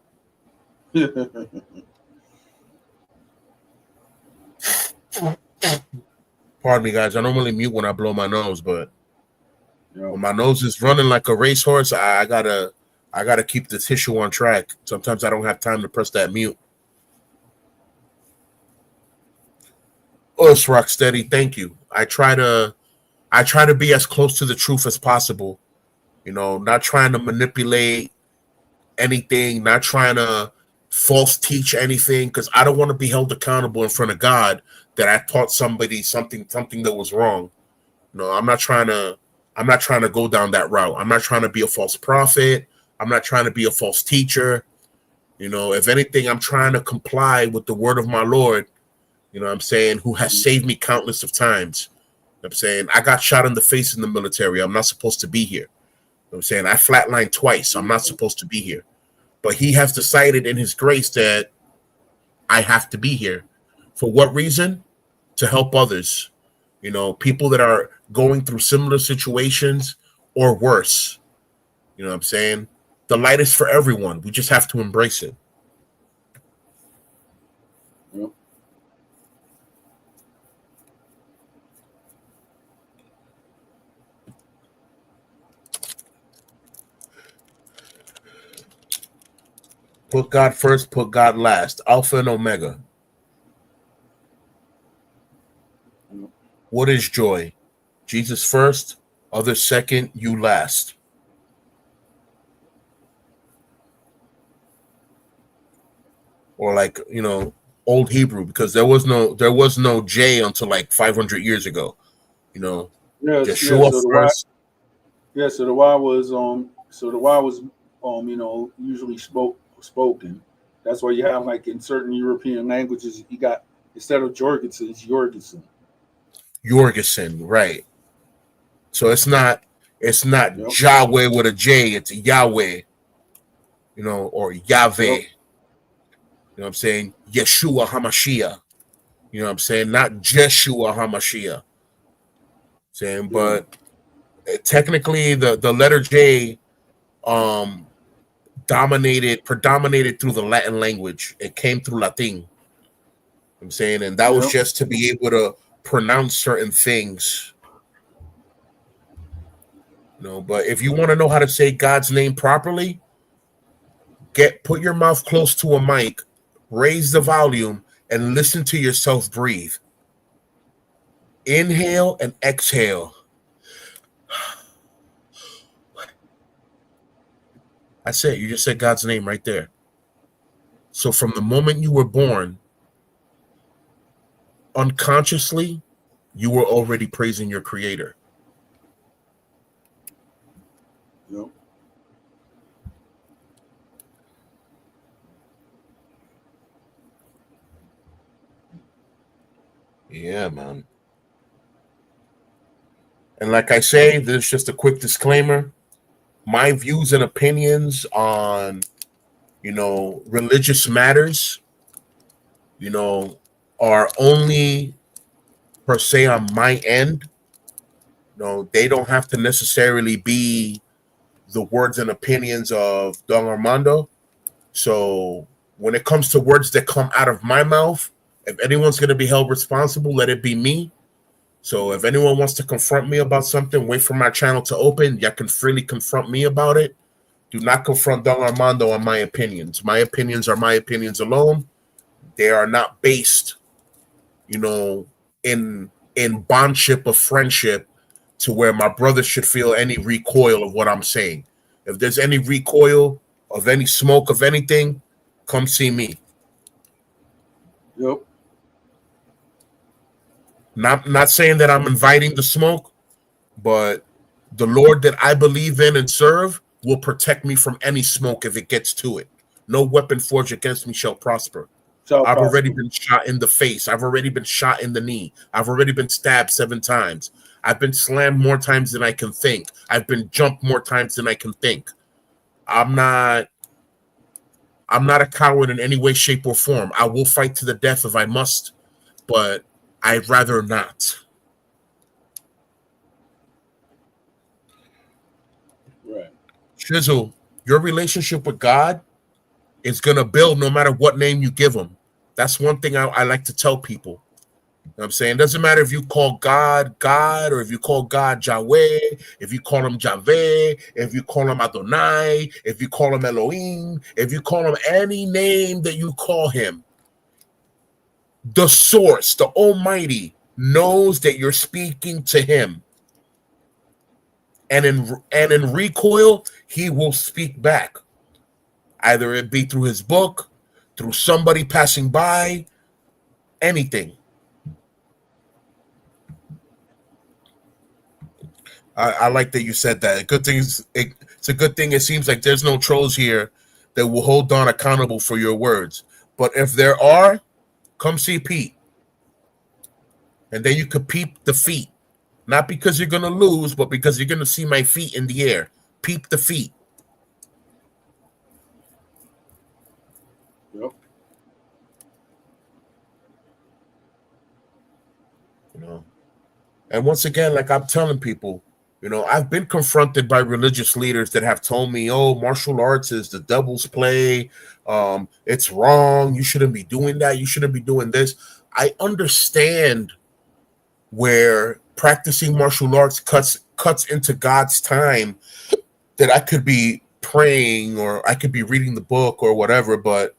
Pardon me, guys. I normally mute when I blow my nose, but when my nose is running like a racehorse, I gotta keep the tissue on track. Sometimes I don't have time to press that mute. Us Rocksteady, thank you. I try to be as close to the truth as possible. You know, not trying to manipulate anything, not trying to false teach anything, because I don't want to be held accountable in front of God that I taught somebody something that was wrong. No, I'm not trying to go down that route. I'm not trying to be a false prophet. I'm not trying to be a false teacher. You know, if anything, I'm trying to comply with the word of my Lord, you know what I'm saying, who has saved me countless of times. You know I'm saying, I got shot in the face in the military. I'm not supposed to be here. You know I'm saying, I flatlined twice. I'm not supposed to be here. But he has decided in his grace that I have to be here. For what reason? To help others. You know, people that are going through similar situations or worse. You know what I'm saying? The light is for everyone. We just have to embrace it. Yep. Put God first, put God last. Alpha and Omega. Yep. What is joy? Jesus first, others second, you last. Or like, you know, old Hebrew, because there was no J until like 500 years ago. You know, Yes, yes. Yeshua So the Y, first. yeah. So the Y was So the Y was usually spoken. That's why you have like in certain European languages, you got instead of Jorgensen, it's Jorgensen. Jorgensen, right. So it's not Yep. Yahweh with a J, it's Yahweh, or Yahweh. Yep. You know what I'm saying? Yeshua Hamashiach. You know what I'm saying? Not Jeshua Hamashiach. Saying, Yeah. but technically the letter J um predominated through the Latin language. It came through Latin. I'm saying, and that was Yep. just to be able to pronounce certain things. But if you want to know how to say God's name properly, put your mouth close to a mic, raise the volume, and listen to yourself breathe. Inhale and exhale. That's it. You just said God's name right there. So from the moment you were born, unconsciously, you were already praising your creator. Yep. Yeah, man. And like I say, there's just a quick disclaimer. My views and opinions on, religious matters, you know, are only per se on my end. They don't have to necessarily be the words and opinions of Don Armando. So when it comes to words that come out of my mouth, if anyone's going to be held responsible, let it be me. So if anyone wants to confront me about something, wait for my channel to open. Y'all can freely confront me about it. Do not confront Don Armando on my opinions. My opinions are my opinions alone. They are not based, you know, in bondship of friendship to where my brother should feel any recoil of what I'm saying. If there's any recoil of any smoke of anything, come see me. Yep. Not saying that I'm inviting the smoke, but the Lord that I believe in and serve will protect me from any smoke if it gets to it. No weapon forged against me shall prosper. Shall I've already prosper. been shot in the face. I've already been shot in the knee. I've already been stabbed 7 times. I've been slammed more times than I can think. I've been jumped more times than I can think. I'm not a coward in any way, shape, or form. I will fight to the death if I must, but I'd rather not. Right. Shizzle, your relationship with God is gonna build no matter what name you give him. That's one thing I like to tell people. You know what I'm saying? It doesn't matter if you call God God, or if you call God Yahweh, if you call him Javeh, if you call him Adonai, if you call him Elohim, if you call him any name that you call him, the source, the Almighty, knows that you're speaking to him. And in recoil, he will speak back. Either it be through his book, through somebody passing by, anything. I like that you said that. It's a good thing. It seems like there's no trolls here that will hold Don accountable for your words. But if there are, come see Pete, and then you could peep the feet. Not because you're gonna lose, but because you're gonna see my feet in the air. Peep the feet. Yep. You know. And once again, like I'm telling people, I've been confronted by religious leaders that have told me, "Oh, martial arts is the devil's play. It's wrong. You shouldn't be doing that. You shouldn't be doing this." I understand where practicing martial arts cuts into God's time, that I could be praying or I could be reading the book or whatever, but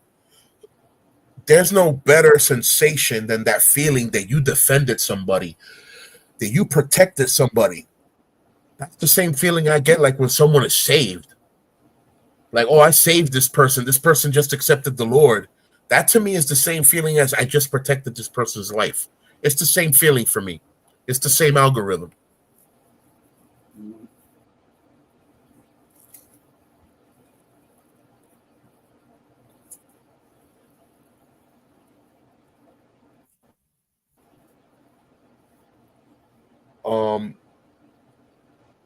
there's no better sensation than that feeling that you defended somebody, that you protected somebody. That's the same feeling I get like when someone is saved. Like, oh, I saved this person. This person just accepted the Lord. That to me is the same feeling as I just protected this person's life. It's the same feeling for me. It's the same algorithm. Mhm. Um,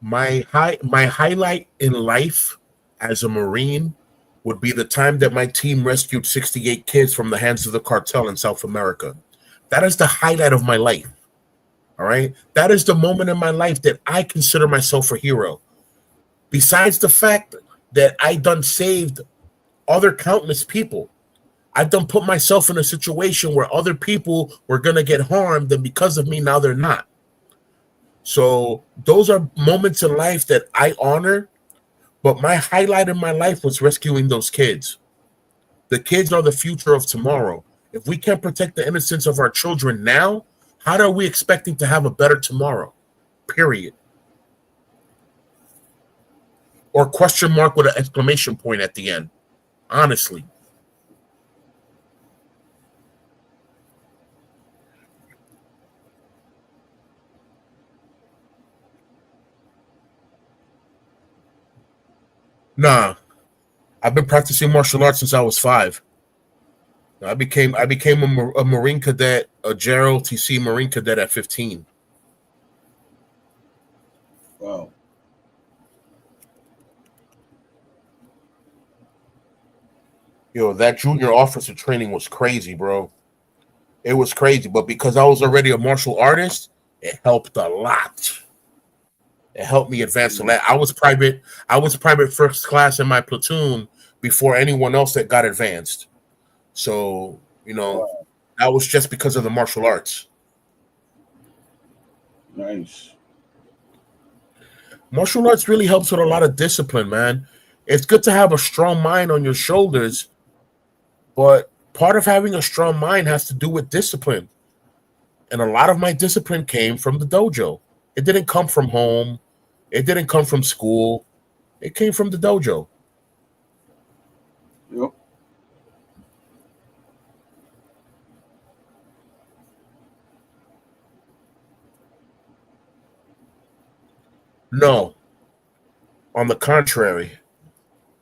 My highlight in life as a Marine would be the time that my team rescued 68 kids from the hands of the cartel in South America. That is the highlight of my life. All right. That is the moment in my life that I consider myself a hero. Besides the fact that I done saved other countless people. I've done put myself in a situation where other people were gonna get harmed, and because of me, now they're not. So those are moments in life that I honor. But my highlight in my life was rescuing those kids. The kids are the future of tomorrow. If we can't protect the innocence of our children now, how are we expecting to have a better tomorrow? Period. Or question mark with an exclamation point at the end. Honestly. Nah, I've been practicing martial arts since I was 5. I became a Marine cadet, a JROTC Marine cadet at 15. Wow. Yo, that junior officer training was crazy, bro. It was crazy, but because I was already a martial artist, it helped a lot. It helped me advance a lot. I was private first class in my platoon before anyone else that got advanced. So, Wow. that was just because of the martial arts. Nice. Martial arts really helps with a lot of discipline, man. It's good to have a strong mind on your shoulders, but part of having a strong mind has to do with discipline. And a lot of my discipline came from the dojo. It didn't come from home. It didn't come from school. It came from the dojo. Yep. No, on the contrary.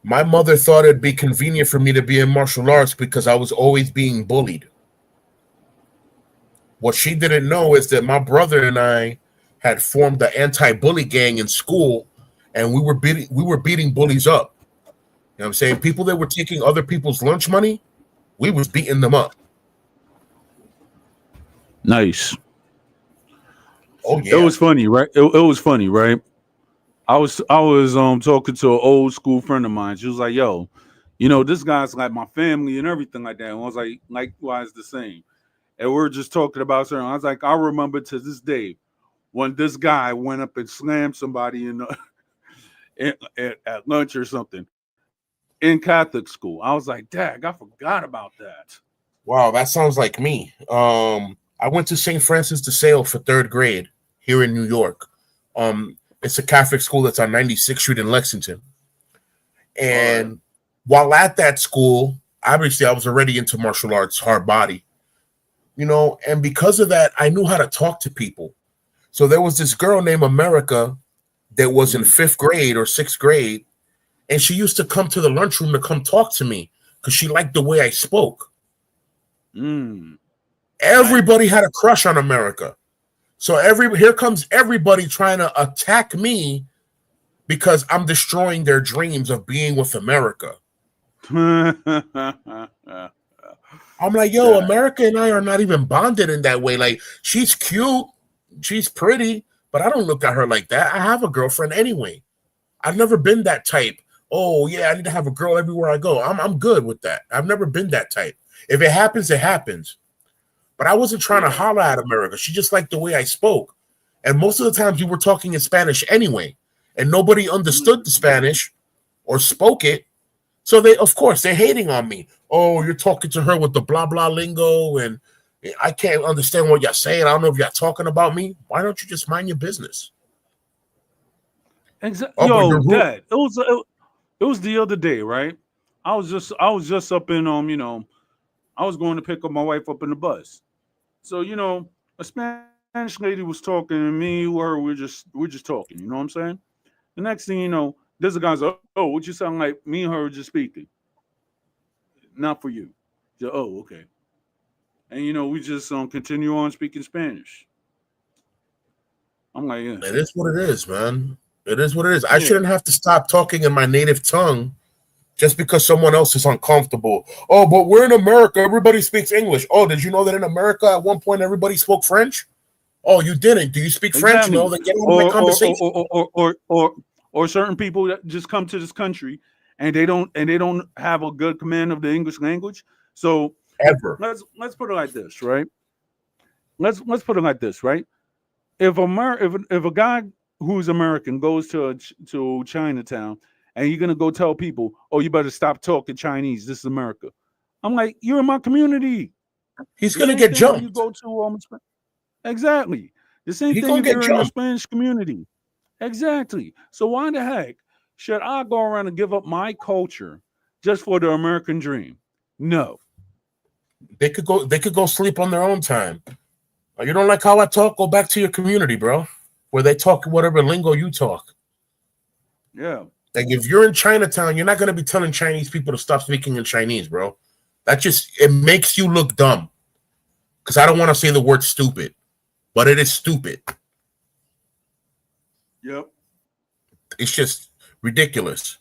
My mother thought it'd be convenient for me to be in martial arts because I was always being bullied. What she didn't know is that my brother and I had formed the anti-bully gang in school, and we were beating bullies up. You know what I'm saying? People that were taking other people's lunch money, we was beating them up. Nice. Oh It yeah. was funny, right? It was funny, right? I was talking to an old school friend of mine. She was like, "Yo, this guy's like my family and everything like that." And I was like, likewise the same. And we're just talking about certain. I was like, I remember to this day when this guy went up and slammed somebody at lunch or something in Catholic school. I was like, Dad, I forgot about that. Wow, that sounds like me. I went to St. Francis de Sales for third grade here in New York. It's a Catholic school that's on 96th Street in Lexington. All right. And while at that school, obviously I was already into martial arts, hard body, and because of that, I knew how to talk to people. So there was this girl named America that was in Mm, 5th grade or 6th grade, and she used to come to the lunchroom to come talk to me because she liked the way I spoke. mm, Everybody nice. had a crush on America. So here comes everybody trying to attack me because I'm destroying their dreams of being with America. I'm like, yo, Dad. America and I are not even bonded in that way. Like, she's cute, she's pretty, but I don't look at her like that. I have a girlfriend anyway. I've never been that type. Oh yeah, I need to have a girl everywhere I go. I'm good with that. I've never been that type. If it happens, it happens. But I wasn't trying to Yeah. holler at America. She just liked the way I spoke. And most of the times we were talking in Spanish anyway. And nobody understood the Mm. Spanish or spoke it. So they, of course, they're hating on me. Oh, you're talking to her with the blah blah lingo, and I can't understand what you're saying. I don't know if you're talking about me. Why don't you just mind your business? Oh, but Yo, you're rude. Dad. It was the other day, right? I was just up in I was going to pick up my wife up in the bus. So a Spanish lady was talking to me, or we're just talking. You know what I'm saying? The next thing you know, there's a guy's like, "Oh, what you sound like me and her were just speaking, not for you." So, oh, okay. And we just continue on speaking Spanish. I'm like, yeah, It is what it is, man. It is what it is. I Yeah, shouldn't have to stop talking in my native tongue just because someone else is uncomfortable. Oh, but we're in America. Everybody speaks English. Oh, did you know that in America at one point everybody spoke French? Oh, you didn't. Do you speak French? exactly. No, then get out of my Or or or conversation. or or or, or, or certain people that just come to this country and they don't have a good command of the English language. So Ever. let's put it like this, right? Let's put it like this, right? If a guy who's American goes to Chinatown and you're gonna go tell people, oh, you better stop talking Chinese. This is America. I'm like, you're in my community. He's The gonna same get thing when you jumped. go to exactly the same He thing gonna if get you're in the jumped. Spanish community. Exactly. So why the heck should I go around and give up my culture just for the American dream? No. They could go. They could go sleep on their own time. You don't like how I talk? Go back to your community, bro, where they talk whatever lingo you talk. Yeah. Like if you're in Chinatown, you're not gonna be telling Chinese people to stop speaking in Chinese, bro. That just it makes you look dumb. Because I don't want to say the word stupid, but it is stupid. Yep. It's just ridiculous.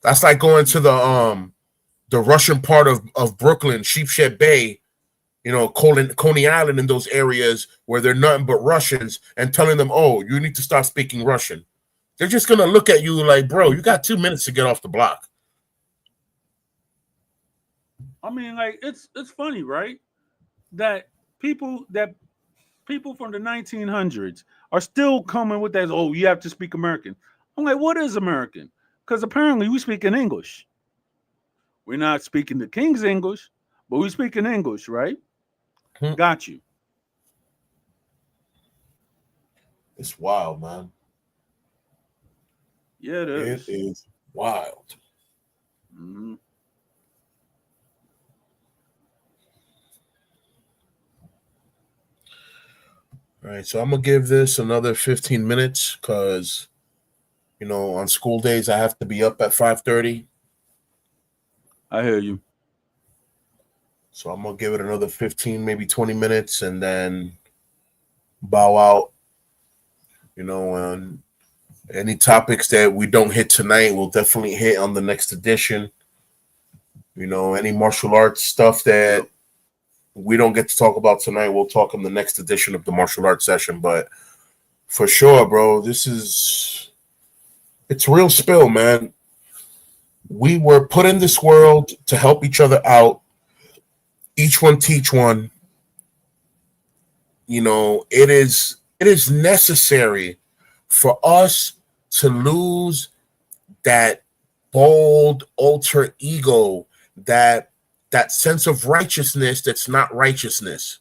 That's like going to the Russian part of Brooklyn, Sheepshead Bay, Coney Island, in those areas where they're nothing but Russians, and telling them, "Oh, you need to start speaking Russian." They're just gonna look at you like, "Bro, you got 2 minutes to get off the block." I mean, like it's funny, right? That that people from the 1900s are still coming with that. Oh, you have to speak American. I'm like, what is American? Because apparently we speak in English. We're not speaking the King's English, but we speak in English, right? Hmm. Got you. It's wild, man. Yeah, it It is. is wild. Mhm. All right, so I'm gonna give this another 15 minutes because on school days I have to be up at 5:30. I hear you. So I'm gonna give it another 15, maybe 20 minutes, and then bow out. And any topics that we don't hit tonight, we'll definitely hit on the next edition. Any martial arts stuff that Yep. we don't get to talk about tonight, we'll talk in the next edition of the martial arts session. But for sure, bro, it's real spill, man. We were put in this world to help each other out. Each one teach one. It is necessary for us to lose that bold alter ego, that sense of righteousness that's not righteousness.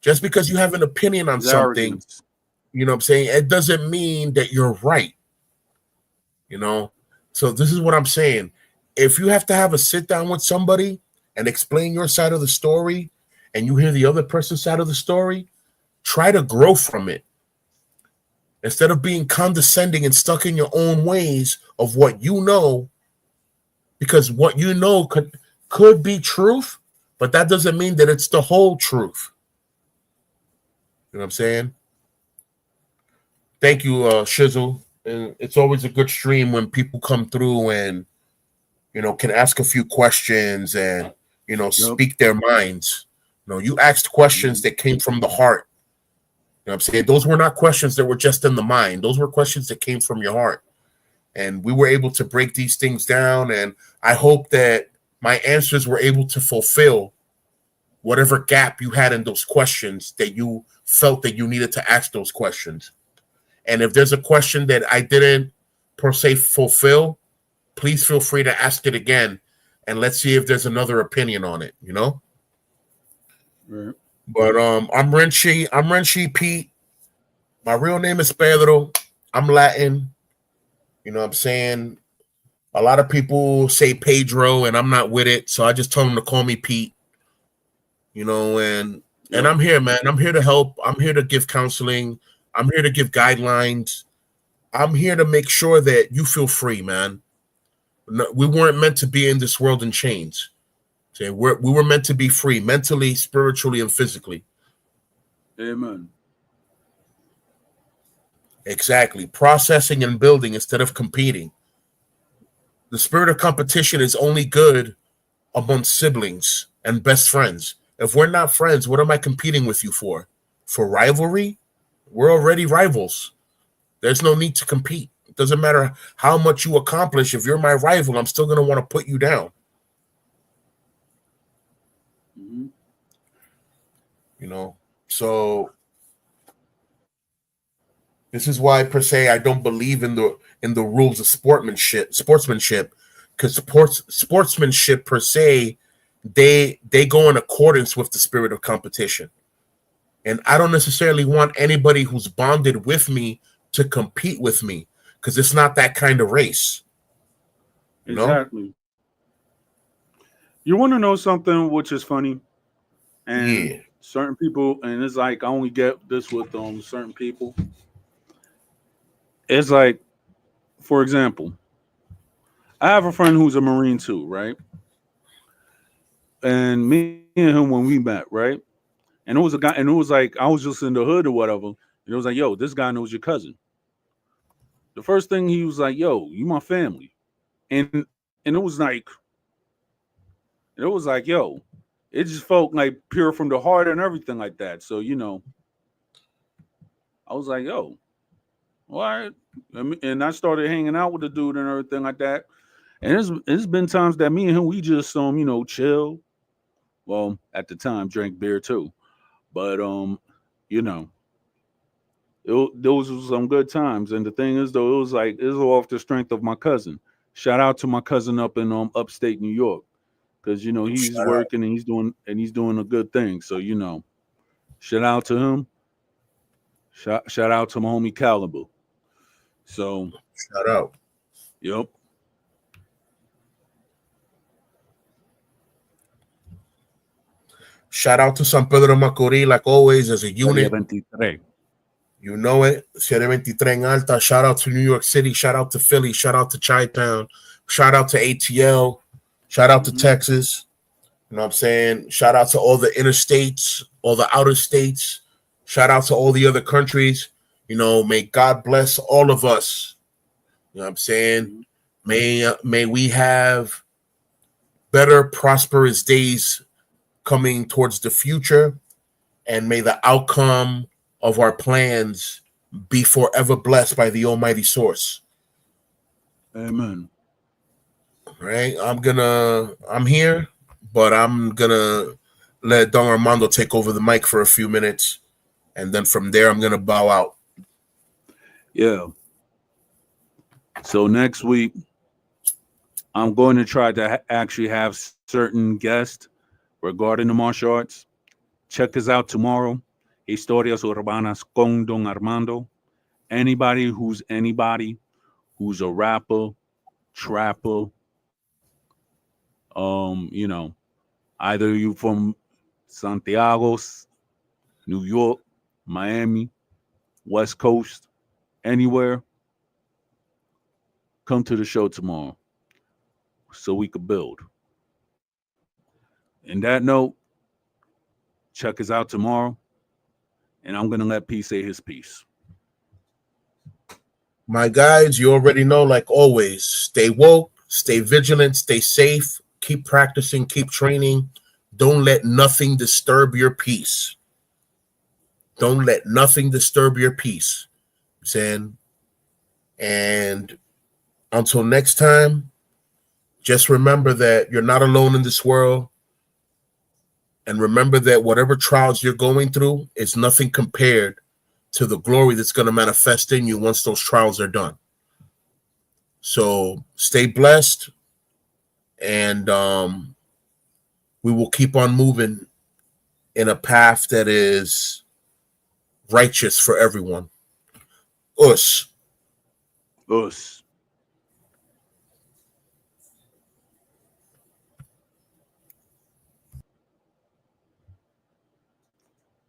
Just because you have an opinion on It's something, arrogance. what I'm saying, it doesn't mean that you're right. you know so this is what I'm saying. If you have to have a sit down with somebody and explain your side of the story, and you hear the other person's side of the story, try to grow from it instead of being condescending and stuck in your own ways of what you know, because what you know could be truth, but that doesn't mean that it's the whole truth. You know what I'm saying? Thank you, Shizzle. And it's always a good stream when people come through and can ask a few questions and Yep. speak their minds. You asked questions Mhm. that came from the heart. You know what I'm saying? Those were not questions that were just in the mind. Those were questions that came from your heart. And we were able to break these things down. And I hope that my answers were able to fulfill whatever gap you had in those questions that you felt that you needed to ask those questions. And if there's a question that I didn't per se fulfill, please feel free to ask it again, and let's see if there's another opinion on it. Right. But I'm Renchi Pete. My real name is Pedro. I'm Latin. What I'm saying? A lot of people say Pedro, and I'm not with it, so I just told them to call me Pete. And Yep. I'm here, man. I'm here to help. I'm here to give counseling. I'm here to give guidelines. I'm here to make sure that you feel free, man. No, we weren't meant to be in this world in chains. Okay, we were meant to be free mentally, spiritually, and physically. Amen. Exactly. Processing and building instead of competing. The spirit of competition is only good among siblings and best friends. If we're not friends, what am I competing with you for? For rivalry? We're already rivals. There's no need to compete. It doesn't matter how much you accomplish. If you're my rival, I'm still going to want to put you down. Mm-hmm. You know? So this is why, per se, I don't believe in the rules of sportsmanship, because sportsmanship per se, they go in accordance with the spirit of competition, and I don't necessarily want anybody who's bonded with me to compete with me, because it's not that kind of race, you know. Exactly. You want to know something which is funny, and Yeah, certain people, and it's like I only get this with certain people. It's like, for example, I have a friend who's a Marine too, right? And me and him when we met, right? And it was a guy, and it was like I was just in the hood or whatever, and it was like, yo, this guy knows your cousin. The first thing he was like, yo, you my family, and it was like, yo, it just felt like pure from the heart and everything like that. So I was like, yo, all right. And I started hanging out with the dude and everything like that. And it's been times that me and him we just chill. Well, at the time drank beer too, but you know those were some good times. And the thing is though, it was off the strength of my cousin. Shout out to my cousin up in upstate New York, because he's shout out, working and he's doing a good thing. So shout out to him. Shout out to my homie Caliber. So shout out, yep. shout out to San Pedro Macorís, like always, as a Serie unit. 23. You know it. Sierra 23 en Alta. Shout out to New York City. Shout out to Philly. Shout out to Chi-Town. Shout out to ATL. Shout out to Mm-hmm. Texas. You know what I'm saying? Shout out to all the interstates, all the outer states. Shout out to all the other countries. You know, may God bless all of us. You know what I'm saying? Mm-hmm. May we have better, prosperous days coming towards the future, and may the outcome of our plans be forever blessed by the Almighty Source. Amen. Right? I'm here, but I'm gonna let Don Armando take over the mic for a few minutes, and then from there I'm gonna bow out. Yeah. So next week, I'm going to try to actually have certain guests regarding the martial arts. Check us out tomorrow. Historias Urbanas con Don Armando. Anybody who's a rapper, trapper, either you from Santiago, New York, Miami, West Coast, anywhere, come to the show tomorrow so we could build. In that note, check us out tomorrow, and I'm gonna let P say his piece. My guys, you already know, like always, stay woke, stay vigilant, stay safe, keep practicing, keep training. Don't let nothing disturb your peace. Don't let nothing disturb your peace. I'm saying, and until next time, just remember that you're not alone in this world. And remember that whatever trials you're going through is nothing compared to the glory that's going to manifest in you once those trials are done. So stay blessed, and we will keep on moving in a path that is righteous for everyone. Us. Us.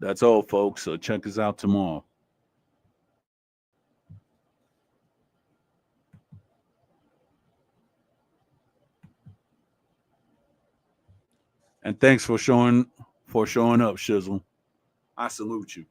That's all, folks. So check us out tomorrow. And thanks for showing up, Shizzle. I salute you.